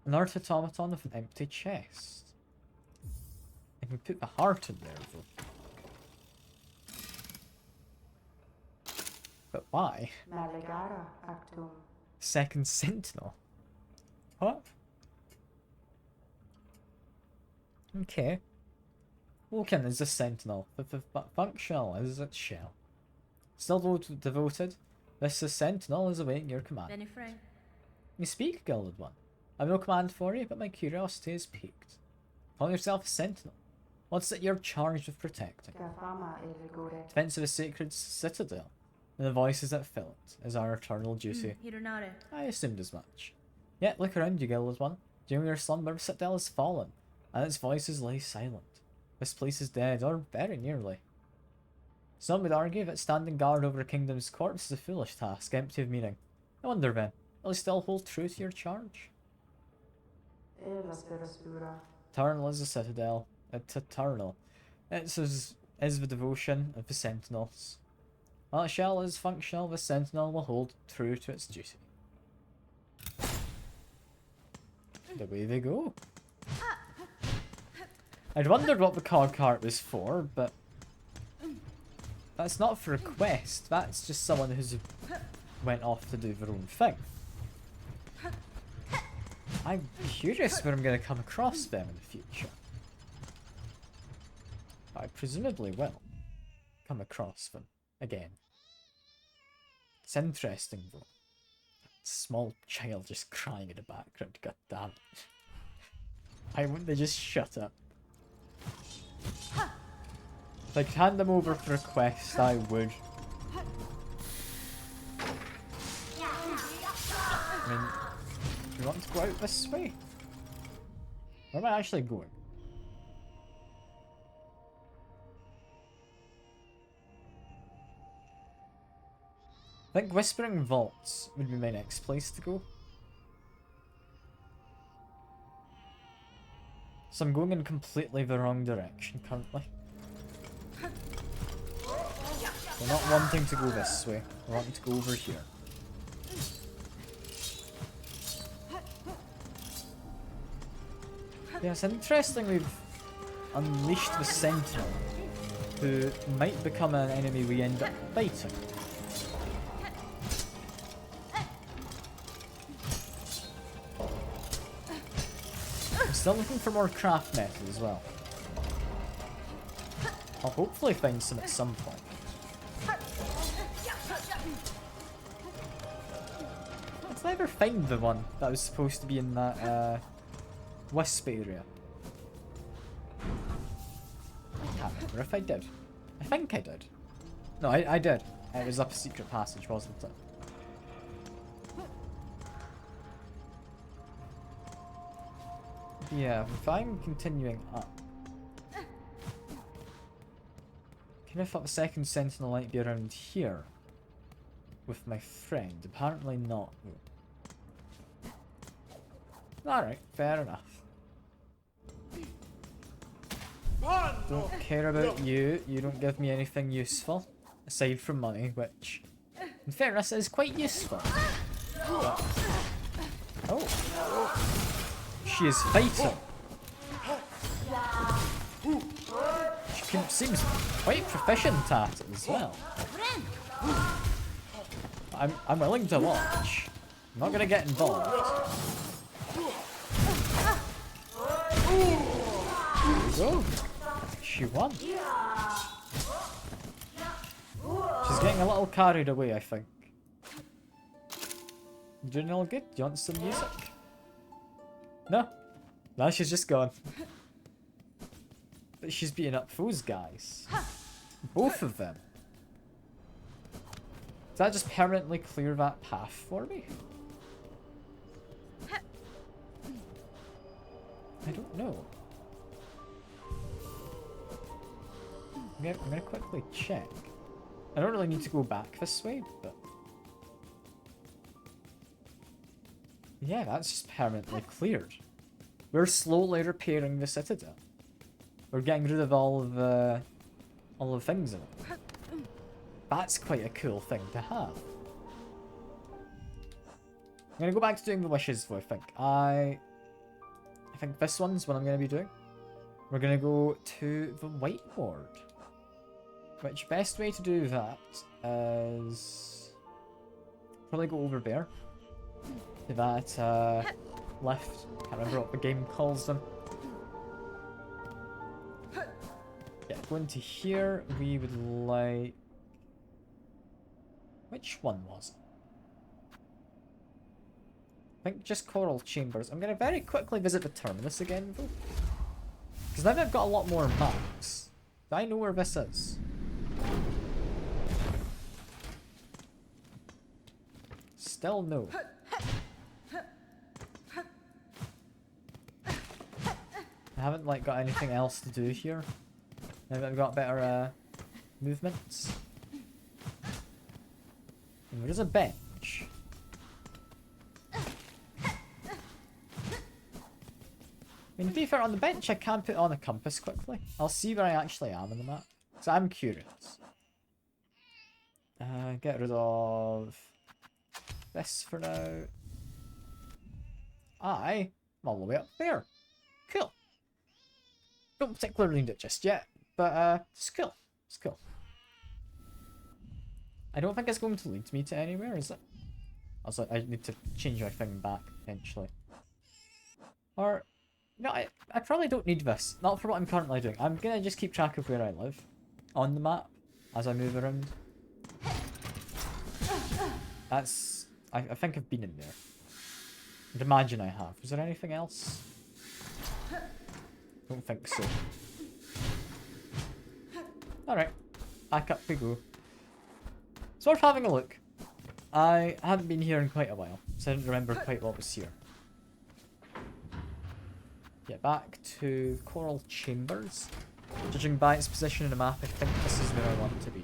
An earth automaton with an empty chest. I can put the heart in there, though. But why? Second sentinel. What? Okay. Woken is a sentinel, but functional is its shell. Still devoted, this sentinel is awaiting your command. You speak, Gilded One. I've no command for you, but my curiosity is piqued. Call yourself a sentinel. What's it you're charged with protecting? Defense of a sacred citadel, and the voices that fill it is our eternal duty. I assumed as much. Yet look around you, Gilded One. During your slumber, the citadel has fallen, and its voices lie silent. This place is dead, or very nearly. Some would argue that standing guard over a kingdom's corpse is a foolish task, empty of meaning. I wonder then, will you still hold true to your charge? Eternal is the citadel. It's eternal. It's is the devotion of the sentinels. While a shell is functional, the sentinel will hold true to its duty. The way they go. I'd wondered what the cog cart was for, but that's not for a quest. That's just someone who's went off to do their own thing. I'm curious when I'm going to come across them in the future. I presumably will come across them again. It's interesting though. Small child just crying in the background, god damn it. Why wouldn't they just shut up? If I could hand them over for a quest, I would. I mean, do you want to go out this way? Where am I actually going? I think Whispering Vaults would be my next place to go. So I'm going in completely the wrong direction currently. We're not wanting to go this way, we're wanting to go over here. Yes, interesting we've unleashed the Sentinel, who might become an enemy we end up fighting. I'm still looking for more craft metals as well. I'll hopefully find some at some point. Did I ever find the one that was supposed to be in that wisp area? I can't remember if I did. I think I did. No, I did. It was up a secret passage, wasn't it? Yeah, if I'm continuing up. Can I thought the second sentinel might be around here with my friend? Apparently not. Alright, fair enough. Don't care about you. You don't give me anything useful. Aside from money, which, in fairness, is quite useful. But, oh. She is fighting. She seems quite proficient at it as well. I'm willing to watch. I'm not gonna get involved. There we go. She won. She's getting a little carried away, I think. You doing all good? Do you want some music? No? No, she's just gone. But she's beating up those guys. Both of them. Does that just permanently clear that path for me? I don't know. I'm gonna quickly check. I don't really need to go back this way, but... yeah, that's just permanently cleared. We're slowly repairing the citadel. We're getting rid of all the things in it. That's quite a cool thing to have. I'm gonna go back to doing the wishes though, I think. I think this one's what I'm gonna be doing. We're gonna go to the whiteboard. Which best way to do that is probably go over there. To that left. Can't remember what the game calls them. Yeah, go into here. We would like... which one was it? I think just Coral Chambers. I'm going to very quickly visit the terminus again though. Because now I've got a lot more maps. Do I know where this is? Still no. I haven't like got anything else to do here. Now that I've got better movements. And there is a bench. I mean, to be fair, on the bench I can put on a compass quickly. I'll see where I actually am in the map. So I'm curious. Get rid of this for now. I'm all the way up there. Cool. Don't particularly need it just yet, but it's cool. It's cool. I don't think it's going to lead me to anywhere, is it? Also, I need to change my thing back eventually. Or, no, I probably don't need this. Not for what I'm currently doing. I'm gonna just keep track of where I live on the map as I move around. That's... I think I've been in there. I'd imagine I have. Was there anything else? Don't think so. Alright. Back up we go. It's worth having a look. I hadn't been here in quite a while, so I didn't remember quite what was here. Get back to Coral Chambers. Judging by its position in the map, I think this is where I want to be.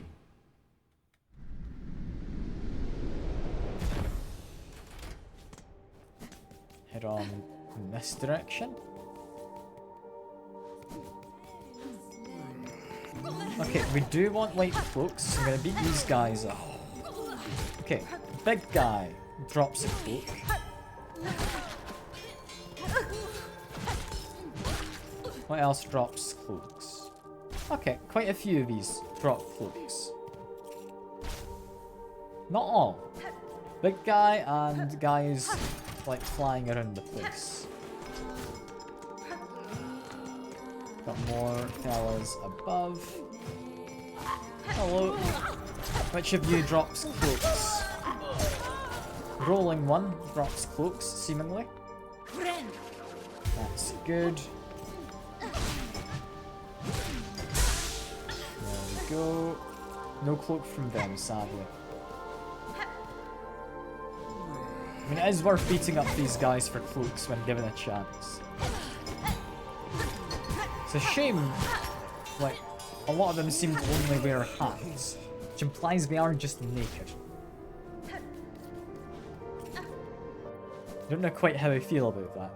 Head on in this direction. Okay, we do want white cloaks, so I'm gonna beat these guys up. Okay, big guy drops a cloak. What else drops cloaks? Okay, quite a few of these drop cloaks. Not all. Big guy and guys like flying around the place. Got more fellas above. Hello. Which of you drops cloaks? Rolling one drops cloaks, seemingly. That's good. There we go. No cloak from them, sadly. I mean, it is worth beating up these guys for cloaks when given a chance. It's a shame, like, a lot of them seem to only wear hats, which implies they are just naked. I don't know quite how I feel about that.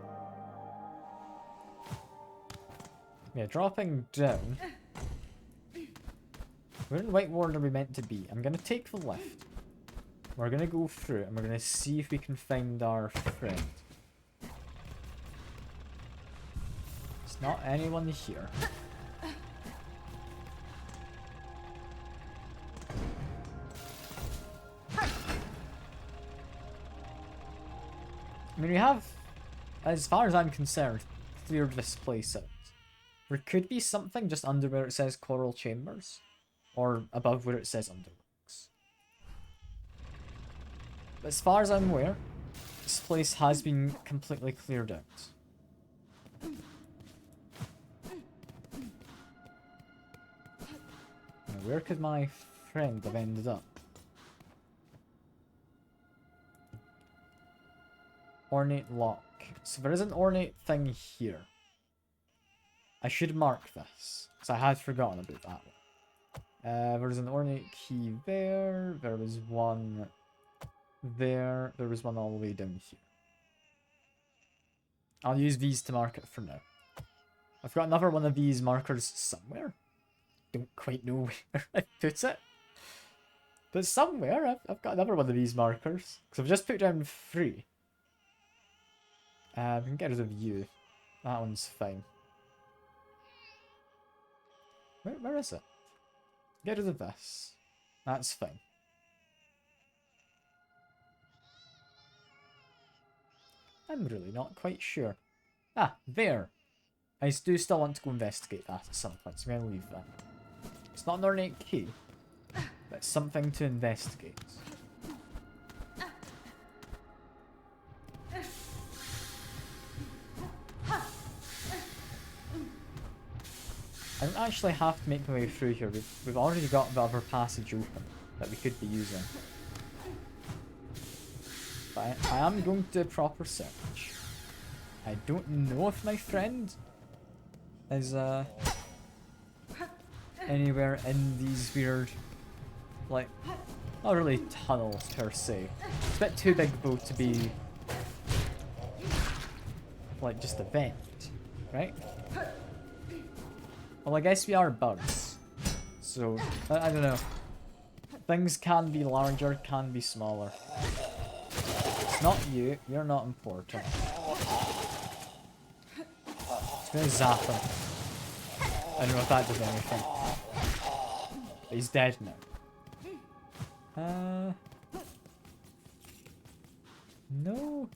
Yeah, dropping down. Where in Whitewater are we meant to be? I'm gonna take the left. We're gonna go through it and we're gonna see if we can find our friend. There's not anyone here. I mean, we have, as far as I'm concerned, cleared this place out. There could be something just under where it says Coral Chambers, or above where it says Underworks. But as far as I'm aware, this place has been completely cleared out. Now, where could my friend have ended up? Ornate lock. So there is an ornate thing here. I should mark this, because I had forgotten about that one. There's an ornate key there. There was one there. There was one all the way down here. I'll use these to mark it for now. I've got another one of these markers somewhere. Don't quite know where I put it. But somewhere I've got another one of these markers. Because I've just put down 3. We can get rid of you. That one's fine. Where is it? Get rid of this. That's fine. I'm really not quite sure. Ah, there. I do still want to go investigate that at some point, so I'm going to leave that. It's not an ornate key, but it's something to investigate. I don't actually have to make my way through here. We've already got the other passage open that we could be using. But I am going to do a proper search. I don't know if my friend is anywhere in these weird, like, not really tunnels per se. It's a bit too big though to be like just a vent, right? Well, I guess we are birds, so I don't know. Things can be larger, can be smaller. It's not you. You're not important. Just gonna zap him. I don't know if that does anything. But he's dead now. No.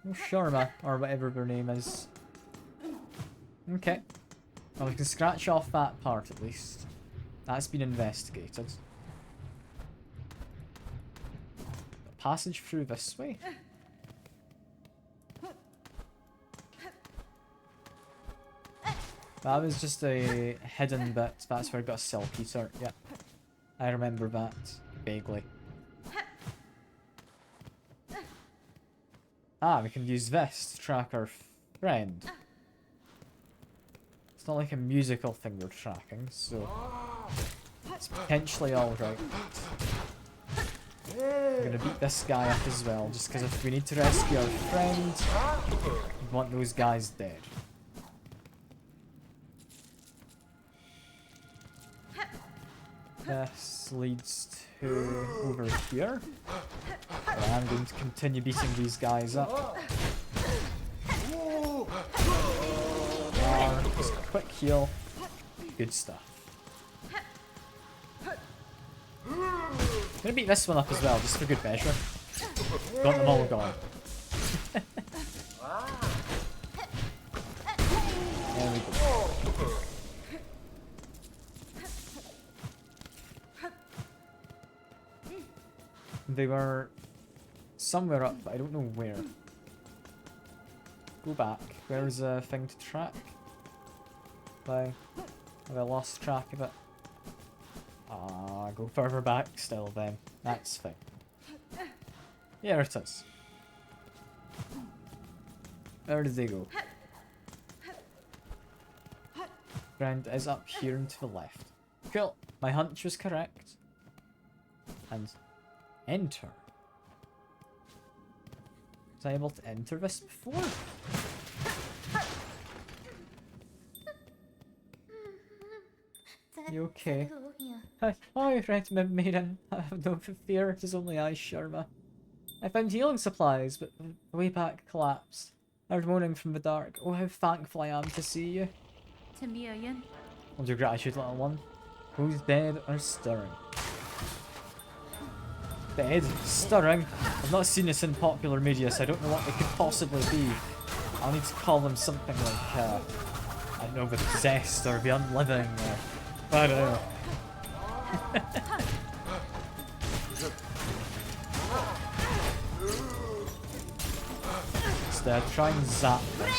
No Sharma, or whatever their name is. Okay. Well, we can scratch off that part at least. That's been investigated. A passage through this way. That was just a hidden bit. That's where I got a Silkeater. Yep. I remember that vaguely. Ah, we can use this to track our friend. It's not like a musical thing we're tracking, so it's potentially alright. I'm gonna beat this guy up as well, just because if we need to rescue our friend, we want those guys dead. This leads to over here. So I'm going to continue beating these guys up. bar, just a quick heal. Good stuff. I'm gonna beat this one up as well, just for good measure. Got them all gone. There we go. They were somewhere up, but I don't know where. Go back. Where's a thing to track? Have I lost track of it? Ah, go further back still then. That's fine. Here it is. Where did they go? Ground is up here and to the left. Cool. My hunch was correct. And enter. Was I able to enter this before? You okay? Hi, Red Maiden. I have no fear, it is only I, Sharma. I found healing supplies, but the way back collapsed. I was moaning from the dark. Oh, how thankful I am to see you. Hold your gratitude, little one. Who's dead or stirring? Dead? Stirring? I've not seen this in popular media, so I don't know what they could possibly be. I'll need to call them something like, I don't know, the possessed or the unliving or... I don't know. Instead, try and zap them.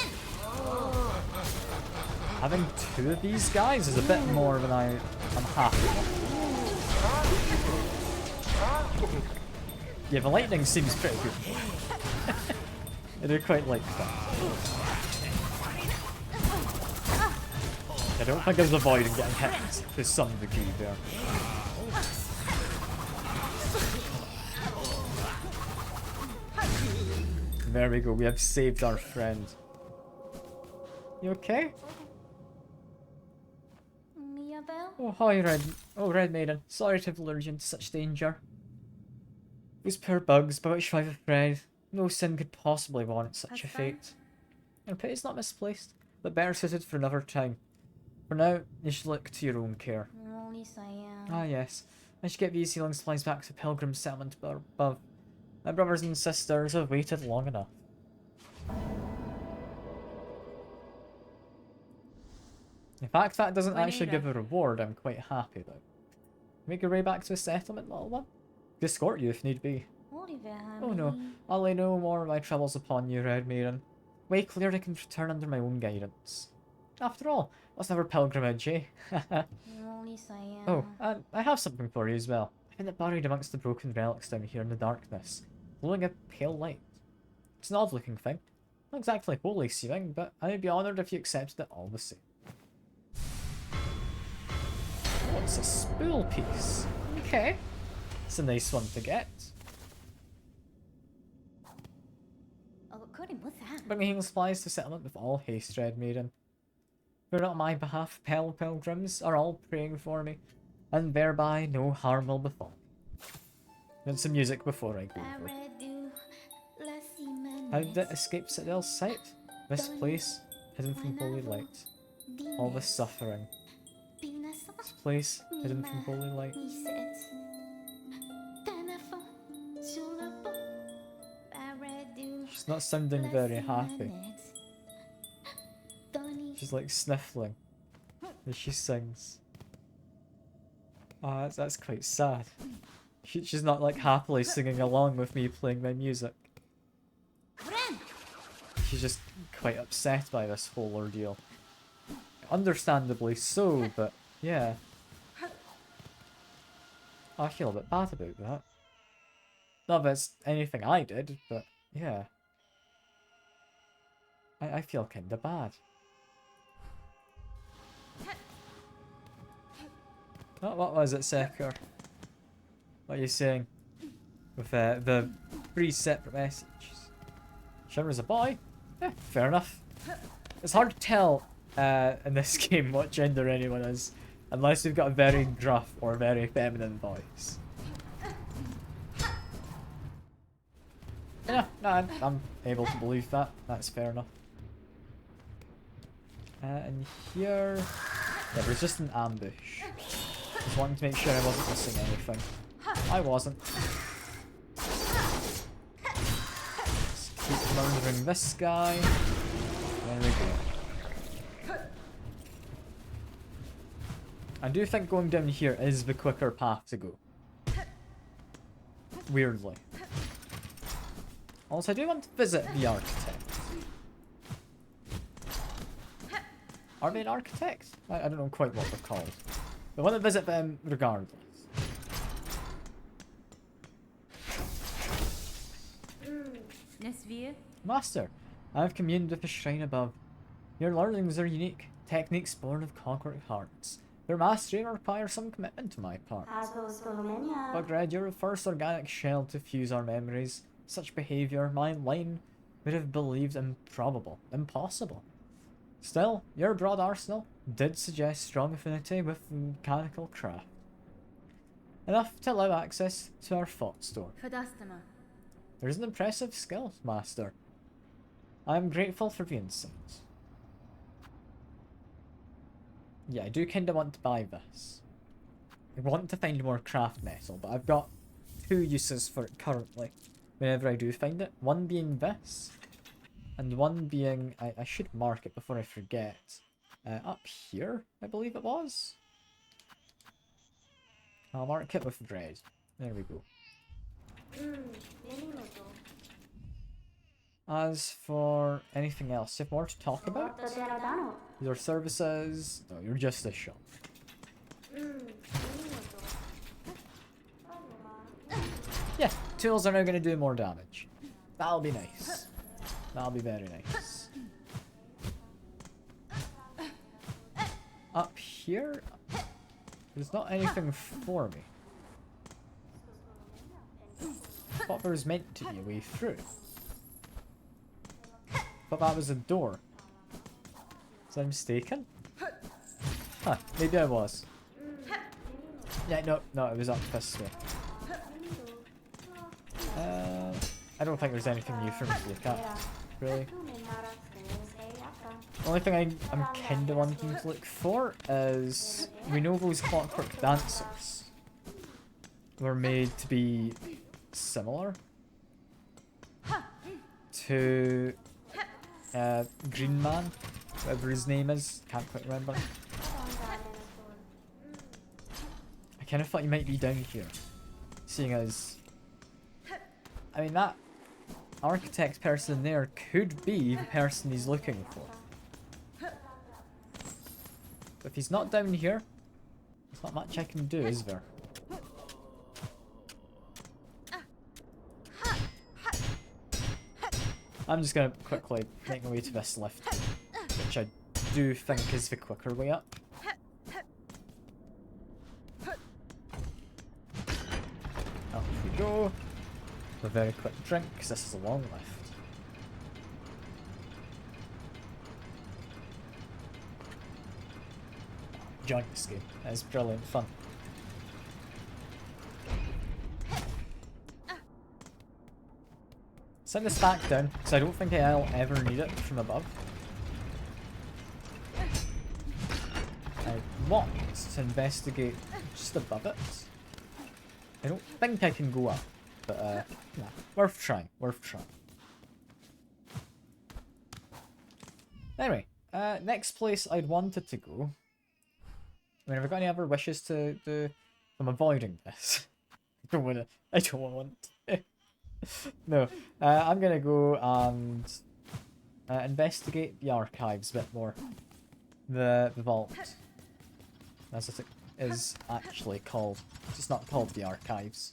Having two of these guys is a bit more than I'm happy with. Yeah, the lightning seems pretty good. I do quite like that. I don't think I was avoiding getting hit to some degree there. There we go, we have saved our friend. You okay? Oh, hi, Red Maiden. Sorry to have lured you into such danger. Those poor bugs, by which I've afraid. No sin could possibly warrant such a fate. And pity it's not misplaced, but better suited for another time. For now, you should look to your own care. Ah yes, I should get these healing supplies back to the pilgrim settlement above. My brothers and sisters have waited long enough. In fact, that doesn't actually give a reward I'm quite happy about. Make your way back to the settlement, little one. Escort you if need be. Oh no, I'll lay no more of my troubles upon you, Red Maiden. Way clear I can return under my own guidance. After all, what's never pilgrimage, eh? Oh, and I have something for you as well. I found it buried amongst the broken relics down here in the darkness, glowing a pale light. It's an odd looking thing. Not exactly holy seeming, but I'd be honoured if you accepted it all the same. Oh, it's a spool piece. Okay. It's a nice one to get. Bring healing supplies to settlement with all haste, Red Maiden. If you're not on my behalf, pilgrims are all praying for me, and thereby no harm will befall. And some music before I go. How did it escape Citadel's sight? This place, hidden from holy light. All the suffering. This place, hidden from holy light. She's not sounding very happy. She's like sniffling as she sings. Oh, that's quite sad. She's not like happily singing along with me playing my music. She's just quite upset by this whole ordeal. Understandably so, but yeah. I feel a bit bad about that. Not that it's anything I did, but yeah. I feel kinda bad. Oh, what was it, Secker? What are you saying? With the 3 separate messages. Shimmer's a boy? Yeah, fair enough. It's hard to tell in this game what gender anyone is, unless you've got a very gruff or very feminine voice. Yeah, no, I'm able to believe that. That's fair enough. And here... Yeah, there's just an ambush. Just wanting to make sure I wasn't missing anything. I wasn't. Let's keep murdering this guy. There we go. I do think going down here is the quicker path to go. Weirdly. Also, I do want to visit the architect. Are they an architect? I don't know quite what they're called. I want to visit them regardless. Master, I have communed with the shrine above. Your learnings are unique, techniques born of conquering hearts. Their mastery requires some commitment to my part. But Greg, you're the first organic shell to fuse our memories. Such behaviour, my line would have believed improbable, impossible. Still, your broad arsenal did suggest strong affinity with mechanical craft. Enough to allow access to our thought store. There's an impressive skill, Master. I am grateful for the insight. Yeah, I do kinda want to buy this. I want to find more craft metal, but I've got 2 uses for it currently. Whenever I do find it. One being this. And one being, I should mark it before I forget. Up here, I believe it was. I'll mark it with red. There we go. As for anything else, you have more to talk about? Your services? No, you're just a shop. Yeah, tools are now going to do more damage. That'll be nice. That'll be very nice. Up here, there's not anything for me. I thought there was meant to be a way through. Thought that was a door. Was I mistaken? Huh, maybe I was. Yeah, no, it was up this way. I don't think there's anything new for me to look at, really. The only thing I'm kinda wanting to look for is, we know those clockwork dancers were made to be similar to Green Man, whatever his name is, can't quite remember. I kinda thought he might be down here, seeing as, I mean, that architect person there could be the person he's looking for. But if he's not down here, there's not much I can do, is there? I'm just gonna quickly make my way to this lift, which I do think is the quicker way up. Up we go. A very quick drink, because this is a long lift. Enjoying this game. That is brilliant fun. Send this back down, because I don't think I'll ever need it from above. I want to investigate just above it. I don't think I can go up, but nah, worth trying, worth trying. Anyway, next place I'd wanted to go. I mean, have I got any other wishes to do? I'm avoiding this. I don't want to. No, I'm gonna go and investigate the archives a bit more. The vault, as it is actually called. It's just not called the archives.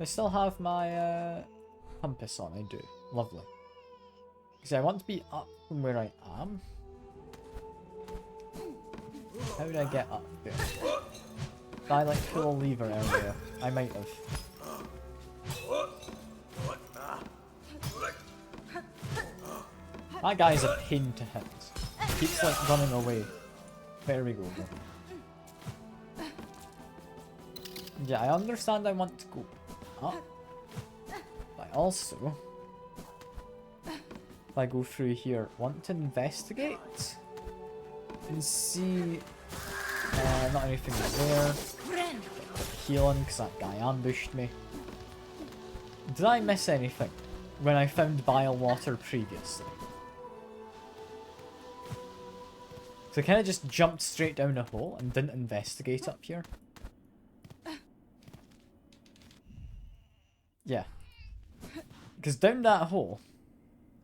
I still have my compass on. I do. Lovely. Because I want to be up from where I am. How did I get up there? Did I like pull a lever earlier? I might have. That guy's a pain to hit. He keeps like running away. There we go. Yeah, I understand I want to go up. But I also if I go through here, want to investigate and see not anything there. Healing because that guy ambushed me. Did I miss anything when I found Bilewater previously? So I kind of just jumped straight down a hole and didn't investigate up here. Yeah. Because down that hole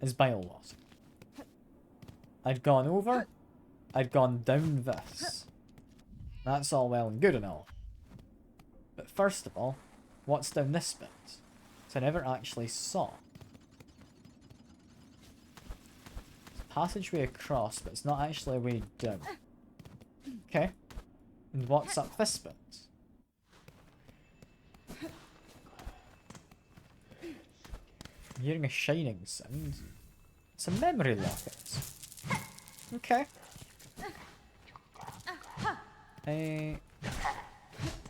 is Bilewater. I'd gone over, I'd gone down this. That's all well and good and all. But first of all, what's down this bit? So I never actually saw. It's a passageway across, but it's not actually a way down. Okay. And what's up this bit? I'm hearing a shining sound. It's a memory locket. Okay.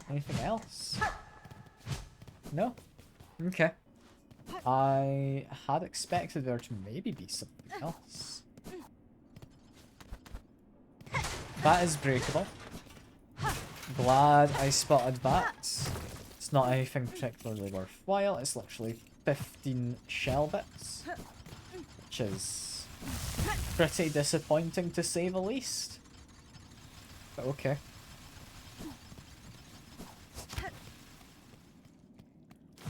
Anything else? No? Okay. I had expected there to maybe be something else. That is breakable. Glad I spotted that. It's not anything particularly worthwhile. It's literally 15 shell bits. Which is pretty disappointing to say the least. But okay.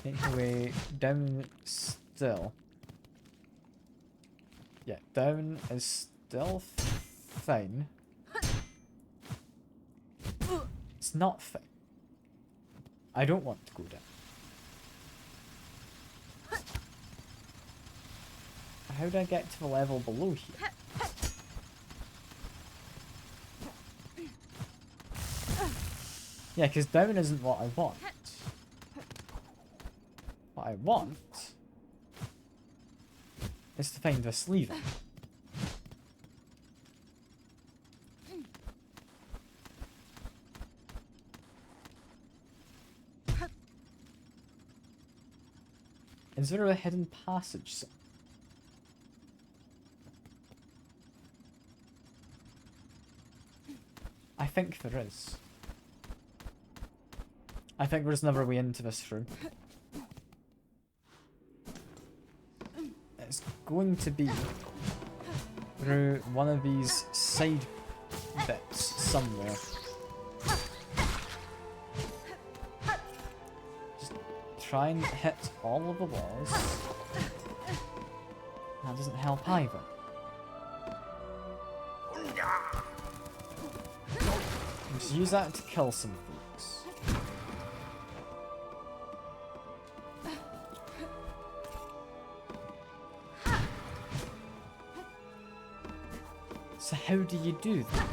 Make your way down still. Yeah, down is still fine. It's not fine. I don't want to go down. How do I get to the level below here? Yeah, because down isn't what I want. What I want is to find this lever. Is there a hidden passage somewhere? I think there is. I think there's another way into this room. It's going to be through one of these side bits somewhere. Just try and hit all of the walls. That doesn't help either. Just use that to kill some folks. So how do you do that?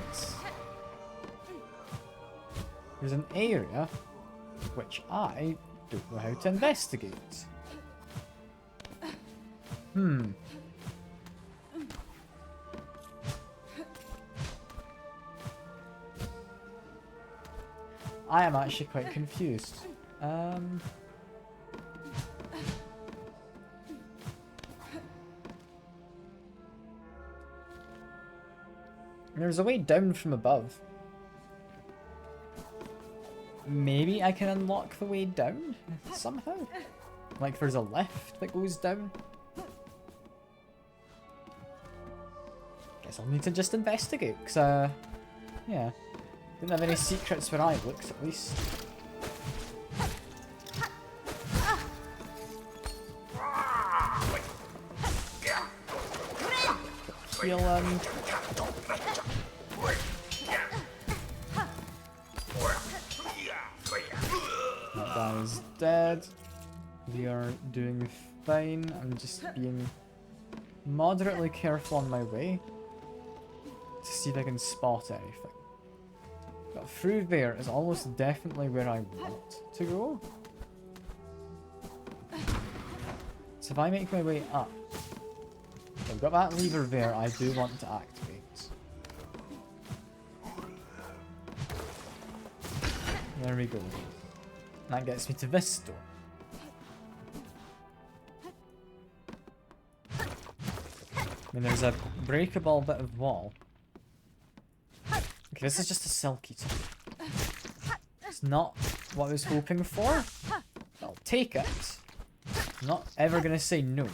There's an area which I don't know how to investigate. I am actually quite confused. There's a way down from above. Maybe I can unlock the way down somehow? Like there's a lift that goes down? Guess I'll need to just investigate, because, yeah. Didn't have any secrets where I looked, at least. Heal him. That guy is dead. We are doing fine. I'm just being moderately careful on my way to see if I can spot anything. But through there is almost definitely where I want to go. So if I make my way up, I've got that lever there I do want to activate. There we go. That gets me to this door. And there's a breakable bit of wall. Okay, this is just a silk eater. It's not what I was hoping for. I'll take it. I'm not ever gonna say no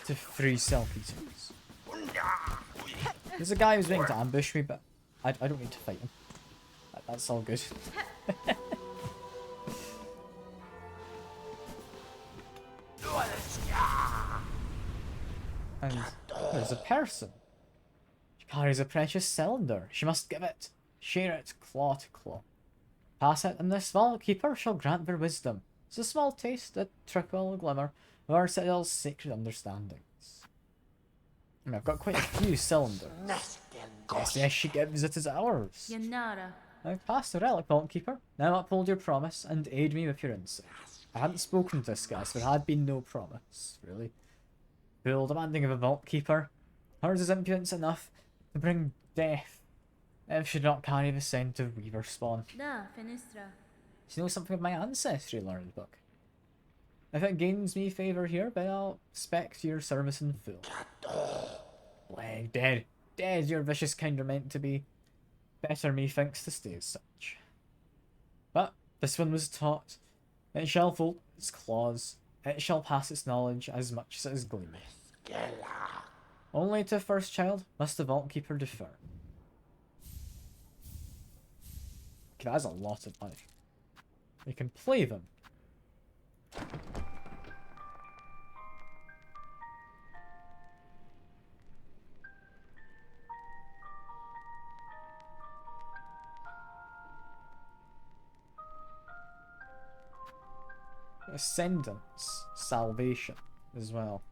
to 3 silk eaters. There's a guy who's waiting to ambush me, but I don't need to fight him. That's all good. And there's a person. She carries a precious cylinder. She must give it. Share it, claw to claw. Pass it, and this vault keeper shall grant her wisdom. It's a small taste, a trickle, a glimmer of our citadel's sacred understandings. And I've got quite a few cylinders. Yes, she gives it as ours. I've passed the relic, vault keeper. Now uphold your promise and aid me with your insight. I hadn't spoken to this guy, so there had been no promise, really. Full demanding of a vault keeper. Hers is impudence enough to bring death if she did not carry the scent of weaver spawn. She knows something of my ancestry, learned book. If it gains me favour here, then I'll expect your service in full. Leg dead. Dead, your vicious kind are meant to be. Better methinks to stay as such. But this one was taught. It shall fold its claws. It shall pass its knowledge as much as it is gleaming. Only to first child must the vault keeper defer. Okay, that is a lot of money. We can play them. Ascendance, salvation as well.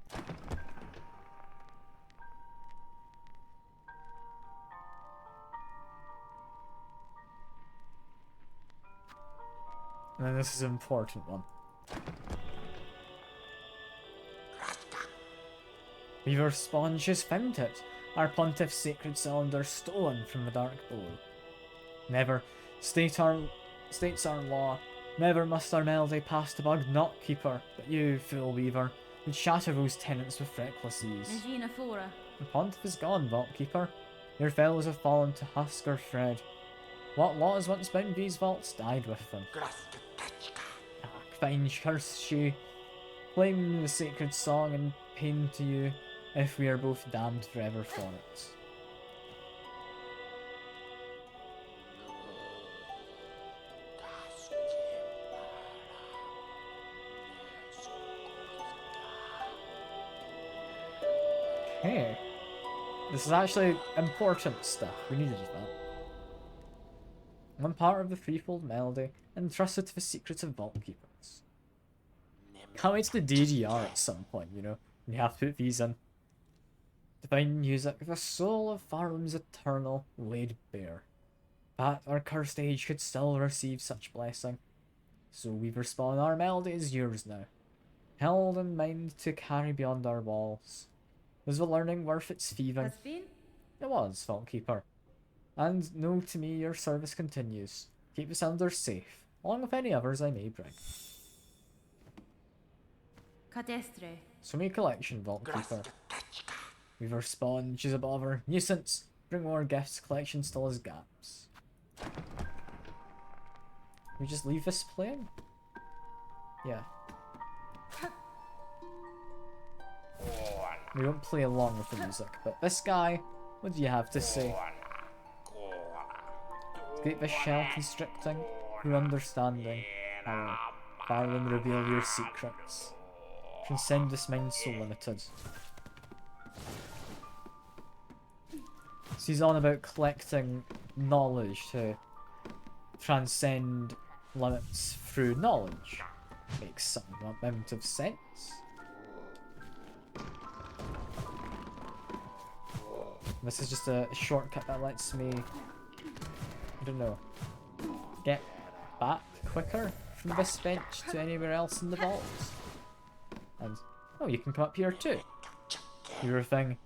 And then this is an important one. Weaver Sponge has found it. Our pontiff's sacred cylinder stolen from the dark below. Never states our law. Never must our melody pass the bug not keeper, but you, fool weaver, would shatter those tenants with reckless ease. The pontiff is gone, vault keeper. Your fellows have fallen to husk or thread. What laws once bound these vaults died with them. Fine, curse she. Claim the sacred song and pain to you, if we are both damned forever for it. Okay. This is actually important stuff. We needed that. One part of the threefold melody, entrusted to the secrets of vault keepers. Can't wait to the DDR at some point, you know? You have to put these in. Divine music, the soul of Farlam's eternal laid bare. But our cursed age could still receive such blessing. So we've spawned our melody is yours now. Held in mind to carry beyond our walls. Was the learning worth its thieving? It was, vault keeper. And know to me your service continues. Keep the cylinders safe, along with any others I may bring. So me collection, vault keeper. Weaver Sponge is a bother. Nuisance. Bring more gifts. Collection still has gaps. We just leave this playing? Yeah. We won't play along with the music, but this guy, what do you have to say? Great the shell constricting, through understanding. Farland reveal your secrets. Transcend this mind so limited. So he's on about collecting knowledge to transcend limits through knowledge. Makes some amount of sense. This is just a shortcut that lets me, I don't know, get back quicker from this bench to anywhere else in the vault. And, oh, you can come up here too. Your thing.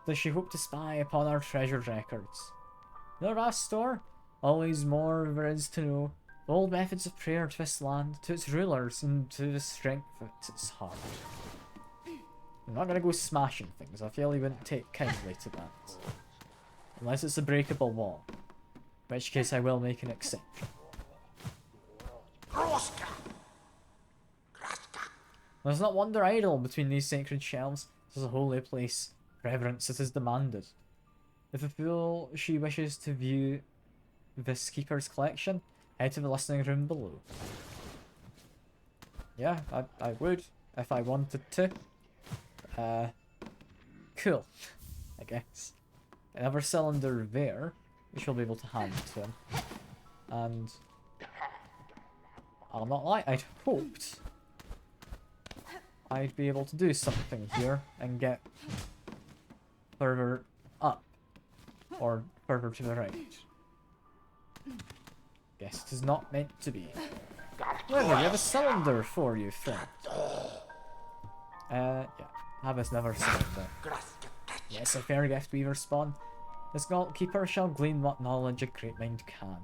Does she hope to spy upon our treasured records? The vast store? Always more there is to know. Old methods of prayer to this land, to its rulers, and to the strength of its heart. I'm not gonna go smashing things. I feel he wouldn't take kindly to that. Unless it's a breakable wall. In which case I will make an exception. There's not wonder idle between these sacred shelves. This is a holy place. Reverence it is demanded. If a fool she wishes to view this keeper's collection, head to the listening room below. Yeah, I would if I wanted to. Cool, I guess. Another cylinder there, which we'll be able to hand to him. And I'll not lie, I'd hoped I'd be able to do something here and get further up, or further to the right. Guess it is not meant to be. However, we have a cylinder for you, friend. Yeah, have this never cylinder. Yes, a fair gift we respond. This keeper shall glean what knowledge a great mind can.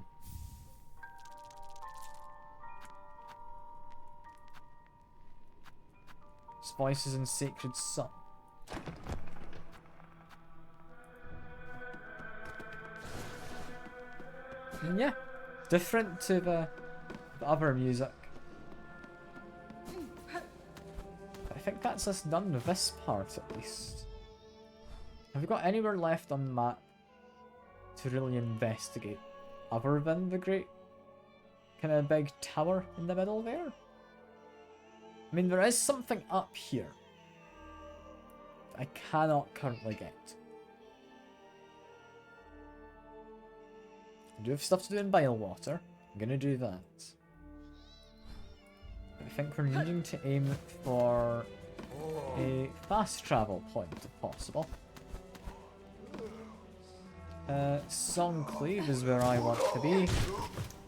His voice is in sacred song. And yeah, different to the other music. I think that's us done with this part at least. Have we got anywhere left on the map to really investigate other than the great kind of big tower in the middle there? I mean, there is something up here I cannot currently get. I do have stuff to do in Bilewater. I'm gonna do that. I think we're needing to aim for a fast travel point if possible. Songclave is where I want to be.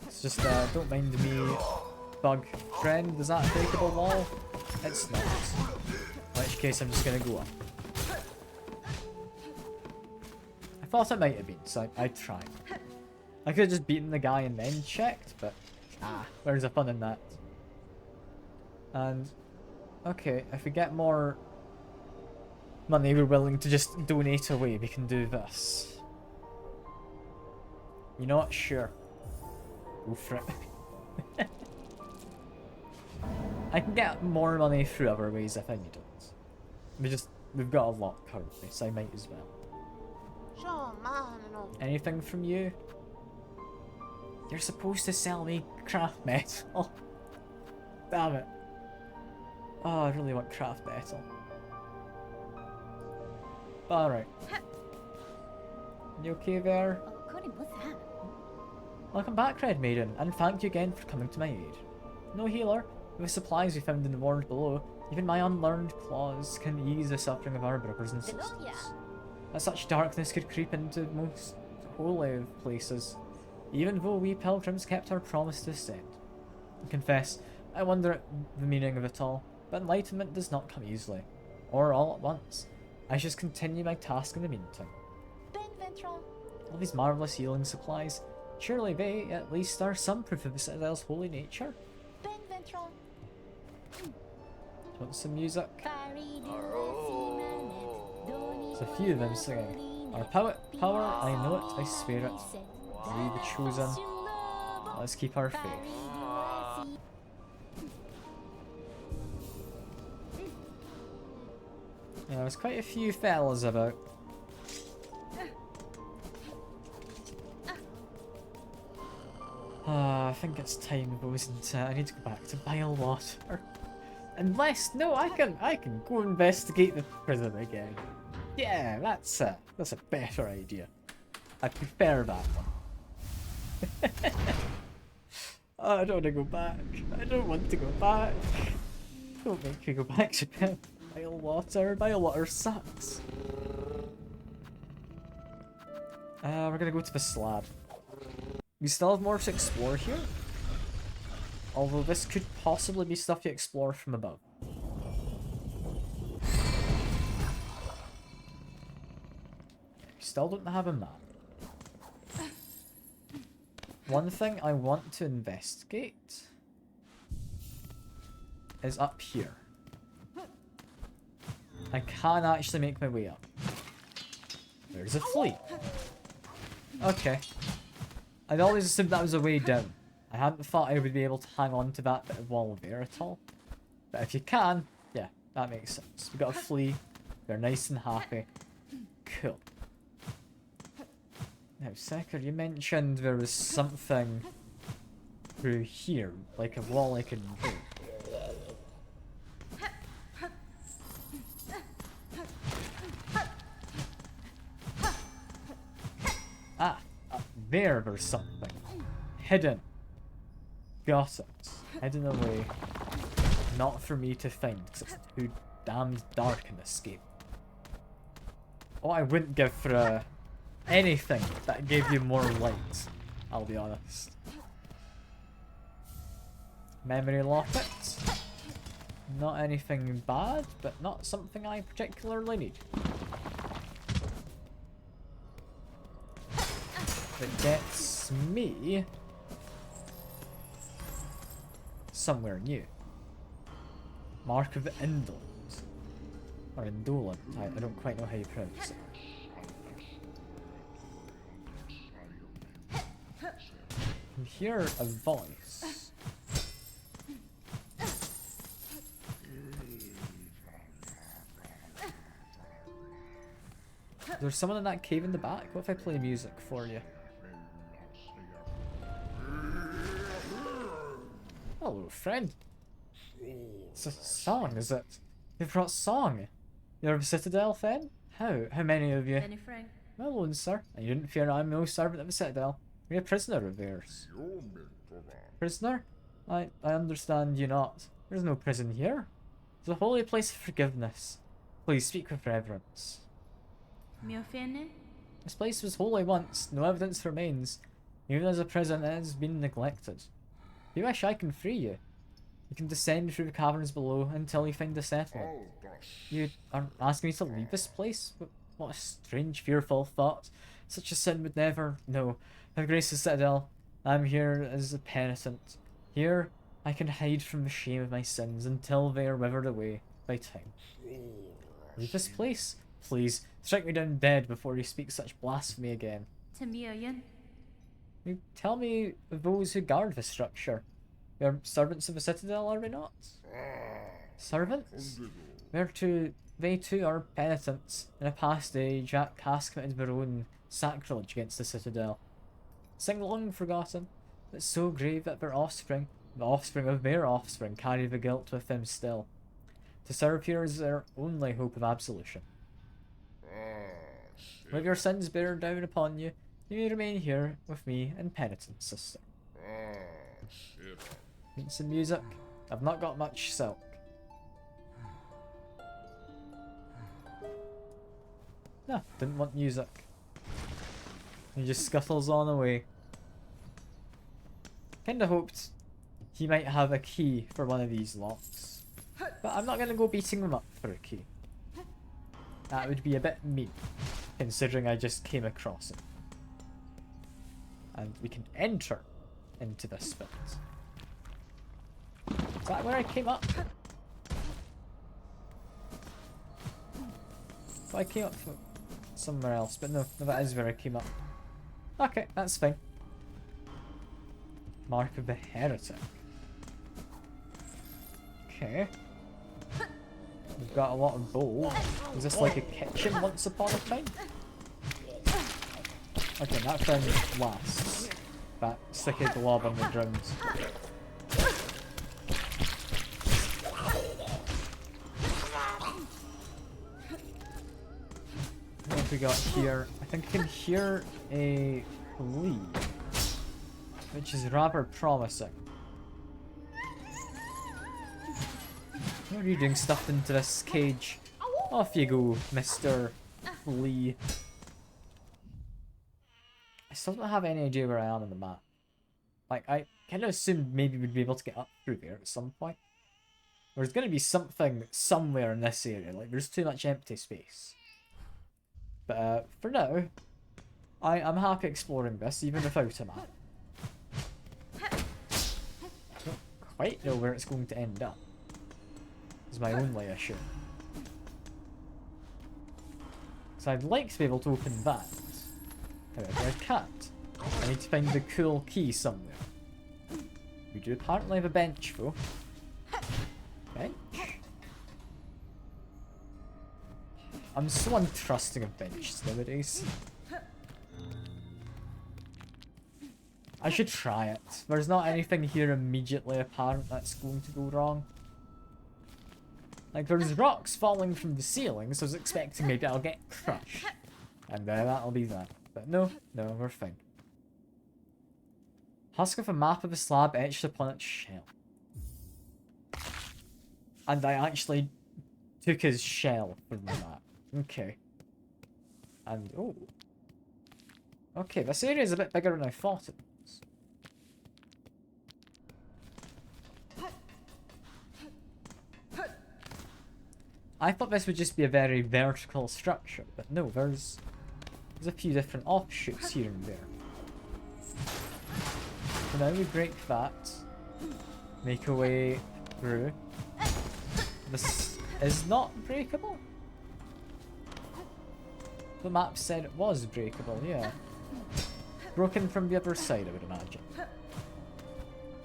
It's just, don't mind me, bug friend. Is that a breakable wall? It's not. In which case I'm just gonna go up. I thought it might have been, so I tried. I could have just beaten the guy and then checked, but where's the fun in that? And, okay, if we get more money we're willing to just donate away, we can do this. You know what? Sure. Go for it. I can get more money through other ways if I need it. We've got a lot currently, so I might as well. Anything from you? You're supposed to sell me craft metal. Damn it. Oh, I really want craft metal. Alright. You okay there? Welcome back, Red Maiden, and thank you again for coming to my aid. No healer, with the supplies we found in the ward below, even my unlearned claws can ease the suffering of our brothers and sisters. That such darkness could creep into most holy of places, even though we pilgrims kept our promise to ascend. I confess, I wonder at the meaning of it all, but enlightenment does not come easily, or all at once. I should continue my task in the meantime. All these marvellous healing supplies, surely they, at least, are some proof of the Citadel's holy nature. Want some music? There's a few of them singing. Our power, I know it, I swear it. We the chosen. Let's keep our faith. Yeah, there's quite a few fellas about. I think it's time though, isn't it? I need to go back to Bilewater. Unless, no, I can go investigate the prison again. Yeah, that's a better idea. I prefer that one. Oh, I don't want to go back. I don't want to go back. Don't make me go back to Bilewater. Bilewater sucks. We're gonna go to the slab. We still have more to explore here. Although this could possibly be stuff you explore from above. We still don't have a map. One thing I want to investigate is up here. I can actually make my way up. There's a flea. Okay. I'd always assumed that was a way down. I hadn't thought I would be able to hang on to that bit of wall there at all. But if you can, yeah, that makes sense. We got a flea. They're nice and happy. Cool. Now, Secker, you mentioned there was something through here, like a wall I can do. Ah, up there's something. Hidden. Got it. Hidden away. Not for me to find, because it's too damned dark in this game. Oh, I wouldn't give for anything that gave you more light, I'll be honest. Memory locket. Not anything bad, but not something I particularly need. That gets me somewhere new. Mark of Indolent. Or Indolent. I don't quite know how you pronounce it. You hear a voice. There's someone in that cave in the back? What if I play music for you? Hello, friend. It's a song, is it? You've brought song. You're of Citadel, then? How many of you? Well, alone, sir. And you didn't fear I'm no servant of the Citadel. You're a prisoner of theirs. Prisoner? I understand you not. There's no prison here. It's a holy place of forgiveness. Please speak with reverence. This place was holy once. No evidence remains. Even as a prison, it has been neglected. If you wish, I can free you. You can descend through the caverns below until you find a settlement. You are asking me to leave this place? What a strange, fearful thought. Such a sin would never... No. By the grace of Citadel, I'm here as a penitent. Here, I can hide from the shame of my sins until they are withered away by time. Leave this place? Please, strike me down dead before you speak such blasphemy again. You tell me of those who guard the structure. They're servants of the Citadel, are they not? Servants? They too are penitents. In a past age, that caste committed their own sacrilege against the Citadel. Sing long forgotten, but so grave that their offspring, the offspring of their offspring, carry the guilt with them still. To serve here is their only hope of absolution. With your sins bear down upon you, you may remain here with me in penitence, sister. Need some music? I've not got much silk. No, didn't want music. He just scuttles on away. Kinda hoped he might have a key for one of these locks. But I'm not gonna go beating them up for a key. That would be a bit mean, considering I just came across it. And we can enter into this bit. Is that where I came up? So I came up from somewhere else, but no, that is where I came up. Okay, that's fine. Mark of the Heretic. Okay. We've got a lot of bowls. Is this like a kitchen once upon a time? Okay, that thing lasts. That sticky blob on the drums. What have we got here? I think I can hear a flea, which is rather promising. What are you doing stuffed into this cage? Off you go, Mr. Flea. I still don't have any idea where I am on the map. Like, I kind of assumed maybe we'd be able to get up through there at some point. There's going to be something somewhere in this area. Like, there's too much empty space. But for now, I'm happy exploring this, even without a map. I don't quite know where it's going to end up. Is my only issue. So I'd like to be able to open that. However, I can't. I need to find the cool key somewhere. We do apparently have a bench though. Bench? I'm so untrusting of benches nowadays. I should try it. There's not anything here immediately apparent that's going to go wrong. Like, there's rocks falling from the ceiling, so I was expecting maybe I'll get crushed. And that'll be that. But no, we're fine. Husk of a map of a slab etched upon its shell. And I actually took his shell from the map. Okay. And, oh. Okay, this area is a bit bigger than I thought it was. I thought this would just be a very vertical structure, but no, there's a few different offshoots here and there. So now we break that, make our way through. This is not breakable? The map said it was breakable, yeah. Broken from the other side, I would imagine.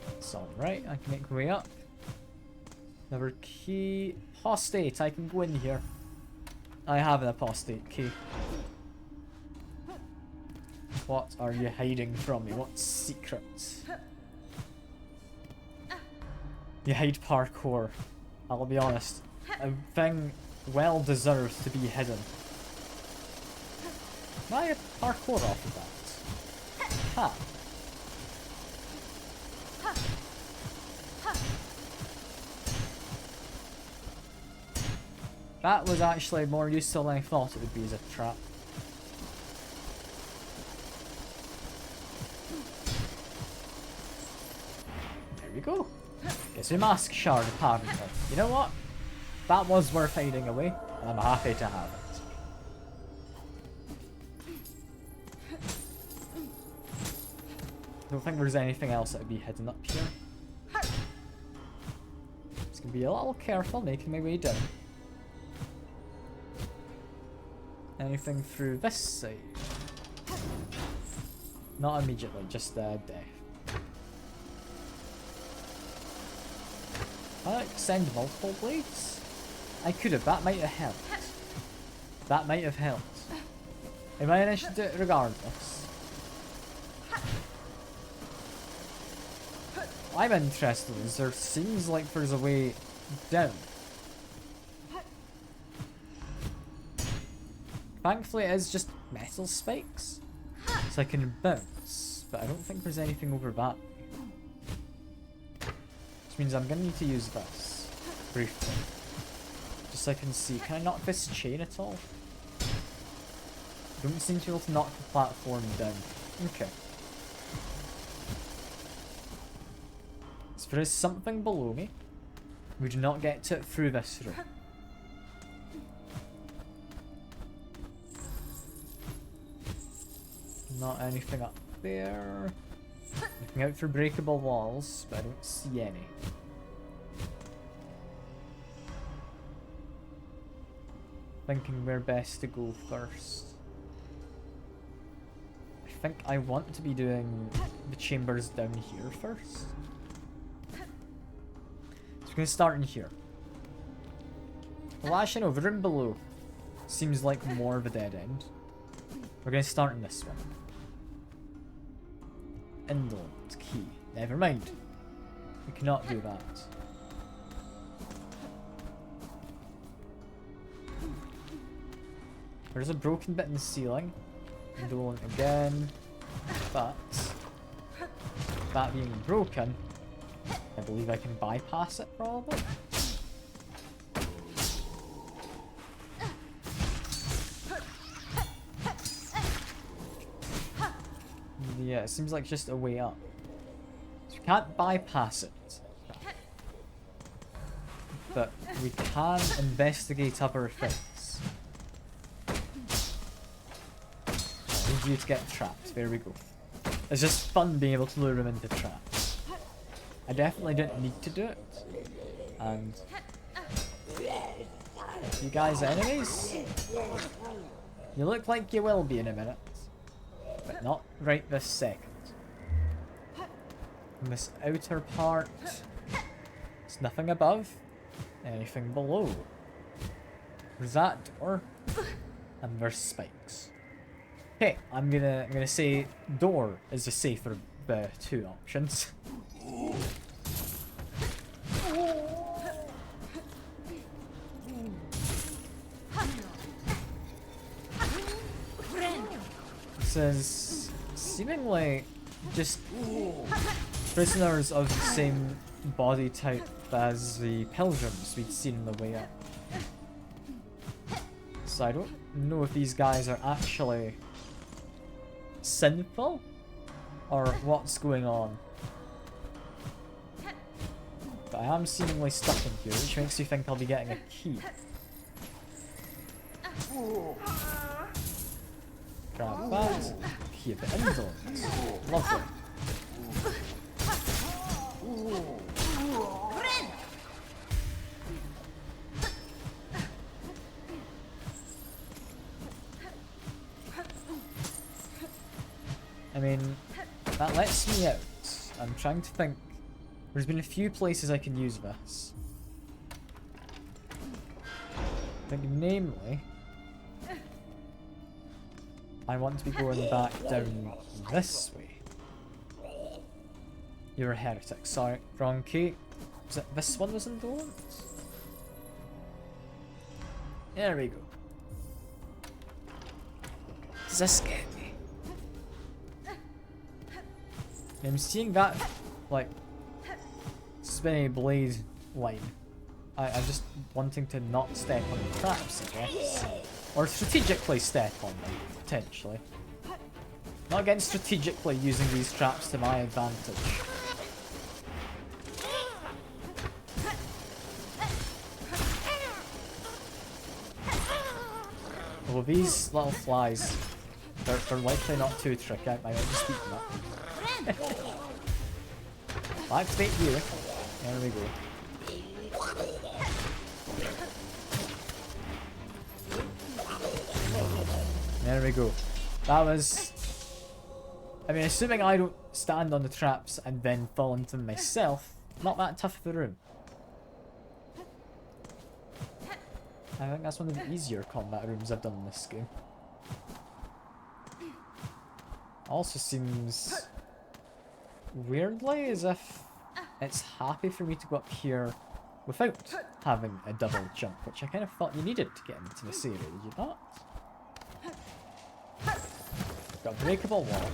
It's alright, I can make my way up. Another key. Apostate, I can go in here. I have an apostate key. What are you hiding from me? What secrets? You hide parkour. I'll be honest. A thing well deserves to be hidden. Can I parkour off of that? Ha! That was actually more useful than I thought it would be as a trap. There we go. It's a mask shard apparently. You know what? That was worth hiding away, and I'm happy to have it. Don't think there's anything else that would be hidden up here. Just gonna be a little careful making my way down. Anything through this side? Not immediately, just death. I send multiple blades? I could have, that might have helped. That might have helped. I managed to do it regardless. What I'm interested in is there seems like there's a way down. Thankfully it is just metal spikes, so I can bounce, but I don't think there's anything over that. Which means I'm gonna need to use this, briefly. Just so I can see, can I knock this chain at all? Don't seem to be able to knock the platform down. Okay. So there is something below me. We do not get to it through this room. Not anything up there. Looking out for breakable walls, but I don't see any. Thinking where best to go first. I think I want to be doing the chambers down here first. So we're going to start in here. Well, actually no, the room below seems like more of a dead end. We're going to start in this one. Indolent key. Never mind. We cannot do that. There's a broken bit in the ceiling. Indolent again. But that being broken, I believe I can bypass it probably. Yeah, it seems like just a way up. So we can't bypass it. But we can investigate other things. I need you to get trapped. There we go. It's just fun being able to lure them into traps. I definitely didn't need to do it. And you guys are enemies? You look like you will be in a minute, but not right this second. In this outer part, there's nothing above, anything below. There's that door, and there's spikes. Okay, I'm gonna say door is the safer of the two options. This is seemingly just prisoners of the same body type as the pilgrims we'd seen on the way up. So I don't know if these guys are actually sinful or what's going on. But I am seemingly stuck in here, which makes you think I'll be getting a key. Grab that. Key of the indolence. Lovely. I mean, that lets me out. I'm trying to think. There's been a few places I can use this. I think namely, I want to be going back down this way. You're a heretic. Sorry, wrong key. Was it this one was indolence? There we go. Does this scare me? I'm seeing that, like, spinny blade line. I'm just wanting to not step on the traps, I guess. Or strategically step on them, potentially. Not against strategically using these traps to my advantage. Well, these little flies, they're likely not too tricky. I might just beat them up. I'll activate you. There we go. There we go. That was... I mean, assuming I don't stand on the traps and then fall into them myself, not that tough of a room. I think that's one of the easier combat rooms I've done in this game. Also seems weirdly as if it's happy for me to go up here without having a double jump, which I kind of thought you needed to get into this area, did you not? Got a breakable wall.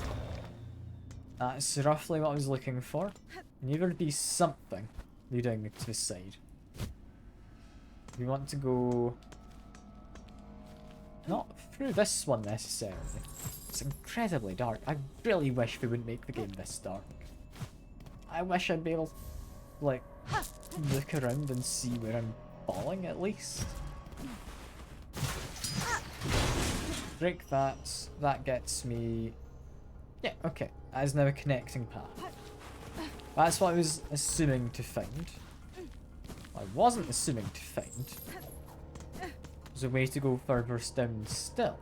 That's roughly what I was looking for. Knew there'd be something leading to the side. We want to go... not through this one necessarily. It's incredibly dark. I really wish they wouldn't make the game this dark. I wish I'd be able to, like, look around and see where I'm falling at least. Break that. That gets me... yeah, okay. That is now a connecting path. That's what I was assuming to find. I wasn't assuming to find. There's a way to go further down still.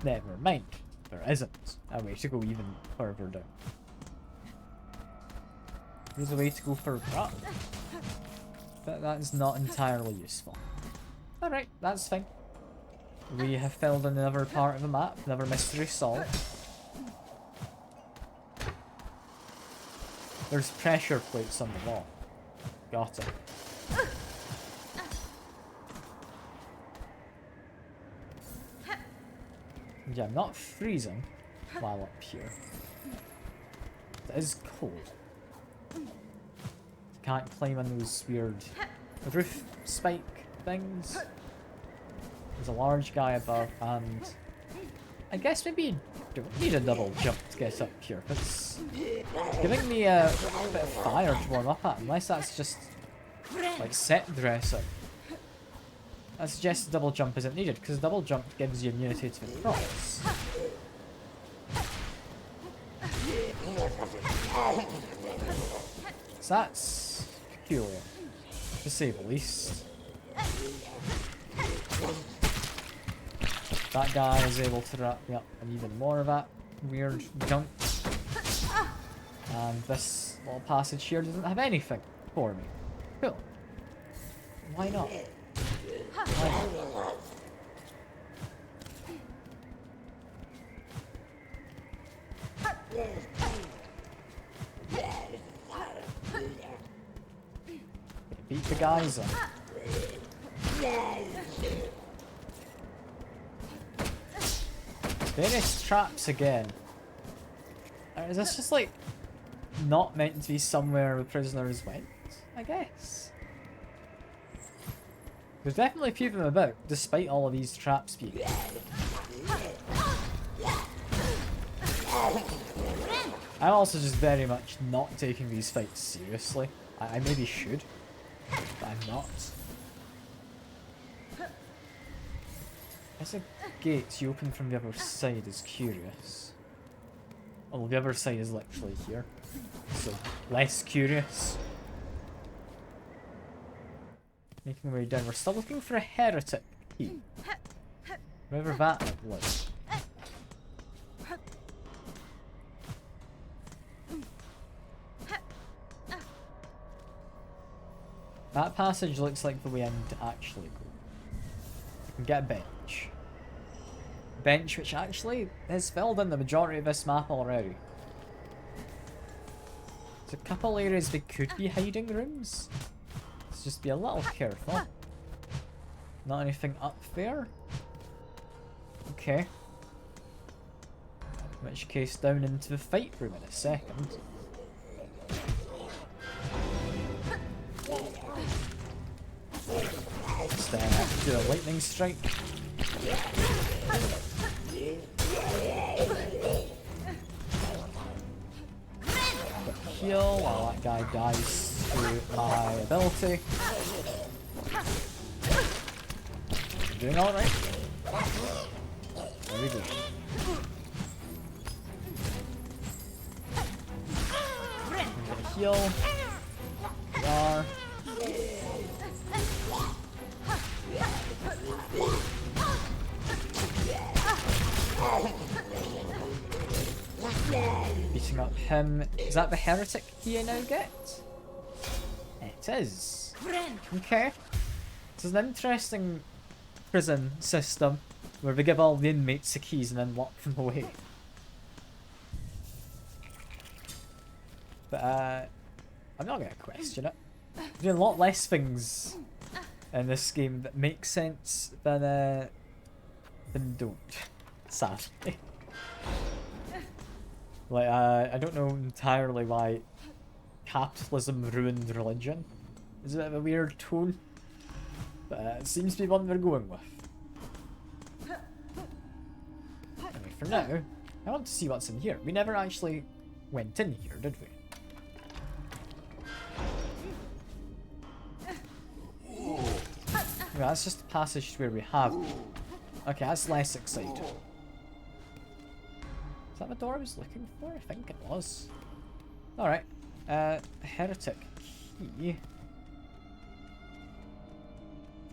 Never mind. There isn't a way to go even further down. There's a way to go further up. But that is not entirely useful. Alright, that's fine. We have filled in another part of the map, another mystery solved. There's pressure plates on the wall. Got it. Yeah, I'm not freezing while up here. It is cold. Can't climb on those weird roof spike things. There's a large guy above, and I guess maybe you don't need a double jump to get up here. It's giving me a bit of fire to warm up at, unless that's just like set dressing. I suggest double jump isn't needed, because double jump gives you immunity to the cross. So that's peculiar, to say the least. That guy is able to wrap me up and even more of that weird junk. And this little passage here doesn't have anything for me. Cool. Why not? Why not? Beat the guys up. Various traps again. Is this just like not meant to be somewhere the prisoners went? I guess. There's definitely a few of them about, despite all of these traps being. I'm also just very much not taking these fights seriously. I maybe should, but I'm not. There's a gate you open from the other side is curious. Well, the other side is literally here, so less curious. Making our way down. We're still looking for a heretic key. Wherever that might live. That passage looks like the way I need to actually go. You can get a bench. Bench which actually has filled in the majority of this map already. There's a couple areas that could be hiding rooms. Let's just be a little careful. Not anything up there. Okay. In which case down into the fight room in a second. Just do a lightning strike. Quick heal while that guy dies through my ability. Doing alright. There we go. I'm gonna heal. We are. Beating up him. Is that the heretic key I now get? It is. Okay. This is an interesting prison system where we give all the inmates the keys and then lock them away. But I'm not gonna question it. There's doing a lot less things in this game that make sense than don't. Sadly. Like, I don't know entirely why capitalism ruined religion. Is it a weird tone? But it seems to be one they're going with. Anyway, for now, I want to see what's in here. We never actually went in here, did we? Yeah, that's just a passage where we have. Okay, that's less exciting. Is that the door I was looking for? I think it was. Alright. Heretic key.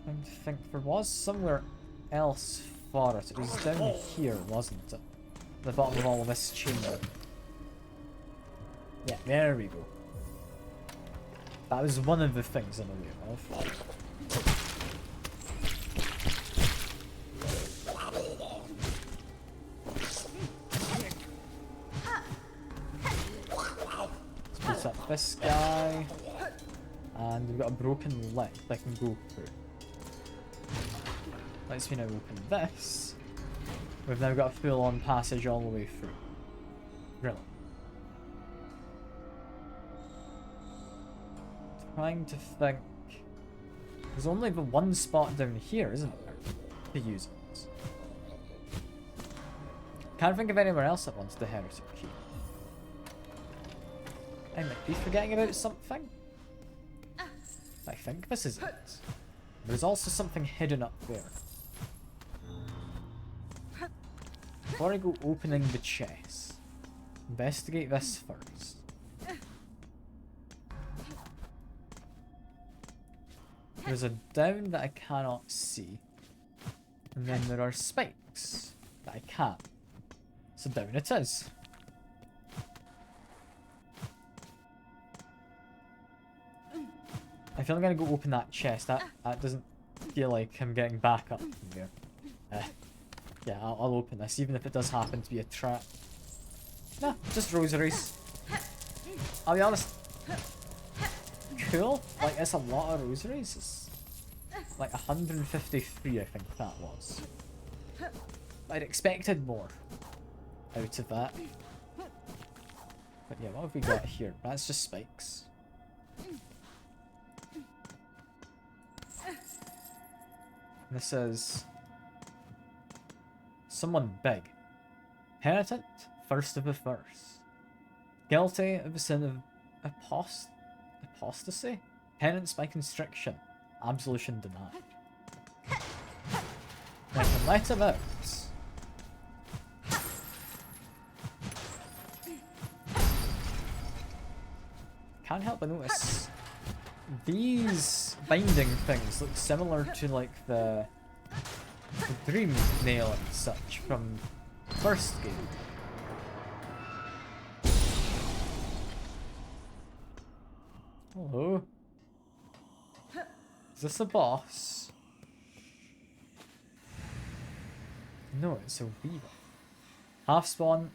I think there was somewhere else for it. It was down here, wasn't it? The bottom of all of this chamber. Yeah, there we go. That was one of the things I'm aware of. Let's beat up this guy. And we've got a broken leg that I can go through. Let's me now open this. We've now got a full-on passage all the way through. Really. Trying to think. There's only the one spot down here, isn't there? To use it. Can't think of anywhere else that wants the heretic key. I might be forgetting about something. I think this is it. There's also something hidden up there. Before I go opening the chest, investigate this first. There's a down that I cannot see. And then there are spikes that I can't. So down it is. I feel I'm gonna go open that chest. That doesn't feel like I'm getting back up from here. Yeah, I'll open this, even if it does happen to be a trap. Nah, just rosaries. I'll be honest. Cool. Like, it's a lot of rosaries. It's like 153, I think that was. I'd expected more out of that. But yeah, what have we got here? That's just spikes. This is someone big. Penitent, first of the first. Guilty of the sin of apostasy? Penance by constriction. Absolution denied. I can let him out. Can't help but notice these binding things look similar to like the dream nail and such from the first game. Hello? Is this a boss? No, it's a weaver. Half spawn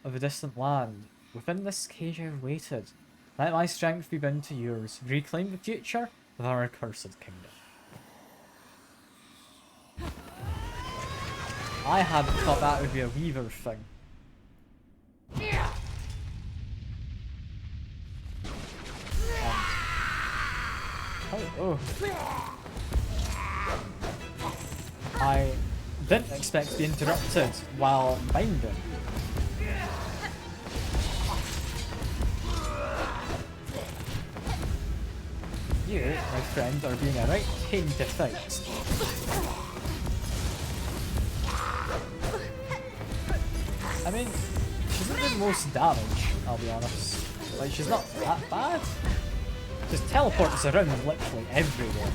of a distant land. Within this cage I have waited. Let my strength be bound to yours. Reclaim the future of our accursed kingdom. I hadn't thought that would be a weaver thing. Oh. I didn't expect to be interrupted while binding. You, my friend, are being a right pain to fight. I mean, she's not doing the most damage, I'll be honest. Like, she's not that bad. Just teleports around literally everywhere.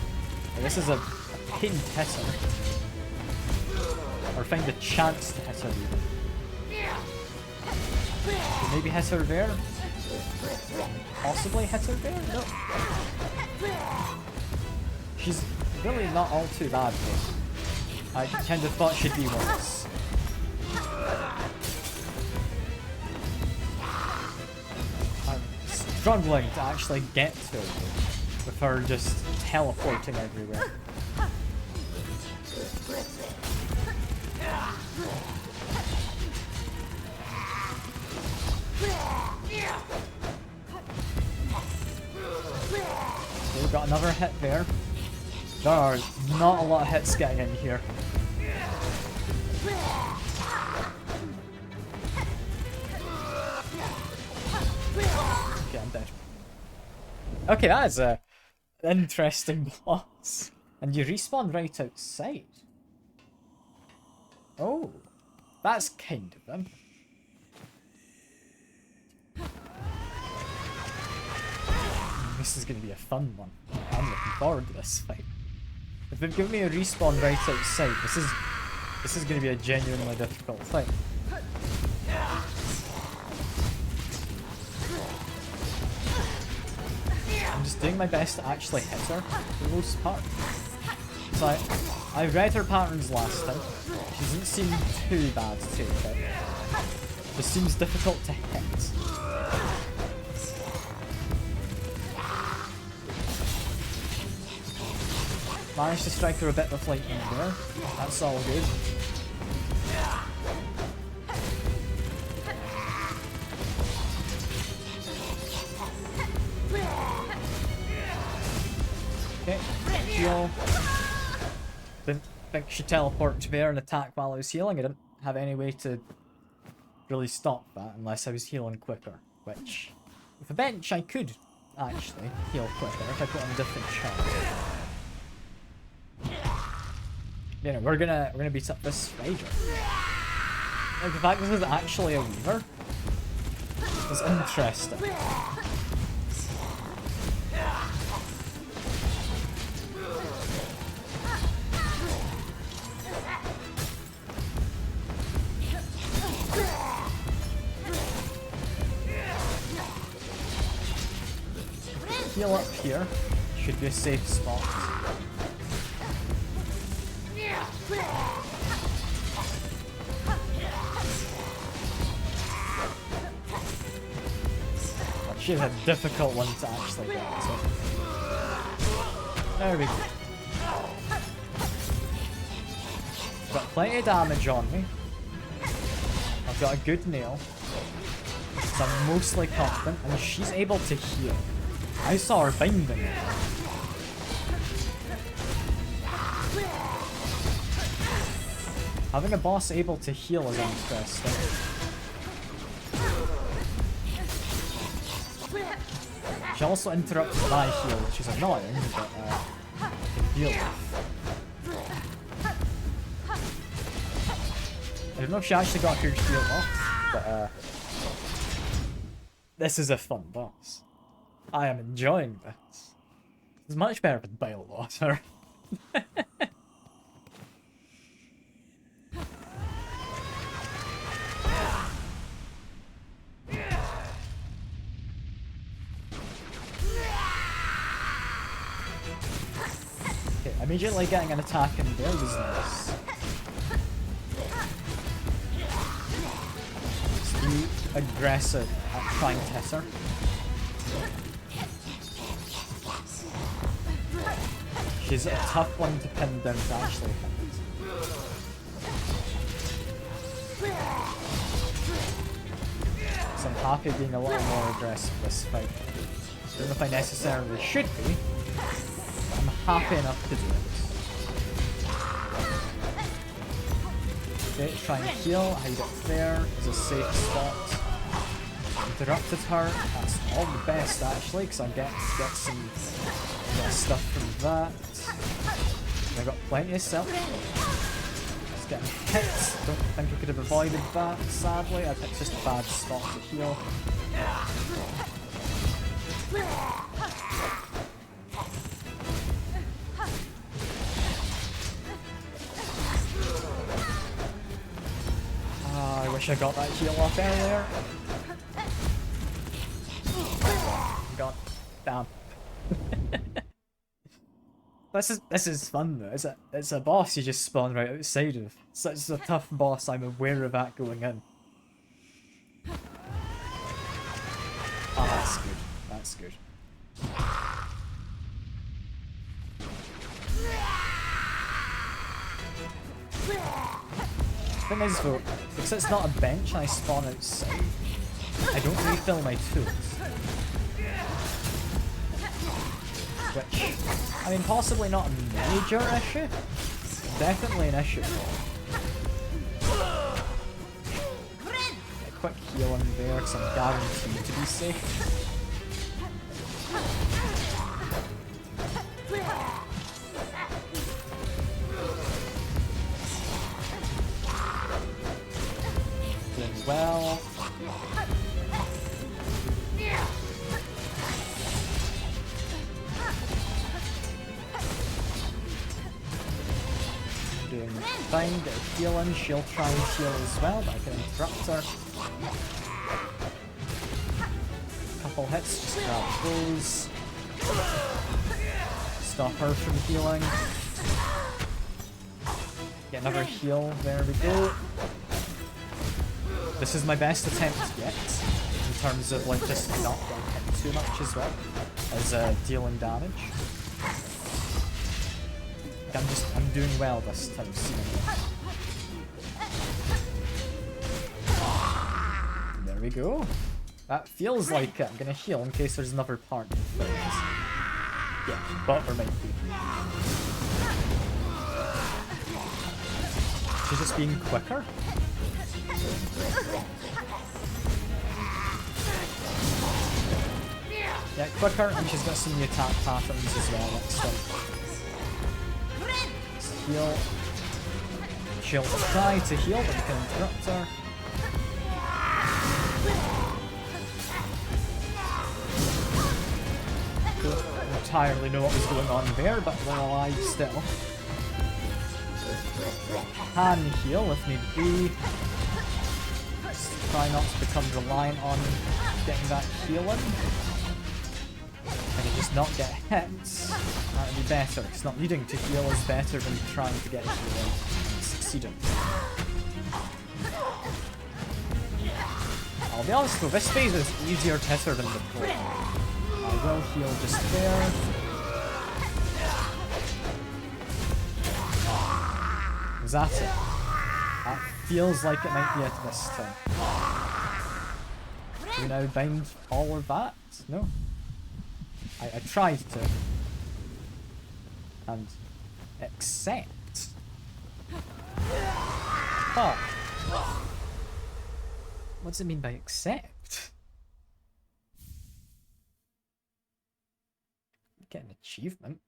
Like, this is a pain to hit her. Or find a chance to hit her even. Maybe hit her there? Possibly hit her there? No. She's really not all too bad though. I kind of thought she'd be worse. I'm struggling to actually get to her with her just teleporting everywhere. We've got another hit there. There are not a lot of hits getting in here. Okay, I'm dead. Okay, that is a interesting boss. And you respawn right outside. Oh, that's kind of them. This is going to be a fun one. I'm looking forward to this fight. If they've given me a respawn right outside, this is going to be a genuinely difficult fight. I'm just doing my best to actually hit her for the most part. So I read her patterns last time. She doesn't seem too bad to take out. Just seems difficult to hit. Managed to strike her a bit with lightning there. That's all good. Okay, heal. Didn't think she teleported to there and attack while I was healing. I didn't have any way to really stop that unless I was healing quicker. Which, with a bench, I could actually heal quicker if I put on a different chart. You know, we're gonna beat up this spider. Like, the fact this is actually a weaver is interesting. heal up here. Should be a safe spot. She's a difficult one to actually get to. There we go. Got plenty of damage on me. I've got a good nail. So I'm mostly confident, and she's able to heal. I saw her binding it. Having a boss able to heal is interesting. She also interrupts my heal, which is annoying, but I can deal with. I don't know if she actually got her shield off, but this is a fun boss. I am enjoying this. It's much better with Bilewater. Okay, immediately getting an attack in there was nice. Be aggressive at trying to hit her. She's a tough one to pin down to actually hit. So I'm happy being a little more aggressive this fight. I don't know if I necessarily should be, but I'm happy enough to do it. Okay, try and heal, hide it there, is a safe spot. Interrupted her, that's all the best actually, because I get some stuff from that. I got plenty of self. Just getting hit, don't think I could have avoided that, sadly. I picked just a bad spot to heal. I wish I got that heal off earlier. God damn. This is fun though. It's a boss you just spawn right outside of. So it's a tough boss, I'm aware of that going in. Oh, that's good. That's good. Thing is though, because it's not a bench and I spawn outside, I don't refill my tools. Which, I mean, possibly not a major issue, definitely an issue. A quick heal in there because I'm guaranteed to be safe. Doing well. Doing fine, get a heal in, she'll try and heal as well, but I can interrupt her. Couple hits, just grab those. Stop her from healing. Get another heal, there we go. This is my best attempt yet, in terms of like just not getting hit too much as well, as dealing damage. I'm doing well this time, seemingly. There we go. That feels like it. I'm gonna heal in case there's another part in things. Yeah, but there might be. She's just being quicker. Yeah, quicker, and she's got some new attack patterns as well next time. Heal. She'll try to heal, but you can interrupt her. Don't entirely know what was going on there, but we're alive still. Can heal if need be. Just try not to become reliant on getting that heal in. And it just not get hit, that'd be better. It's not needing to heal is better than trying to get a heal and succeeding. I'll be honest though, this phase is easier to hit her than before. I will heal just there. Is that it? That feels like it might be it this time. Do we now bind all of that? No. I tried to. And accept. Oh. What does it mean by accept? Get an achievement.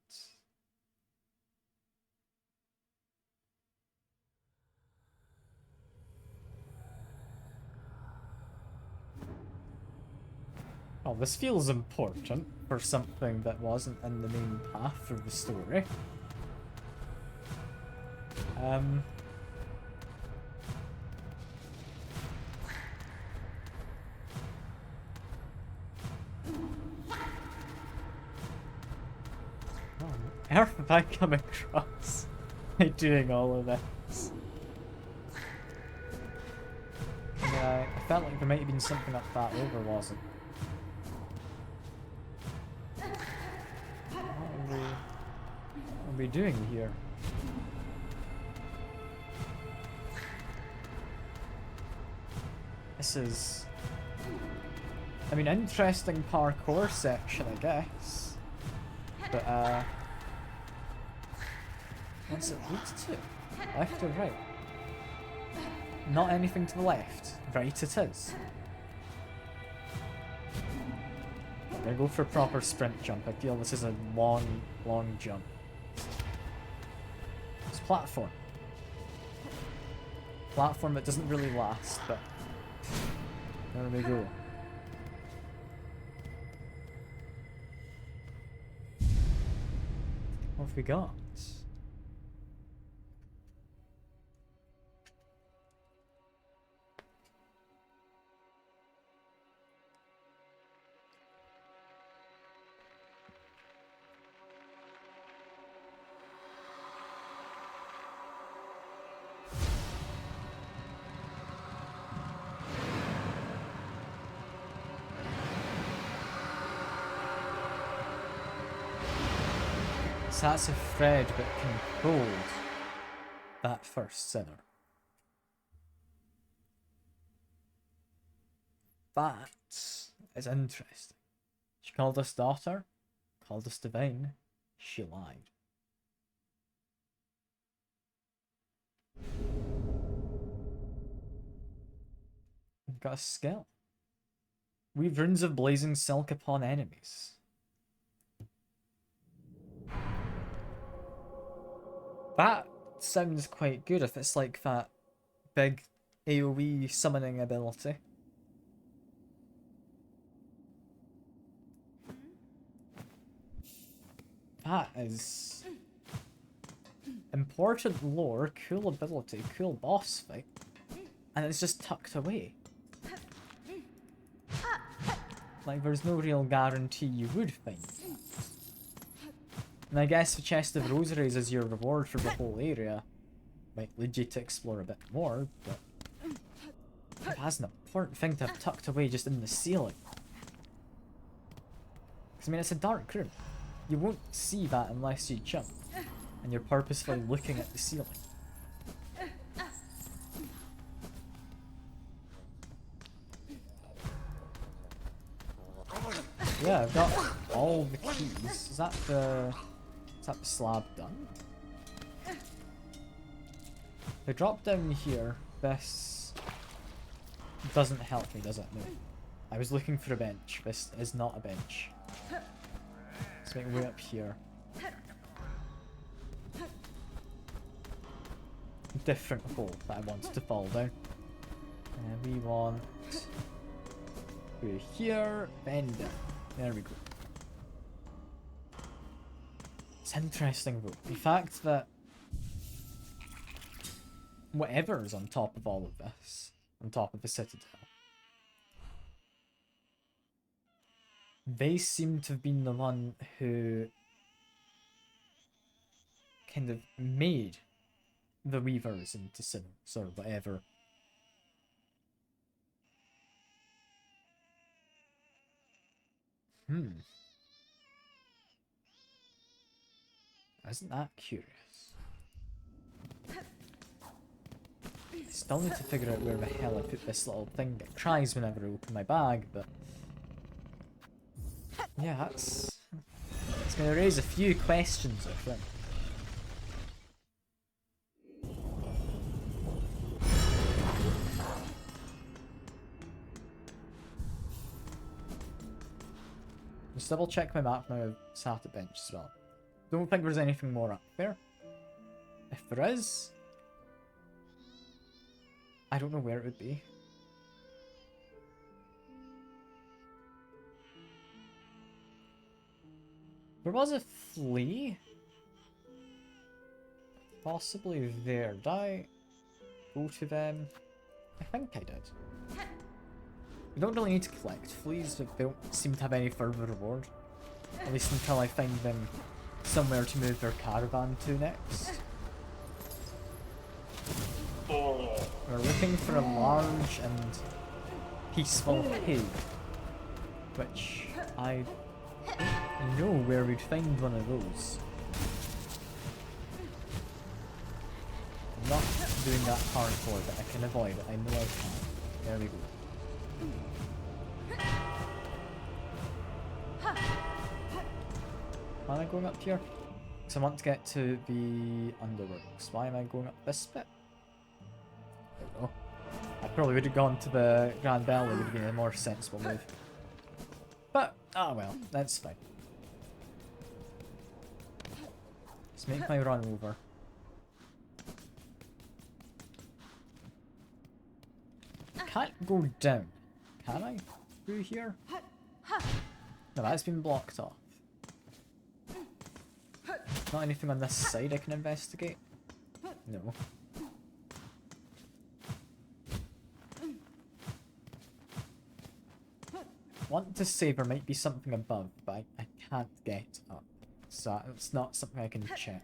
Oh, this feels important for something that wasn't in the main path of the story. How have I come across by doing all of this? I mean, I felt like there might have been something up that over, wasn't? What are we doing here? This is... I mean, interesting parkour section, I guess. But, what's it lead to? Left or right? Not anything to the left. Right it is. I'm gonna go for a proper sprint jump. I feel this is a long, long jump. It's platform. Platform that doesn't really last, but... there we go. What have we got? So that's a thread that controlled that first sinner. That is interesting. She called us daughter, called us divine. She lied. We've got a skill. Weave runes of blazing silk upon enemies. That sounds quite good if it's like that big AoE summoning ability. That is important lore, cool ability, cool boss fight, and it's just tucked away. Like there's no real guarantee you would find that. And I guess the chest of rosaries is your reward for the whole area. Might lead you to explore a bit more, but that's an important thing to have tucked away just in the ceiling. Because I mean, it's a dark room. You won't see that unless you jump, and you're purposefully looking at the ceiling. Yeah, I've got all the keys. Is that the slab done? The drop down here, this doesn't help me, does it? No. I was looking for a bench. This is not a bench. Let's make our way up here. Different hole that I wanted to fall down. And we want through here, bend down. There we go. It's interesting though, the fact that whatever is on top of all of this, on top of the citadel, they seem to have been the one who kind of made the weavers into Silks or whatever. Isn't that curious? I still need to figure out where the hell I put this little thing. It tries whenever I open my bag, but yeah, it's going to raise a few questions, I think. Just double check my map now. I've sat at bench as well. Don't think there's anything more up there. If there is, I don't know where it would be. There was a flea. Possibly there. Did I go to them? I think I did. We don't really need to collect fleas, but they don't seem to have any further reward. At least until I find them somewhere to move their caravan to next. We're looking for a large and peaceful pig, which I don't know where we'd find one of those. I'm not doing that hardcore, but I can avoid it. I know I can. There we go. Why am I going up here? Because I want to get to the underworks. Why am I going up this bit? There we go. I probably would have gone to the Grand Belly, would have been a more sensible move. But, ah well, that's fine. Let's make my run over. Can't go down, can I? Through here? No, that's been blocked off. Not anything on this side I can investigate? No. Want to say there might be something above, but I can't get up. So it's not something I can check.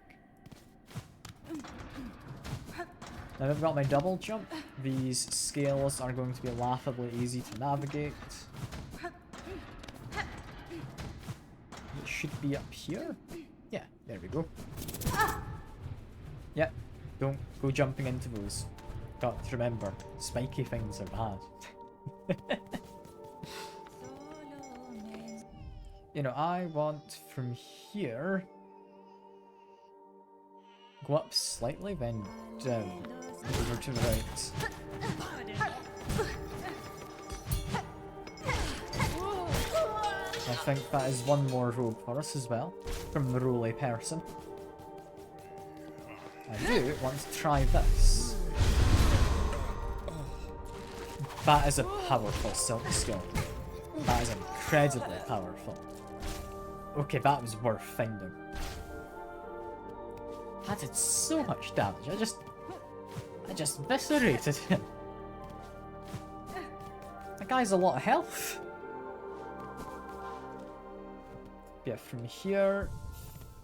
Now I've got my double jump. These scales are going to be laughably easy to navigate. It should be up here. Yeah, there we go. Yeah, don't go jumping into those. Got to remember, spiky things are bad. You know, I want from here go up slightly, then down, over to the right. I think that is one more robe for us as well, from the roly person. I do want to try this. That is a powerful silk skill. That is incredibly powerful. Okay, that was worth finding. That did so much damage. I just eviscerated him. That guy's a lot of health. Yeah, from here,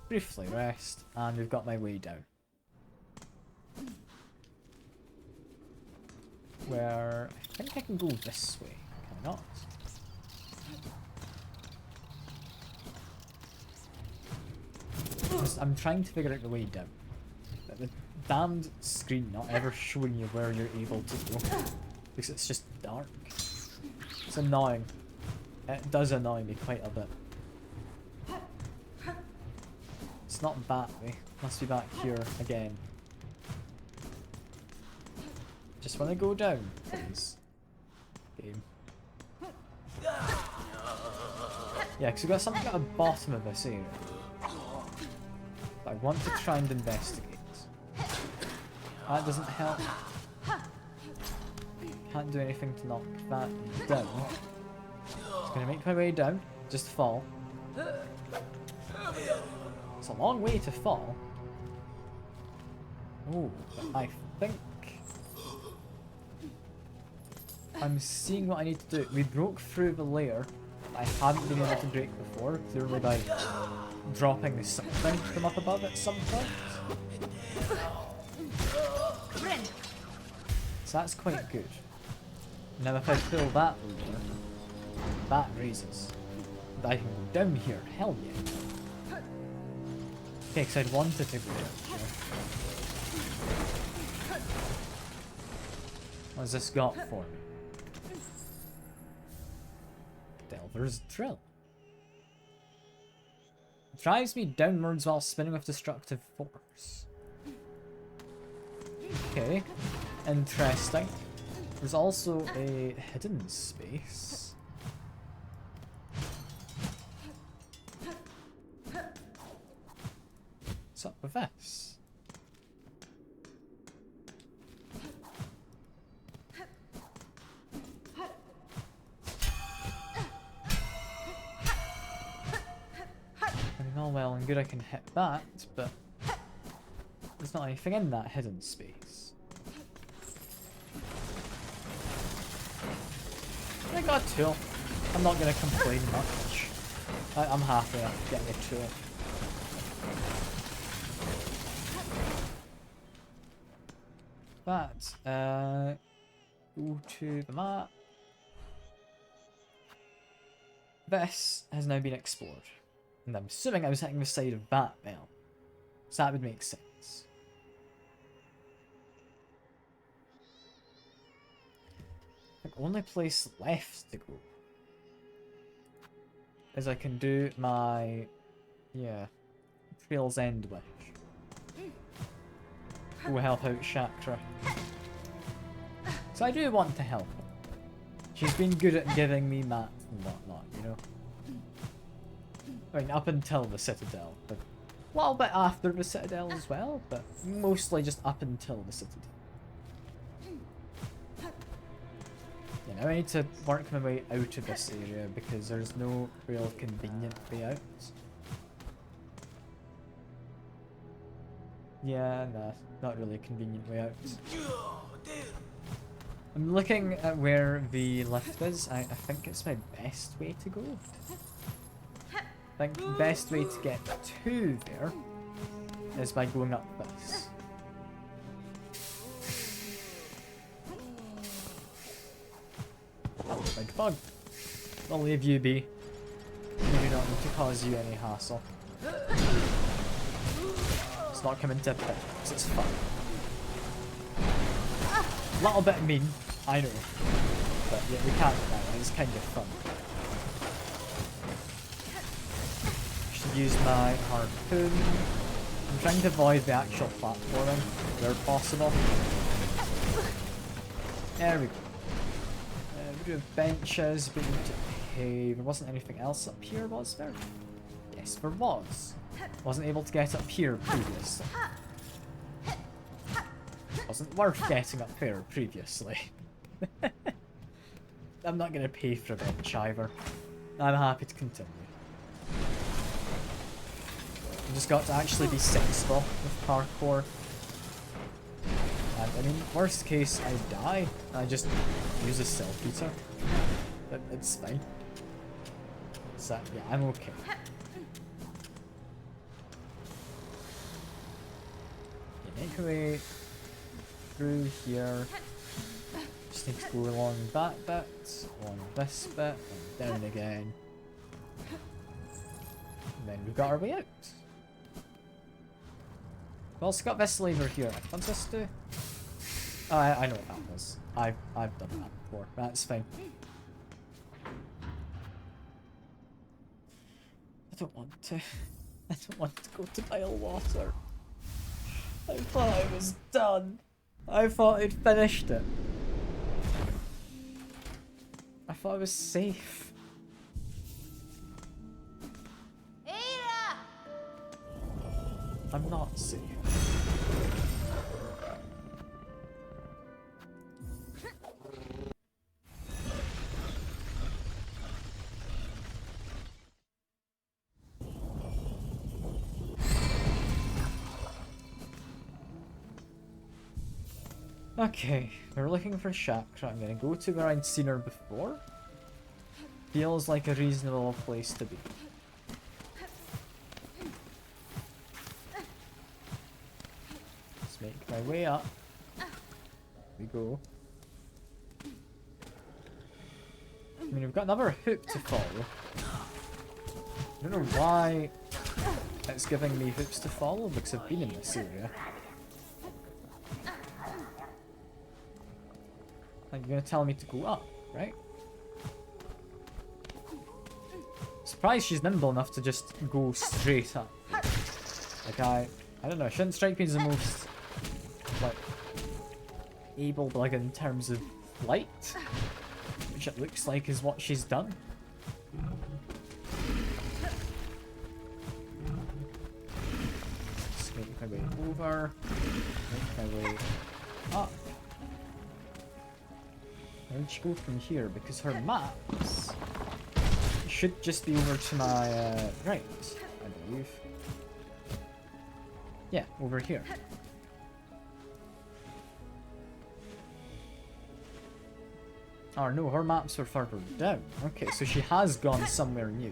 briefly rest, and we've got my way down. Where I think I can go this way. Can I not? I'm trying to figure out the way down. The damned screen not ever showing you where you're able to go. Because it's just dark. It's annoying. It does annoy me quite a bit. It's not that way. Must be back here again. Just want to go down, please. Game. Yeah, because we've got something at the bottom of this area. But I want to try and investigate. That doesn't help. Can't do anything to knock that down. Just gonna make my way down. Just fall. It's a long way to fall. Oh, but I think I'm seeing what I need to do. We broke through the layer. I hadn't been able to break before, purely by dropping something from up above at some point. So that's quite good. Now if I pull that lever, that raises. And I can go down here, hell yeah. Okay, because I'd wanted to go down here. What's this got for me? Delver's Drill. Drives me downwards while spinning with destructive force. Okay, interesting. There's also a hidden space. What's up with this? I mean, all well and good I can hit that, but there's not anything in that hidden space. I got a tool. I'm not going to complain much. I'm happy getting a tool. But, go to the map. This has now been explored. And I'm assuming I was hitting the side of that bell. So that would make sense. The only place left to go is I can do my, yeah, Trail's End wish. Go help out Chakra. So I do want to help her. She's been good at giving me math and whatnot, you know? I mean, up until the Citadel, but a little bit after the Citadel as well, but mostly just up until the Citadel. You know, I need to work my way out of this area because there's no real convenient way out. Yeah, nah, not really a convenient way out. I'm looking at where the lift is. I think it's my best way to go. I think the best way to get to there is by going up this. Big bug. I'll leave you be. We do not need to cause you any hassle. It's not coming to pit, because it's fun. A little bit mean, I know. But yeah, we can't do that, it's kind of fun. Should use my harpoon. I'm trying to avoid the actual platforming where possible. There we go. We do have benches, we need to pay. There wasn't anything else up here, was there? Yes, there was. Wasn't able to get up here previously. Wasn't worth getting up here previously. I'm not going to pay for a bench either. I'm happy to continue. I just got to actually be sensible with parkour. And I mean, worst case, I die. I just use a self-eater. But it's fine. So, yeah, I'm okay. You make your way through here. Just need to go along that bit, along this bit, and down again. And then we've got our way out. We've also got this lever here. What's this do? Oh, I know what that was. I've done that before. That's fine. I don't want to. I don't want to go to Bilewater. I thought I was done. I thought I'd finished it. I thought I was safe. I'm not safe. Okay, we're looking for Chakra. I'm gonna go to where I'd seen her before. Feels like a reasonable place to be. Let's make my way up. Here we go. I mean, we've got another hook to follow. I don't know why it's giving me hooks to follow, because I've been in this area. Like, you're gonna tell me to go up, right? Surprised she's nimble enough to just go straight up. Like, I don't know, it shouldn't strike me as the most, like, able, like, in terms of flight, which it looks like is what she's done. Just make my way over, make my way up. Where did she go from here? Because her maps should just be over to my right, I believe. Yeah, over here. Oh no, her maps are further down. Okay, so she has gone somewhere new.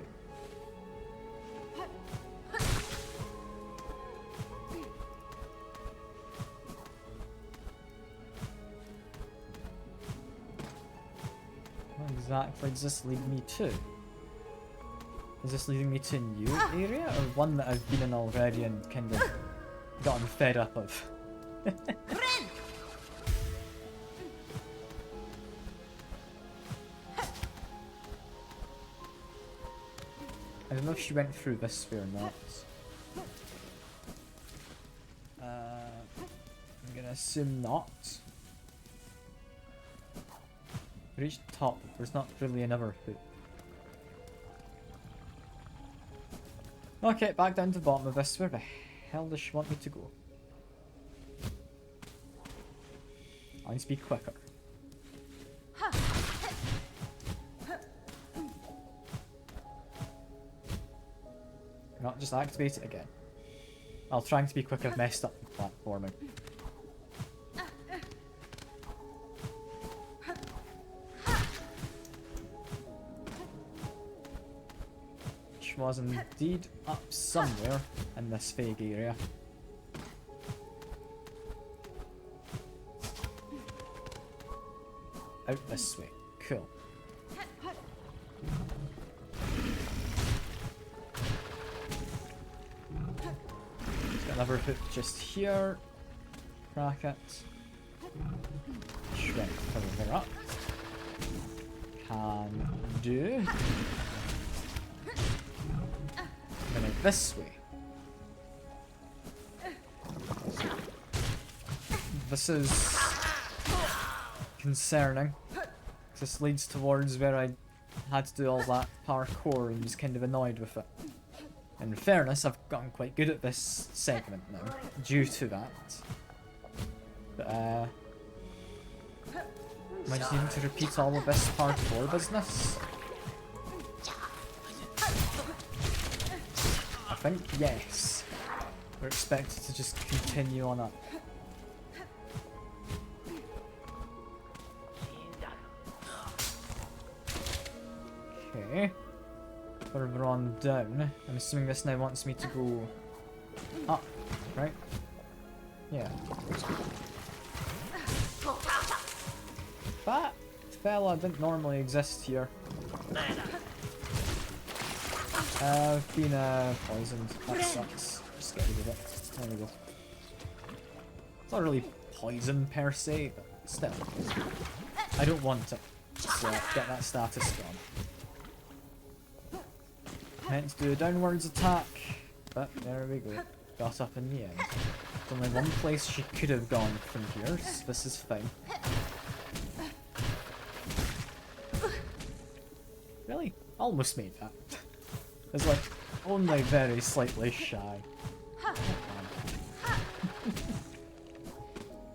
What exactly does this lead me to? Is this leading me to a new area, or one that I've been in already and kind of gotten fed up of? I don't know if she went through this way or not. I'm gonna assume not. Reach the top, there's not really another hook. Okay, back down to the bottom of this. Where the hell does she want me to go? I need to be quicker. Not just activate it again. I'll trying to be quick, I've messed up the platforming. Which was indeed up somewhere in this vague area. Out this way. Cool. Another hook just here. Crack it. Shred further up. Can do. Then out this way. This is concerning. This leads towards where I had to do all that parkour and was kind of annoyed with it. In fairness, I've gotten quite good at this segment now, due to that. But, am I just needing to repeat all of this parkour business? I think yes. We're expected to just continue on up. Okay. Further on down. I'm assuming this now wants me to go up, right? Yeah. That fella didn't normally exist here. I've been poisoned. That sucks. Just get rid of it. There we go. It's not really poison per se, but still. I don't want it. So get that status gone. Meant to do a downwards attack, but there we go. Got up in the end. There's only one place she could have gone from here, so this is fine. Really? Almost made that. It's like, only very slightly shy.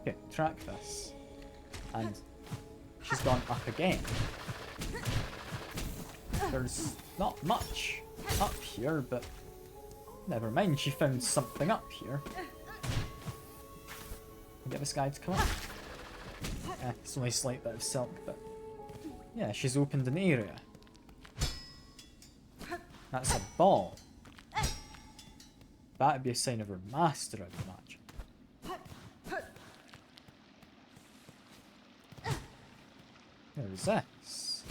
Okay, track this. And she's gone up again. There's not much up here, but never mind, she found something up here. Get this guy to come up. It's only a slight bit of silk, but yeah, she's opened an area. That's a ball. That'd be a sign of her master, I'd imagine. There's this.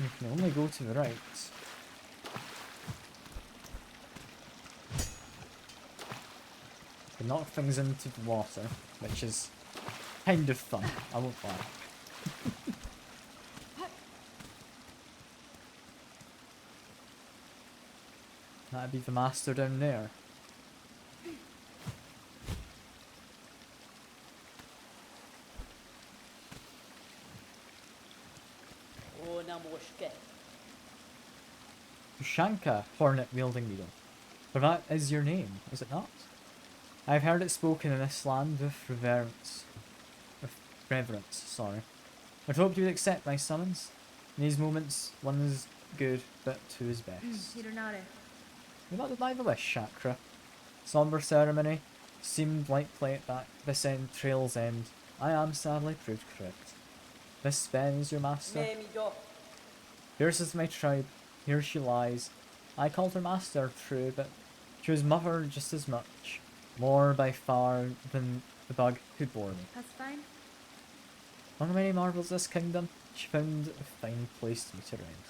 You can only go to the right. To knock things into the water, which is kind of fun, I won't lie. That'd be the master down there. Ushanka, hornet-wielding needle. For that is your name, is it not? I've heard it spoken in this land with reverence. With reverence, sorry. I'd hoped you would accept my summons. In these moments, one is good, but two is best. You're not deny the wish, Chakra. Somber ceremony seemed like play at back this end trail's end. I am sadly proved correct. This Ben is your master. Here's is my tribe. Here she lies. I called her master, true, but she was mother just as much. More by far than the bug who bore me. That's fine. Among many marvels of this kingdom, she found a fine place to meet her end.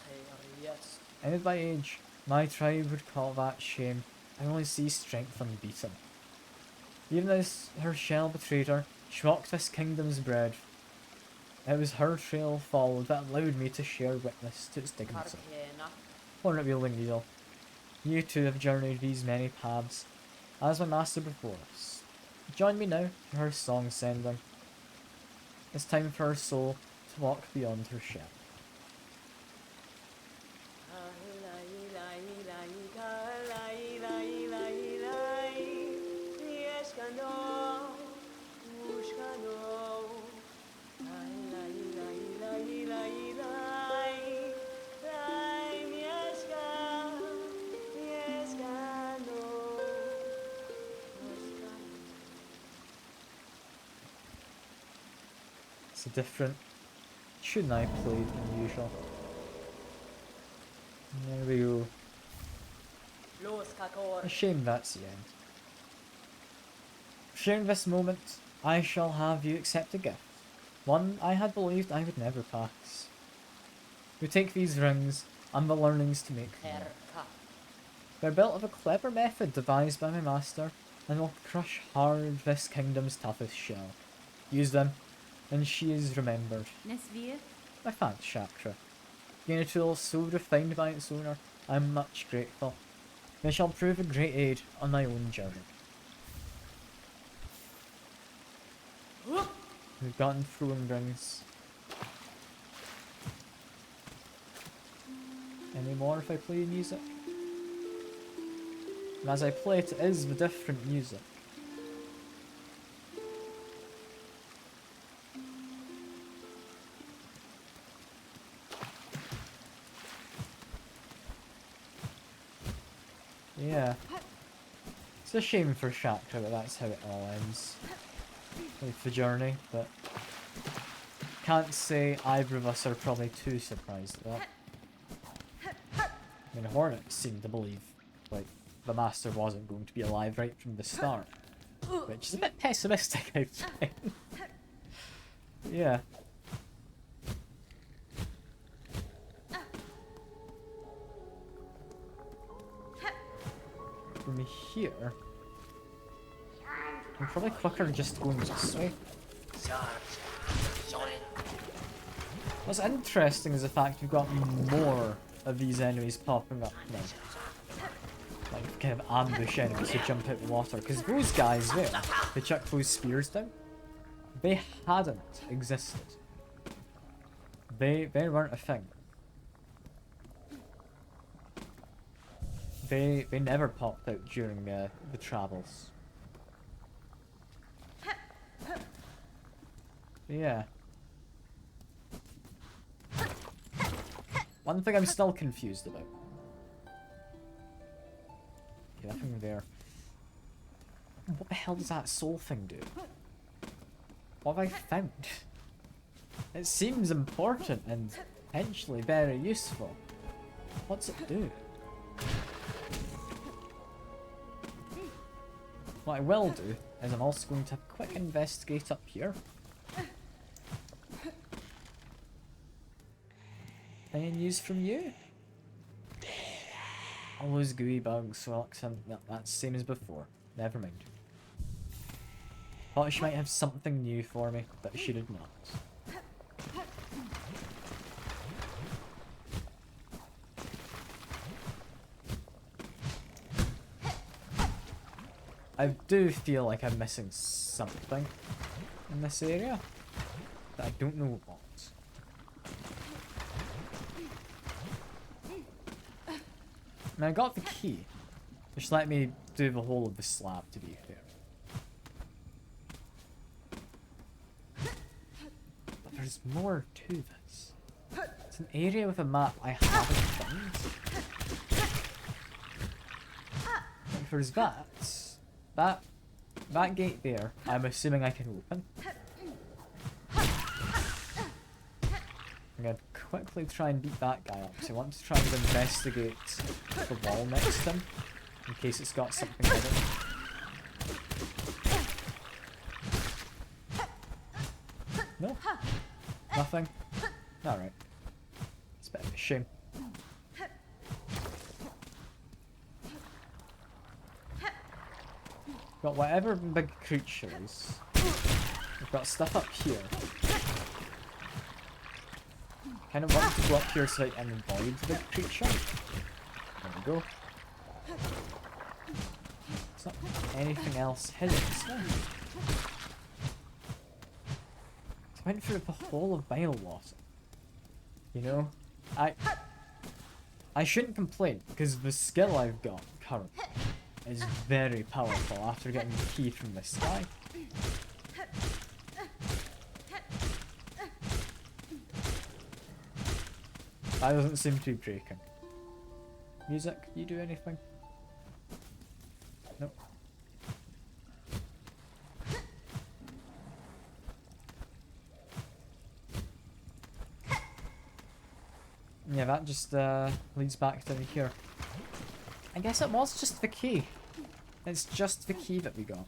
Yes. Ended by age, my tribe would call that shame. I only see strength unbeaten. Even as her shell betrayed her, she walked this kingdom's bread. It was her trail followed that allowed me to share witness to its dignity. Hornet-wielding needle, you too have journeyed these many paths, as my master before us. Join me now in her song sending. It's time for her soul to walk beyond her shell. It's a different tune I played than usual. And there we go. A shame that's the end. Sharing this moment, I shall have you accept a gift. One I had believed I would never pass. You take these rings and the learnings to make them. They're built of a clever method devised by my master, and will crush hard this kingdom's toughest shell. Use them, and she is remembered. My thanks, Chakra. Being a tool so refined by its owner, I am much grateful. They shall prove a great aid on my own journey. We've gotten throwing rings. Any more if I play music? And as I play it is the different music. Yeah. It's a shame for Chakra that that's how it all ends. Like the journey, but can't say either of us are probably too surprised at that. I mean, Hornet seemed to believe, like, the master wasn't going to be alive right from the start. Which is a bit pessimistic, I think. Yeah. From here, I'm probably quicker just going this way. What's interesting is the fact we've got more of these enemies popping up now. Like, kind of ambush enemies who jump out the water. Because those guys there, who chuck those spears down, they hadn't existed. They weren't a thing. They never popped out during the travels. Yeah. One thing I'm still confused about. Okay, that thing there. What the hell does that soul thing do? What have I found? It seems important and potentially very useful. What's it do? What I will do is I'm also going to have a quick investigate up here. Any news from you? All those gooey bugs, well, that's the same as before. Never mind. Thought she might have something new for me, but she did not. I do feel like I'm missing something in this area, but I don't know what. And I got the key, which let me do the whole of the slab, to be fair. But there's more to this. It's an area with a map I haven't found. Like there's that gate there, I'm assuming I can open. I'm gonna quickly try and beat that guy up, so I want to try and investigate the wall next to him, in case it's got something in it. No? Nothing? Alright. It's a bit of a shame. Got whatever big creature is. We've got stuff up here. Kind of want to go up here so I can avoid the big creature. There we go. There's not anything else hidden. So I went through the whole of Bilewater. You know, I shouldn't complain because the skill I've got currently is very powerful after getting the key from this guy. That doesn't seem to be breaking. Music, you do anything? Nope. Yeah, that just leads back to here. I guess it was just the key. It's just the key that we got.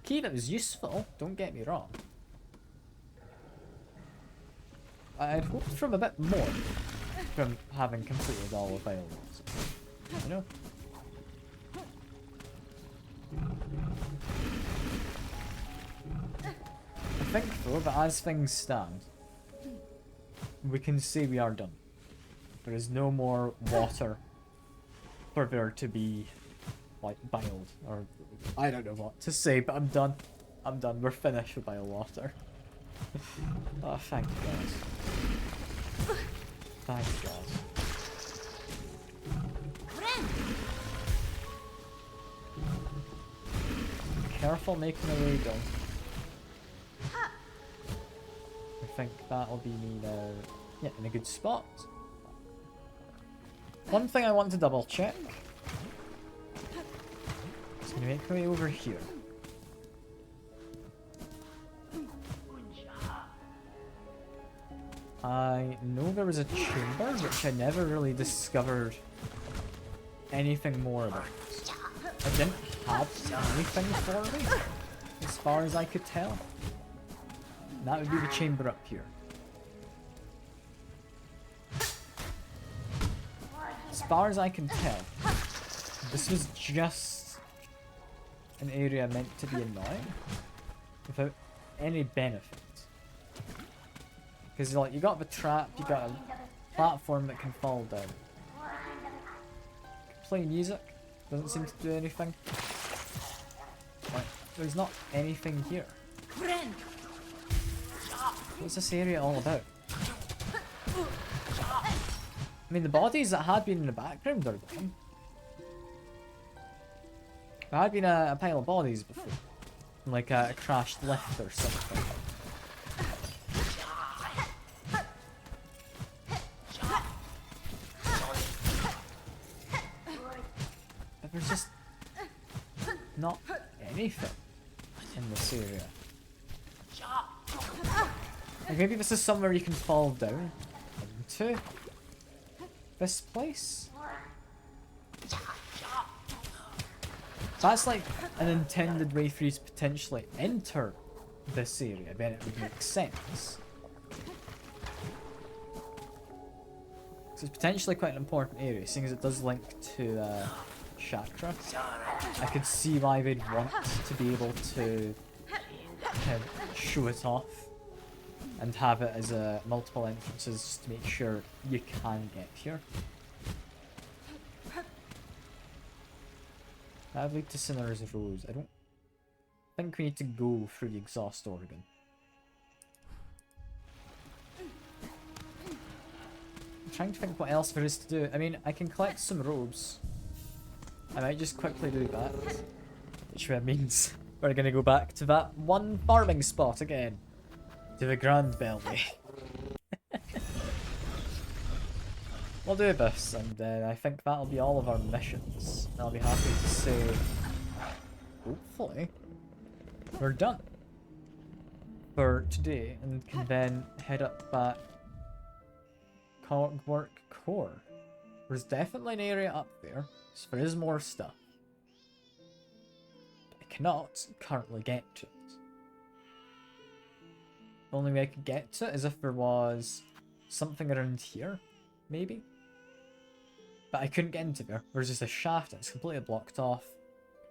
Key that was useful, don't get me wrong. I'd hoped from a bit more from having completed all of Bilewater. You know? I think though that as things stand, we can say we are done. There is no more water for there to be, like, biled, or I don't know what to say, but I'm done. I'm done. We're finished with Bilewater. Oh, thank God. Thank God. Be careful making a way down. I think that'll be me now. Yeah, in a good spot. One thing I want to double check. Just gonna make my way over here. I know there was a chamber, which I never really discovered anything more about. I didn't have anything for me, as far as I could tell. And that would be the chamber up here. As far as I can tell, this was just an area meant to be annoying, without any benefit. Because, like, you got the trap, you got a platform that can fall down. Play music, doesn't seem to do anything. Like, there's not anything here. What's this area all about? I mean, the bodies that had been in the background are gone. There had been a pile of bodies before. Like a crashed lift or something. But there's just not anything in this area. Like maybe this is somewhere you can fall down into this place. That's like an intended way for you to potentially enter this area, then it would make sense. So it's potentially quite an important area, seeing as it does link to chakra. I could see why they'd want to be able to show it off and have it as multiple entrances just to make sure you can get here. That would lead to Sinner's Rose. I don't think we need to go through the exhaust organ. I'm trying to think what else there is to do. I mean, I can collect some robes. I might just quickly do that. Which means we're going to go back to that one farming spot again. To the Grand Belly. We'll do this, and I think that'll be all of our missions. I'll be happy to say, hopefully, we're done for today, and can then head up that Clockwork Core. There's definitely an area up there, so there is more stuff. But I cannot currently get to it. The only way I could get to it is if there was something around here, maybe? But I couldn't get into there. There's just a shaft and it's completely blocked off.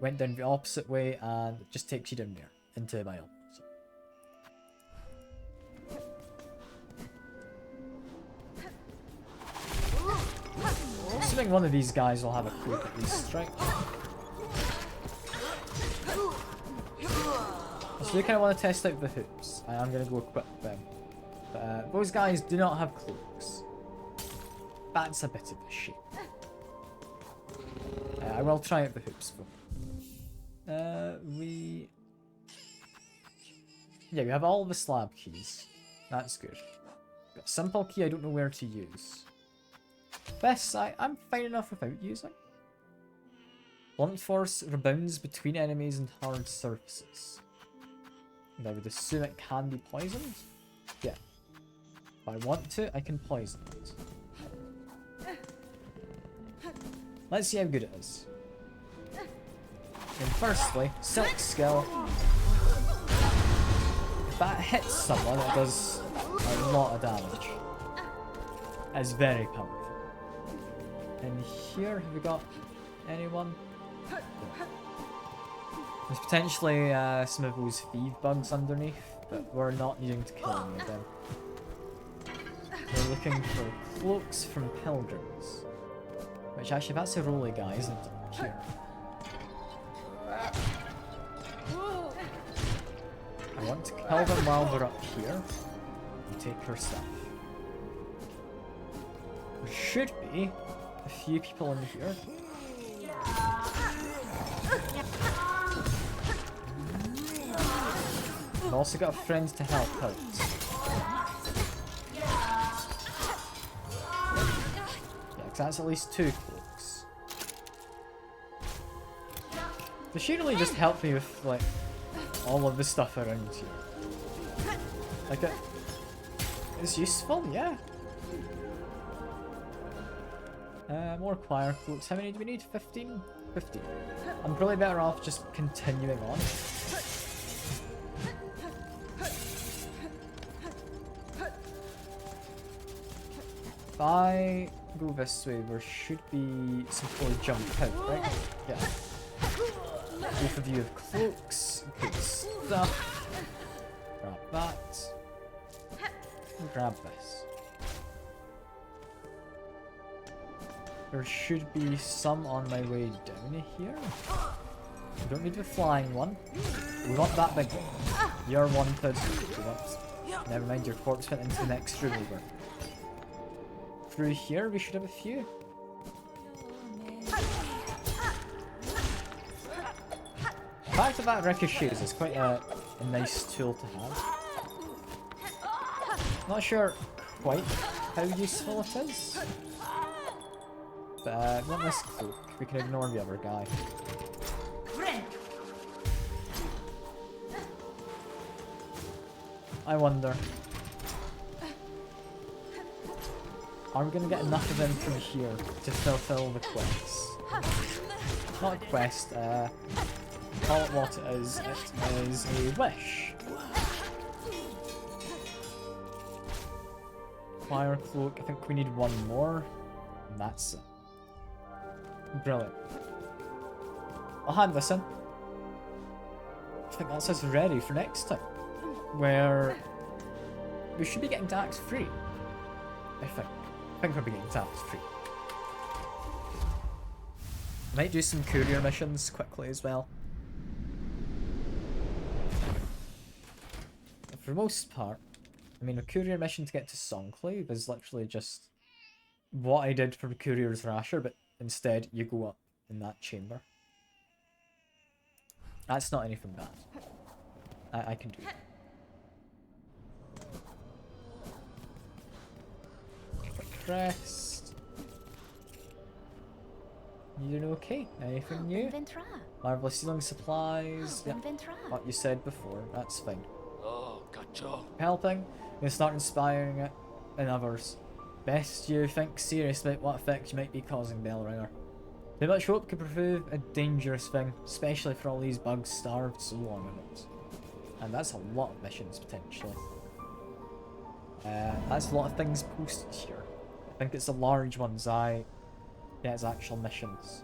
Went down the opposite way and it just takes you down there, into my own. So. Assuming one of these guys will have a cloak at least, right? So we kind of want to test out the hoops. I am going to go equip them. But those guys do not have cloaks. That's a bit of a shame. I will try out the hoops though. Yeah, we have all the slab keys. That's good. Got a simple key I don't know where to use. This I'm fine enough without using. Blunt force rebounds between enemies and hard surfaces. And I would assume it can be poisoned? Yeah. If I want to, I can poison it. Let's see how good it is. And firstly, Silk skill. If that hits someone, it does a lot of damage. It's very powerful. And here, have we got anyone? No. There's potentially some of those thief bugs underneath, but we're not needing to kill any of them. We're looking for cloaks from pilgrims. Which actually, that's a roly guy, isn't it? Here. I want to kill them while they're up here and take her stuff. There should be a few people in here. I've also got friends to help out. That's at least 2 cloaks. They should really just help me with, like, all of the stuff around here. Like, it's useful, yeah. More choir cloaks. How many do we need? 15? 15. I'm probably better off just continuing on. If I go this way, there should be some sort of jump out, right? Yeah. Both of you have cloaks. Good stuff. Grab that. And grab this. There should be some on my way down here. We don't need the flying one. We want that big one. You're wanted. We want... Never mind, your corpse went into the next room over. Through here, we should have a few. The fact that ricochets is quite a nice tool to have. Not sure quite how useful it is. But not this cloak. We can ignore the other guy. I wonder. Are we gonna get enough of them from here to fulfill the quest? Not a quest, call it what it is. It is a wish. Fire cloak, I think we need one more. And that's it. Brilliant. I'll hand this in. I think that's us ready for next time. Where we should be getting tax free. I think we'll be getting tax free. Might do some courier missions quickly as well. But for the most part, I mean, a courier mission to get to Songclave is literally just what I did for the Courier's Rasher, but instead you go up in that chamber. That's not anything bad. I can do that. Quick rest. You doing okay? Anything new? Marvelous ceiling supplies. Yep. What you said before. That's fine. Helping. You start inspiring it in others. Best you think seriously about what effect you might be causing, Bellringer. Too much hope could prove a dangerous thing, especially for all these bugs starved so long in it. And that's a lot of missions, potentially. That's a lot of things posted here. I think it's the large ones I get as actual missions.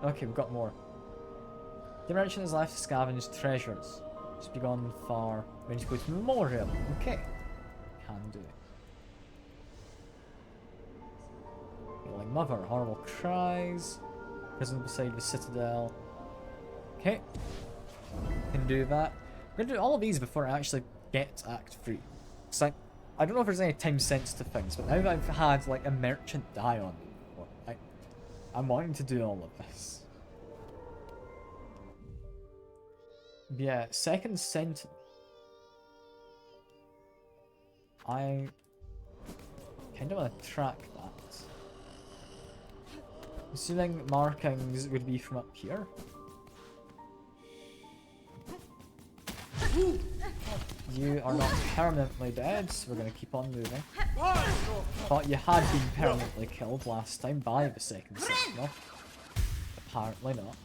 Okay, we've got more. The merchant has left to scavenge treasures. Just be gone far. We need to go to Memorial. Okay. Can do. Healing Mother, horrible cries. Prison beside the Citadel. Okay. Can do that. We're gonna do all of these before I actually get Act 3. So I don't know if there's any time sensitive things, but now that I've had like a merchant die on me before, I'm wanting to do all of this. Yeah, second Sentinel. I kind of want to track that. Assuming markings would be from up here. You are not permanently dead, so we're going to keep on moving. Thought you had been permanently killed last time by the second Sentinel. Apparently not.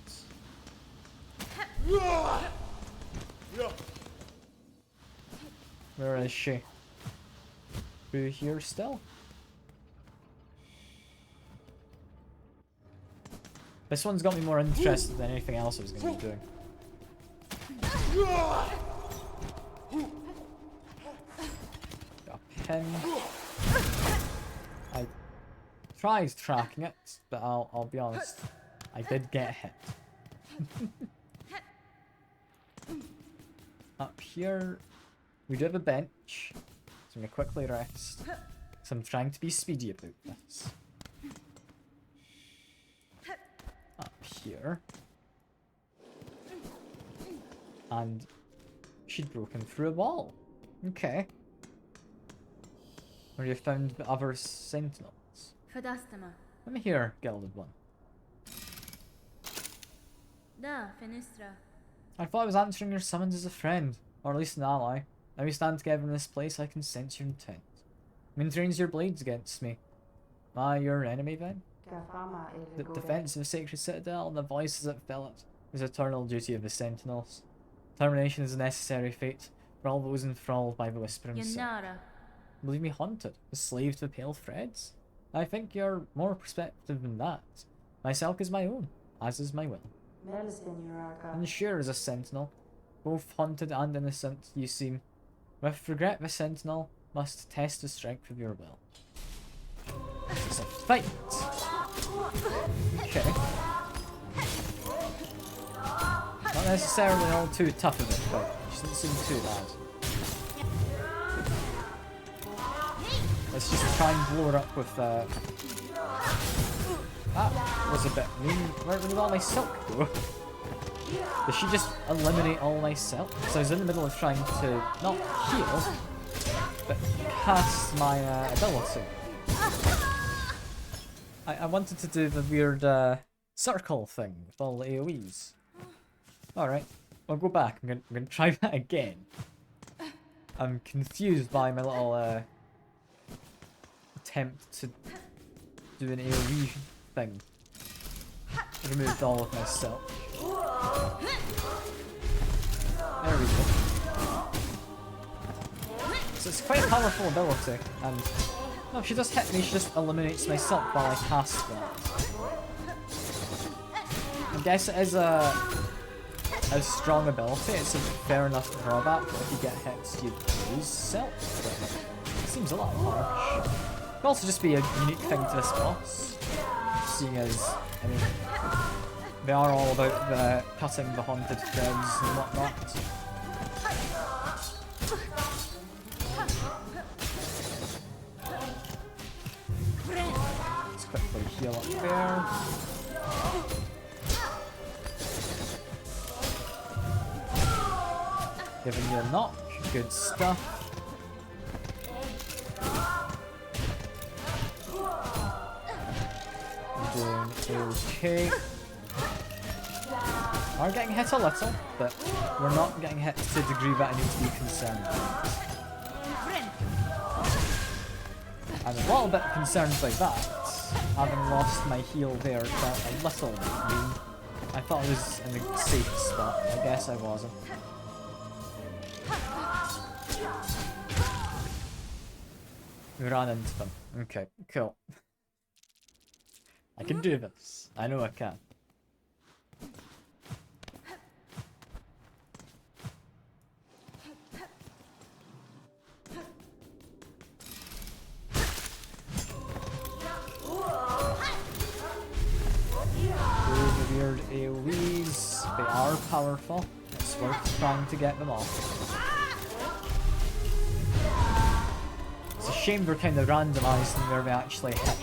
Where is she? Through here still? This one's got me more interested than anything else I was going to be doing. Got a pin. I tried tracking it, but I'll be honest, I did get hit. Up here, we do have a bench, so I'm going to quickly rest. So I'm trying to be speedy about this. Up here. And she'd broken through a wall. Okay. Where you found the other sentinels. Let me hear, Gilded One. I thought I was answering your summons as a friend, or at least an ally. Now we stand together in this place, I can sense your intent. Maintains your blades against me. Am I your enemy then? The defense of the sacred citadel and the voices that fill it is eternal duty of the sentinels. Termination is a necessary fate for all those enthralled by the whispering silk. Believe me haunted, a slave to the pale threads? I think you're more perspective than that. My silk is my own, as is my will. And sure as a sentinel, both haunted and innocent you seem. With regret the sentinel must test the strength of your will. It's a fight! Okay. Not necessarily all too tough of it, but it doesn't seem too bad. Let's just try and blow her up with that was a bit mean. Where did all my silk go? Did she just eliminate all my silk? So I was in the middle of trying to not heal, but cast my ability. I wanted to do the weird circle thing with all the AoEs. Alright. I'll go back. I'm gonna try that again. I'm confused by my little attempt to do an AoE thing. Removed all of my silk. There we go. So it's quite a powerful ability, and no, she just hit me, she just eliminates my silk while I cast that. I guess it is a strong ability, it's a fair enough drawback, but if you get hits, you lose silk. It seems a lot harsh. It could also just be a unique thing to this boss, seeing as, I mean, they are all about the cutting the haunted threads and whatnot. Let's quickly heal up there. Giving you a knock, good stuff. Doing okay. Are getting hit a little, but we're not getting hit to the degree that I need to be concerned about. I'm a little bit concerned by that. Having lost my heal there felt a little mean. I thought I was in a safe spot. I guess I wasn't. We ran into them. Okay, cool. I can do this. I know I can. Those weird AoEs, they are powerful. It's worth trying to get them off. It's a shame they're kind of randomised in where they actually hit.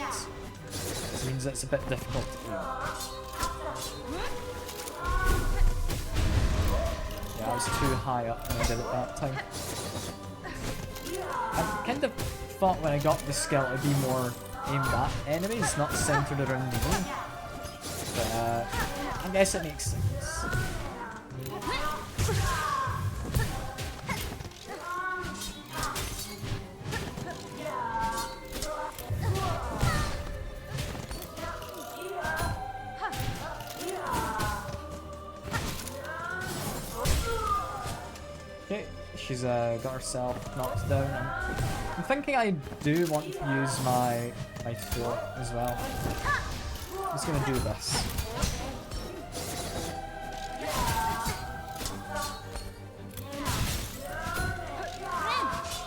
This means it's a bit difficult to aim. Yeah, I was too high up when I did it that time. I kind of thought when I got the skill it would be more aimed at enemies, not centered around me. But I guess it makes sense. Okay, she's got herself knocked down. I'm thinking I do want to use my tool as well. I'm just gonna do this.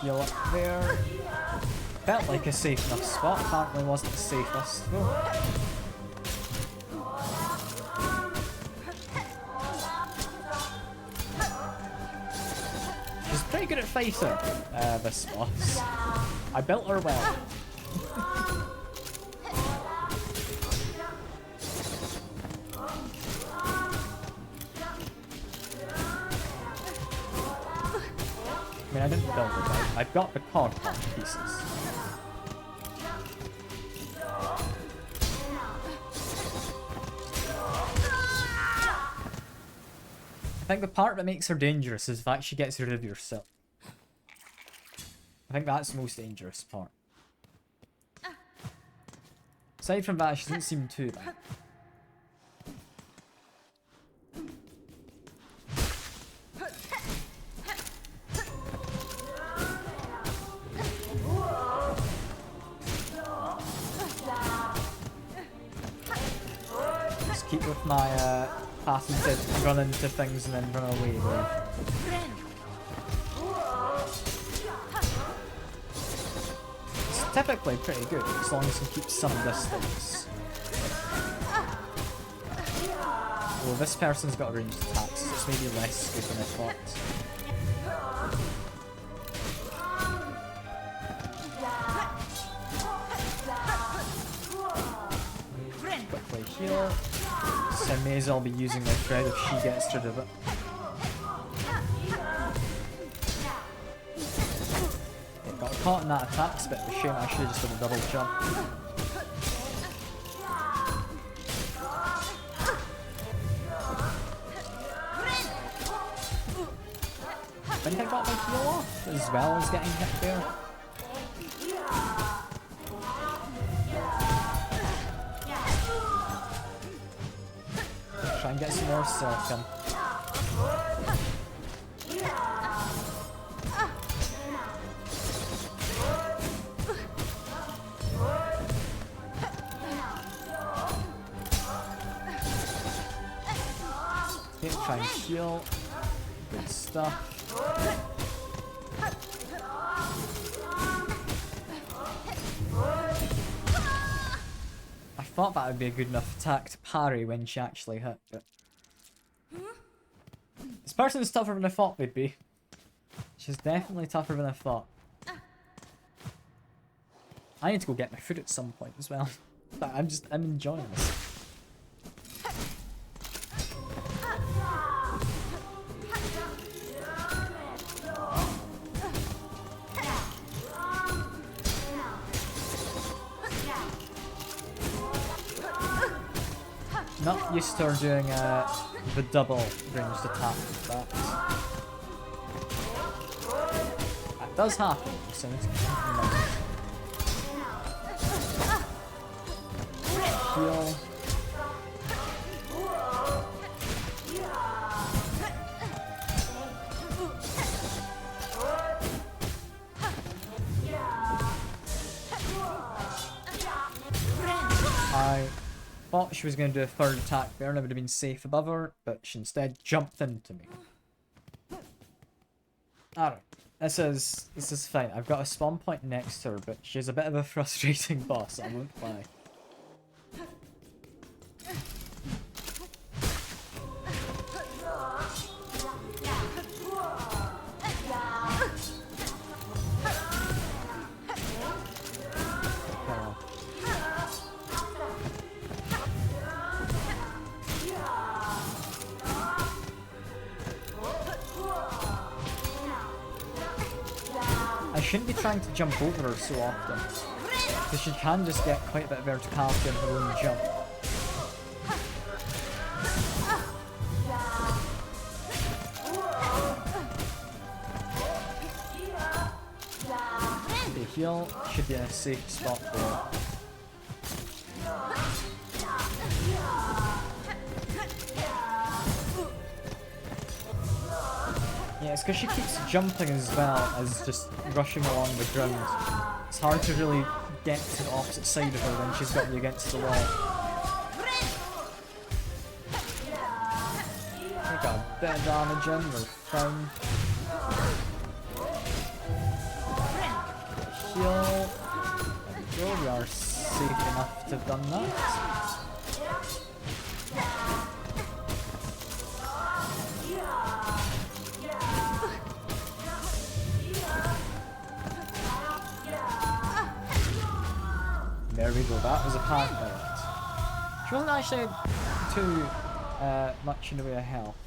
Heal up there. Felt like a safe enough spot, apparently wasn't the safest though. She's pretty good at fighting, this boss. I built her well. I mean, I didn't build it, I've got the cog part pieces. I think the part that makes her dangerous is the fact she gets rid of your silk. I think that's the most dangerous part. Aside from that, she doesn't seem too bad. Just keep with my passive to run into things and then run away there. It's typically pretty good as long as you keep some distance. Well, this person's got ranged attacks, so it's maybe less good than I thought. Quickly heal. So I may as well be using my thread if she gets rid of it. Okay, got caught in that attack, it's a bit of a shame, I should have just done a double jump. think I got my heal off as well as getting hit there. Try and get some more Silksong. Okay, try and heal. Good stuff. I thought that would be a good enough attack to parry when she actually hit, but this person's tougher than I thought they'd be. She's definitely tougher than I thought. I need to go get my food at some point as well. But I'm enjoying this. Not used to her doing the double ranged attack, but that does happen, so I need to keep in mind. Heal. I thought she was going to do a third attack there and I would have been safe above her, but she instead jumped into me. Alright, this is fine. I've got a spawn point next to her, but she's a bit of a frustrating boss, I won't lie. I shouldn't be trying to jump over her so often, because she can just get quite a bit of verticality in her own jump. The heal should be in a safe spot there. Yeah, it's because she keeps jumping as well as just rushing along the ground. It's hard to really get to the opposite side of her when she's got you against the wall. I got a bit of damage in, we're fine. Heal. There we go, we are safe enough to have done that. There we go, that was a part of it. She wasn't actually too much in the way of health.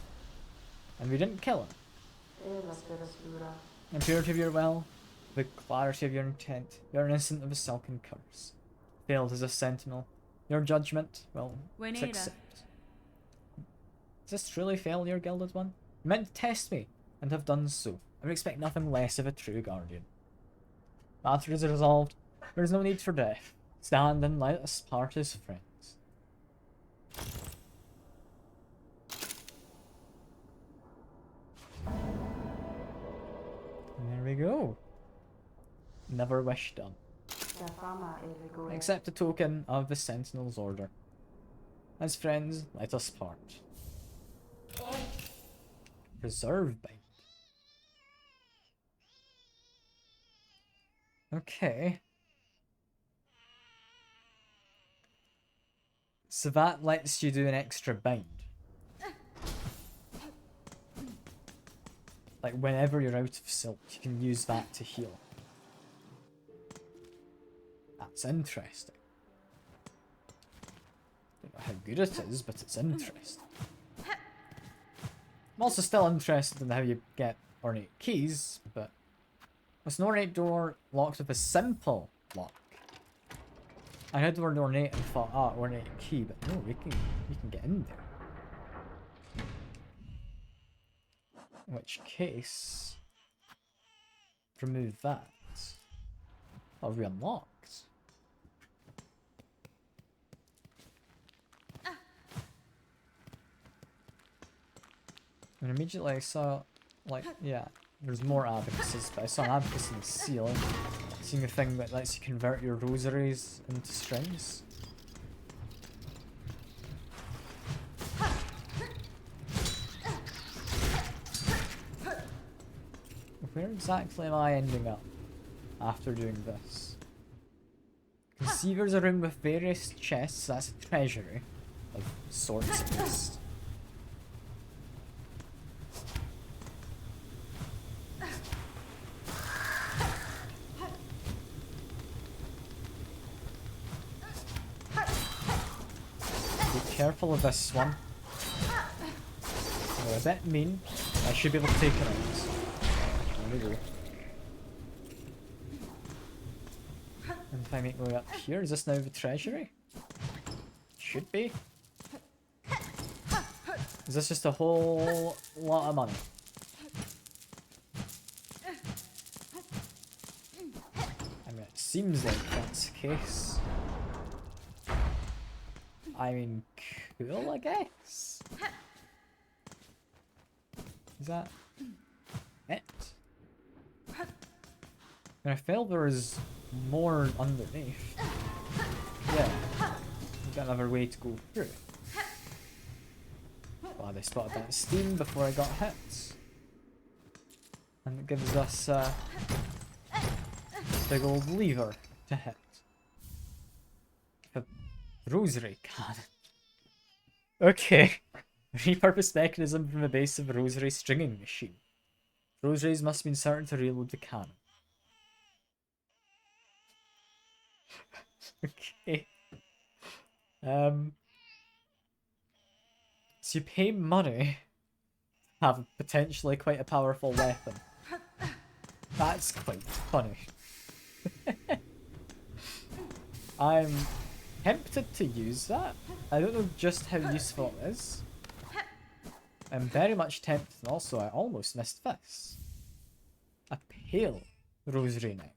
And we didn't kill her. In purity of your will, the clarity of your intent, you are innocent of a silken curse. Failed as a sentinel. Your judgment, well, it's accept. Is this truly fail, your gilded one? You meant to test me, and have done so. I would expect nothing less of a true guardian. Matter is resolved. There is no need for death. Stand and let us part as friends. There we go. Never wish done. Accept a token of the Sentinel's order. As friends, let us part. Preserve bind. Okay. So that lets you do an extra bind. Like whenever you're out of silk, you can use that to heal. That's interesting. Don't know how good it is, but it's interesting. I'm also still interested in how you get ornate keys, but it's an ornate door locked with a simple lock. I heard the word ornate and thought, ah, ornate key, but no, you can get in there. In which case, remove that. Oh, we unlocked. And immediately I saw, like, yeah, there's more abacuses, but I saw an abacus in the ceiling. Seeing a thing that lets you convert your rosaries into strings. Where exactly am I ending up after doing this? You can see there's a room with various chests. That's a treasury of sorts at least. Be careful of this one. They're a bit mean. I should be able to take it out. There we go. And if I make my way up here, is this now the treasury? Should be. Is this just a whole lot of money? I mean, it seems like that's the case. I mean, cool, I guess. Is that it? And I feel there is more underneath. Yeah. We've got another way to go through. Glad I spotted that steam before I got hit. And it gives us a big old lever to hit. A rosary cannon. Okay. Repurposed mechanism from the base of a rosary stringing machine. Rosaries must be inserted to reload the cannon. Okay. So you pay money to have potentially quite a powerful weapon. That's quite funny. I'm tempted to use that. I don't know just how useful it is. I'm very much tempted, and also I almost missed this. A pale rosary necklace.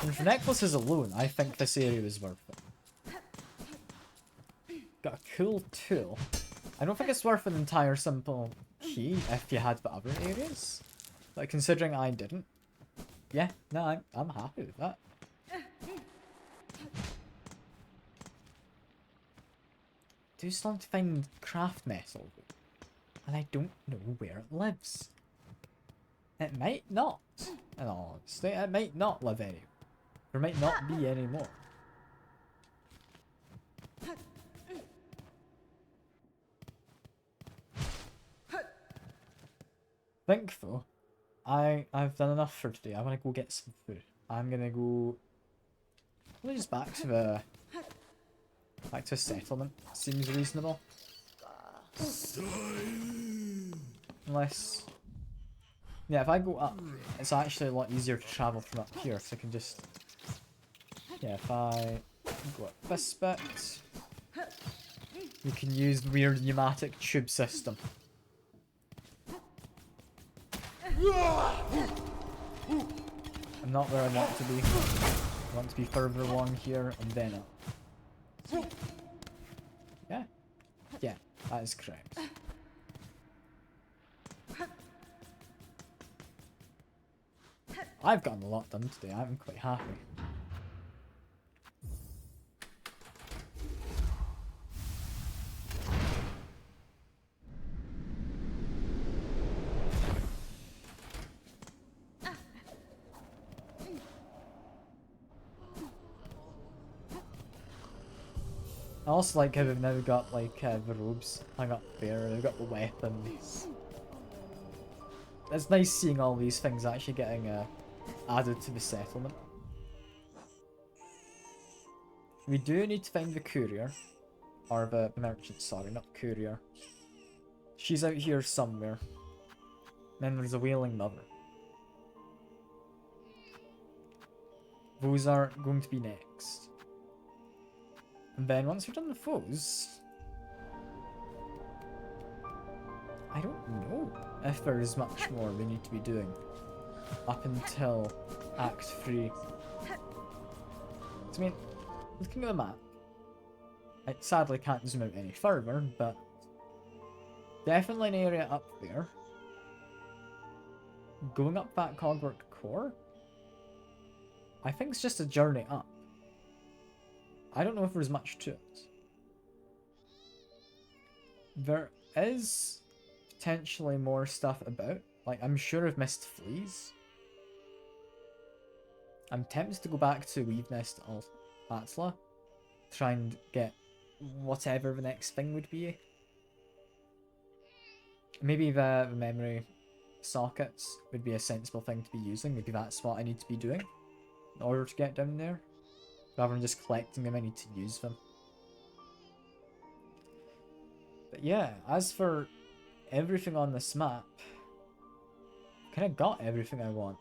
And for necklaces alone, I think this area is worth it. Got a cool tool. I don't think it's worth an entire simple key if you had the other areas. But considering I didn't, yeah, no, I'm happy with that. Do still need to find craft metal, and I don't know where it lives. It might not, in all honesty. It might not live anywhere. There might not be any more. Think though, I've done enough for today. I want to go get some food. I'm gonna go. Just back to a settlement. Seems reasonable. Unless, yeah, if I go up, it's actually a lot easier to travel from up here. So I can just, yeah, if I go up this bit, you can use the weird pneumatic tube system. I'm not where I want to be. I want to be further along here and then up. Yeah? Yeah, that is correct. I've gotten a lot done today. I'm quite happy. I also like how we've now got like the robes hung up there, they've got the weapons. It's nice seeing all these things actually getting added to the settlement. We do need to find the courier. Or the merchant, sorry, not courier. She's out here somewhere. Then there's a wailing mother. Those are going to be next. And then once we've done the foes, I I don't know if there is much more we need to be doing up until Act 3. I mean, looking at the map, I sadly can't zoom out any further, but definitely an area up there. Going up that Cogwork Core, I think it's just a journey up. I don't know if there's much to it. There is potentially more stuff about. Like, I'm sure I've missed fleas. I'm tempted to go back to Weave Nest of Atla, try and get whatever the next thing would be. Maybe the memory sockets would be a sensible thing to be using. Maybe that's what I need to be doing in order to get down there. Rather than just collecting them, I need to use them. But yeah, as for everything on this map, I kind of got everything I want.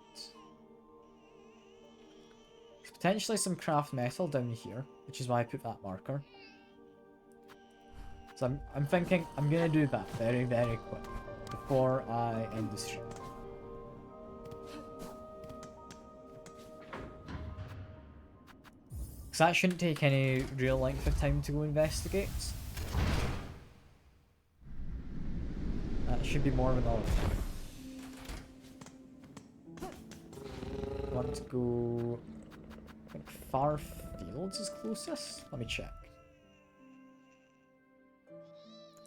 There's potentially some craft metal down here, which is why I put that marker. So I'm thinking I'm going to do that very, very quick before I end the stream. Because that shouldn't take any real length of time to go investigate. That should be more of an order. I want to go... I think Far Fields is closest? Let me check.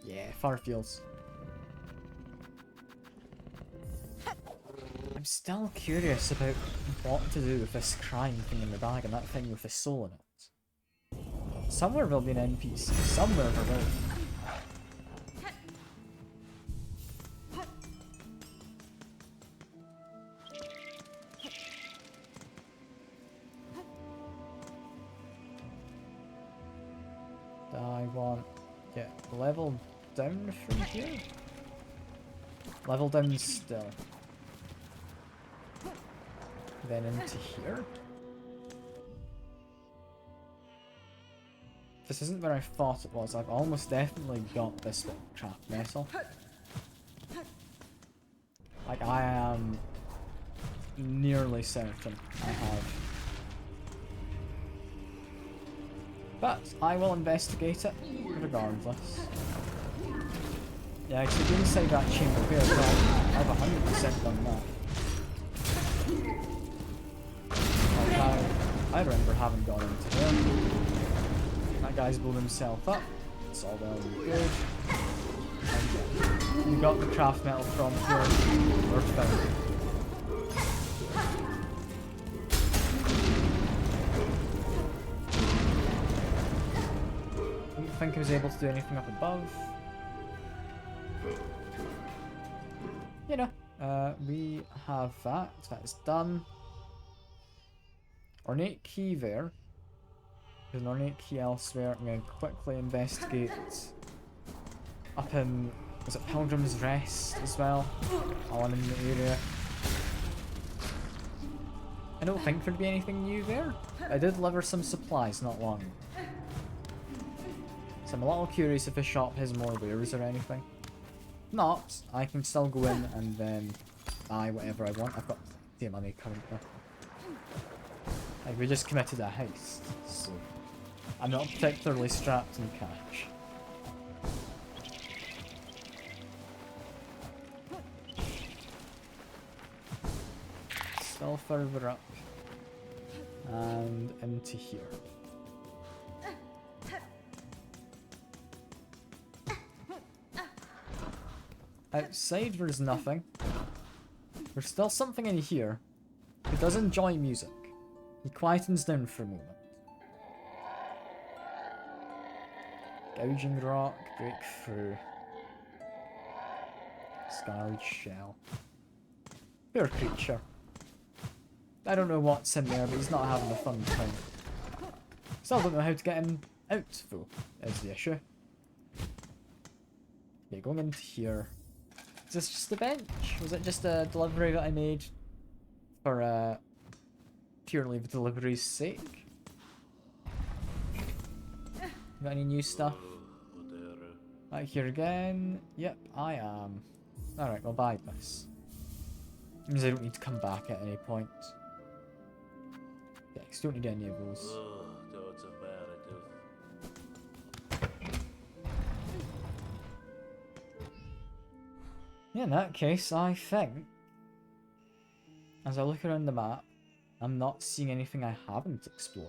Yeah, Far Fields. I'm still curious about what to do with this crying thing in the bag and that thing with the soul in it. Somewhere there'll be an NPC, somewhere there will. I want to get level down from here. Level down still. Then into here. This isn't where I thought it was. I've almost definitely got this bit of craft metal. Like, I am nearly certain I have. But I will investigate it regardless. Yeah, actually, inside that chamber here, I've 100% done that. I remember having gone into there. That guy's blown himself up. It's all well and good. And yeah, we got the craft metal from here. We're found. Didn't think I was able to do anything up above. You know, we have that. That's done. Ornate key there. There's an ornate key elsewhere. I'm going to quickly investigate up in, was it Pilgrim's Rest as well? On in the area. I don't think there'd be anything new there. I did deliver some supplies not long ago. So I'm a little curious if the shop has more wares or anything. If not, I can still go in and then buy whatever I want. I've got plenty of money currently. Like, we just committed a heist, so I'm not particularly strapped in cash. Still further up. And into here. Outside there's nothing. There's still something in here. He does enjoy music. He quietens down for a moment. Gouging rock, breakthrough. Scarred shell. Poor creature. I don't know what's in there, but he's not having a fun time. Still don't know how to get him out, though, is the issue. Okay, going into here. Is this just a bench? Was it just a delivery that I made for, purely the delivery's sake? Got any new stuff? Back here again. Yep, I am. Alright, we'll buy this. Means I don't need to come back at any point. Yeah, 'cause don't need any of those. Yeah, in that case, I think, as I look around the map, I'm not seeing anything I haven't explored.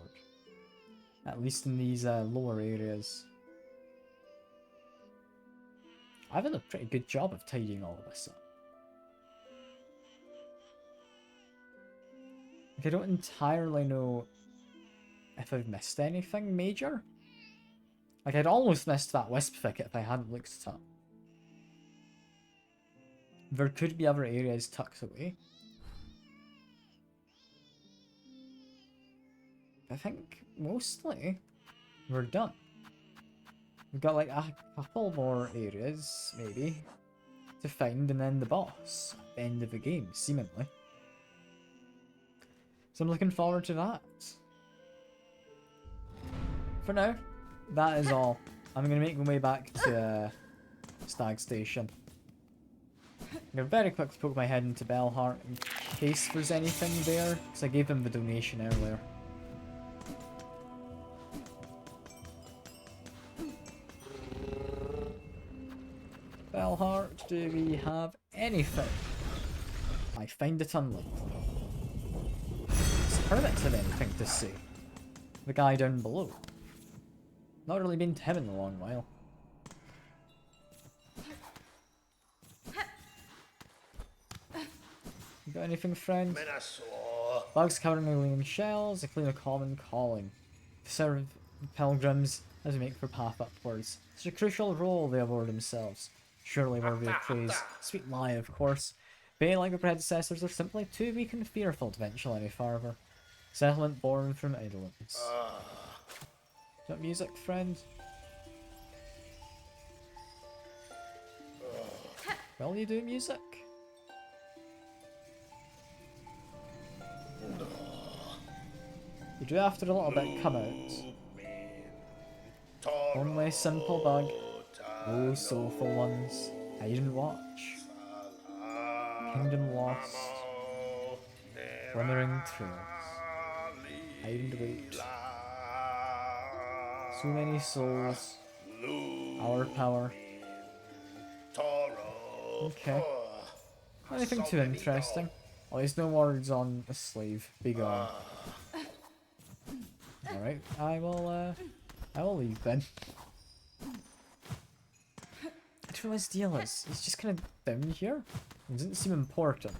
At least in these lower areas. I've done a pretty good job of tidying all of this up. Like, I don't entirely know if I've missed anything major. Like, I'd almost missed that wisp thicket if I hadn't looked it up. There could be other areas tucked away. I think mostly we're done. We've got like a couple more areas, maybe, to find, and then the boss at the end of the game, seemingly. So I'm looking forward to that. For now, that is all. I'm going to make my way back to Stag Station. I'm going to very quickly poke my head into Bellheart in case there's anything there, because I gave him the donation earlier. Bellheart, do we have anything? I find it unlikely. Does Hermit have anything to say? The guy down below. Not really been to him in a long while. You got anything, friend? Bugs covering alien shells, a clean common calling. To serve pilgrims as we make for path upwards. Such a crucial role they award themselves. Surely worthy of praise. Sweet lie, of course. They, like their predecessors, are simply too weak and fearful to venture any farther. Settlement born from idleness. Is that music, friend? Will you do music? You do after a little bit come out. Only a simple bug. Oh, soulful ones. Hide and watch. Kingdom lost. Glimmering trails. Hide and wait. So many souls. Our power. Okay. Anything too interesting. At least no words on a slave. Be gone. Alright, I will leave then. I don't know what his deal is. He's just kind of down here. It doesn't seem important.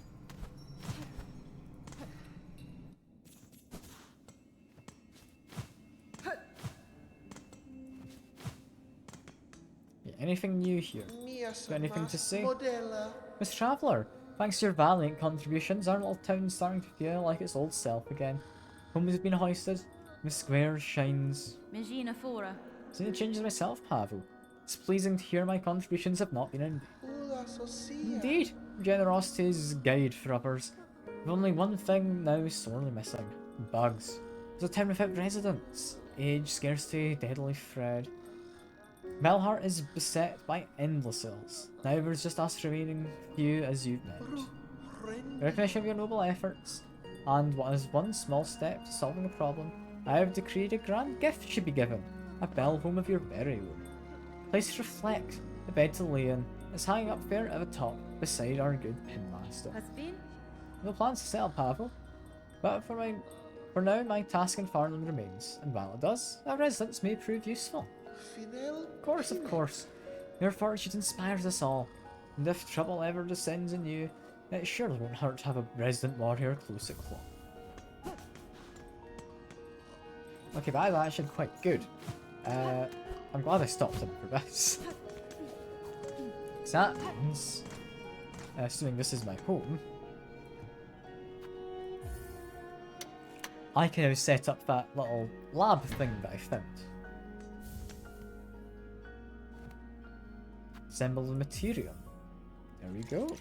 Yeah, anything new here? Got anything to say? Miss Traveller, thanks to your valiant contributions, our little town's starting to feel like its old self again. Home has been hoisted. The square shines. Seen the changes myself, Pavel. It's pleasing to hear my contributions have not been in vain. Indeed, generosity is guide for others. With only one thing now sorely missing: bugs. It's a town without residents. Age, scarcity, deadly thread. Bellheart is beset by endless ills. Now there's just us remaining, few as you've met. In recognition of your noble efforts, and what is one small step to solving a problem, I have decreed a grand gift should be given, a bell home of your very own. Place to reflect, the bed to lay in, is hanging up there at the top, beside our good pinmaster. No plans to sell, Pavel, but for now my task in Farnham remains, and while it does, our residence may prove useful. Of course. Your fortune inspires us all, and if trouble ever descends on you, it surely won't hurt to have a resident warrior close at claw. Okay, that is actually quite good. I'm glad I stopped him for this. So that means, assuming this is my home, I can now set up that little lab thing that I found. Assemble the material. There we go.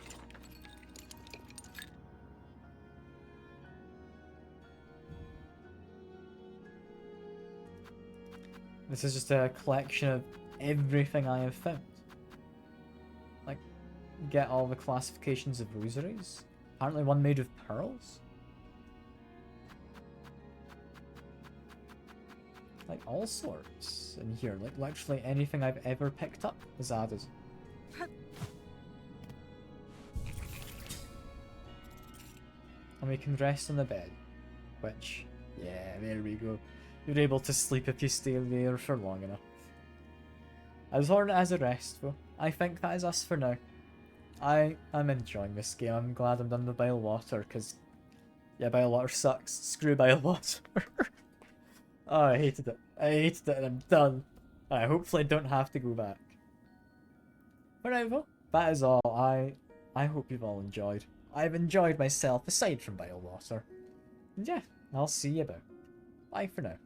This is just a collection of everything I have found. Like, get all the classifications of rosaries. Apparently one made of pearls. Like all sorts in here. Like literally anything I've ever picked up is added. And we can rest on the bed. Which, yeah, there we go. You're able to sleep if you stay there for long enough. As hard as a restful. I think that is us for now. I'm enjoying this game. I'm glad I'm done with Bilewater, because yeah, Bilewater sucks. Screw Bilewater. Oh, I hated it. I hated it and I'm done. I hopefully don't have to go back. For now though, that is all. I hope you've all enjoyed. I've enjoyed myself aside from Bilewater. And yeah, I'll see you about. Bye for now.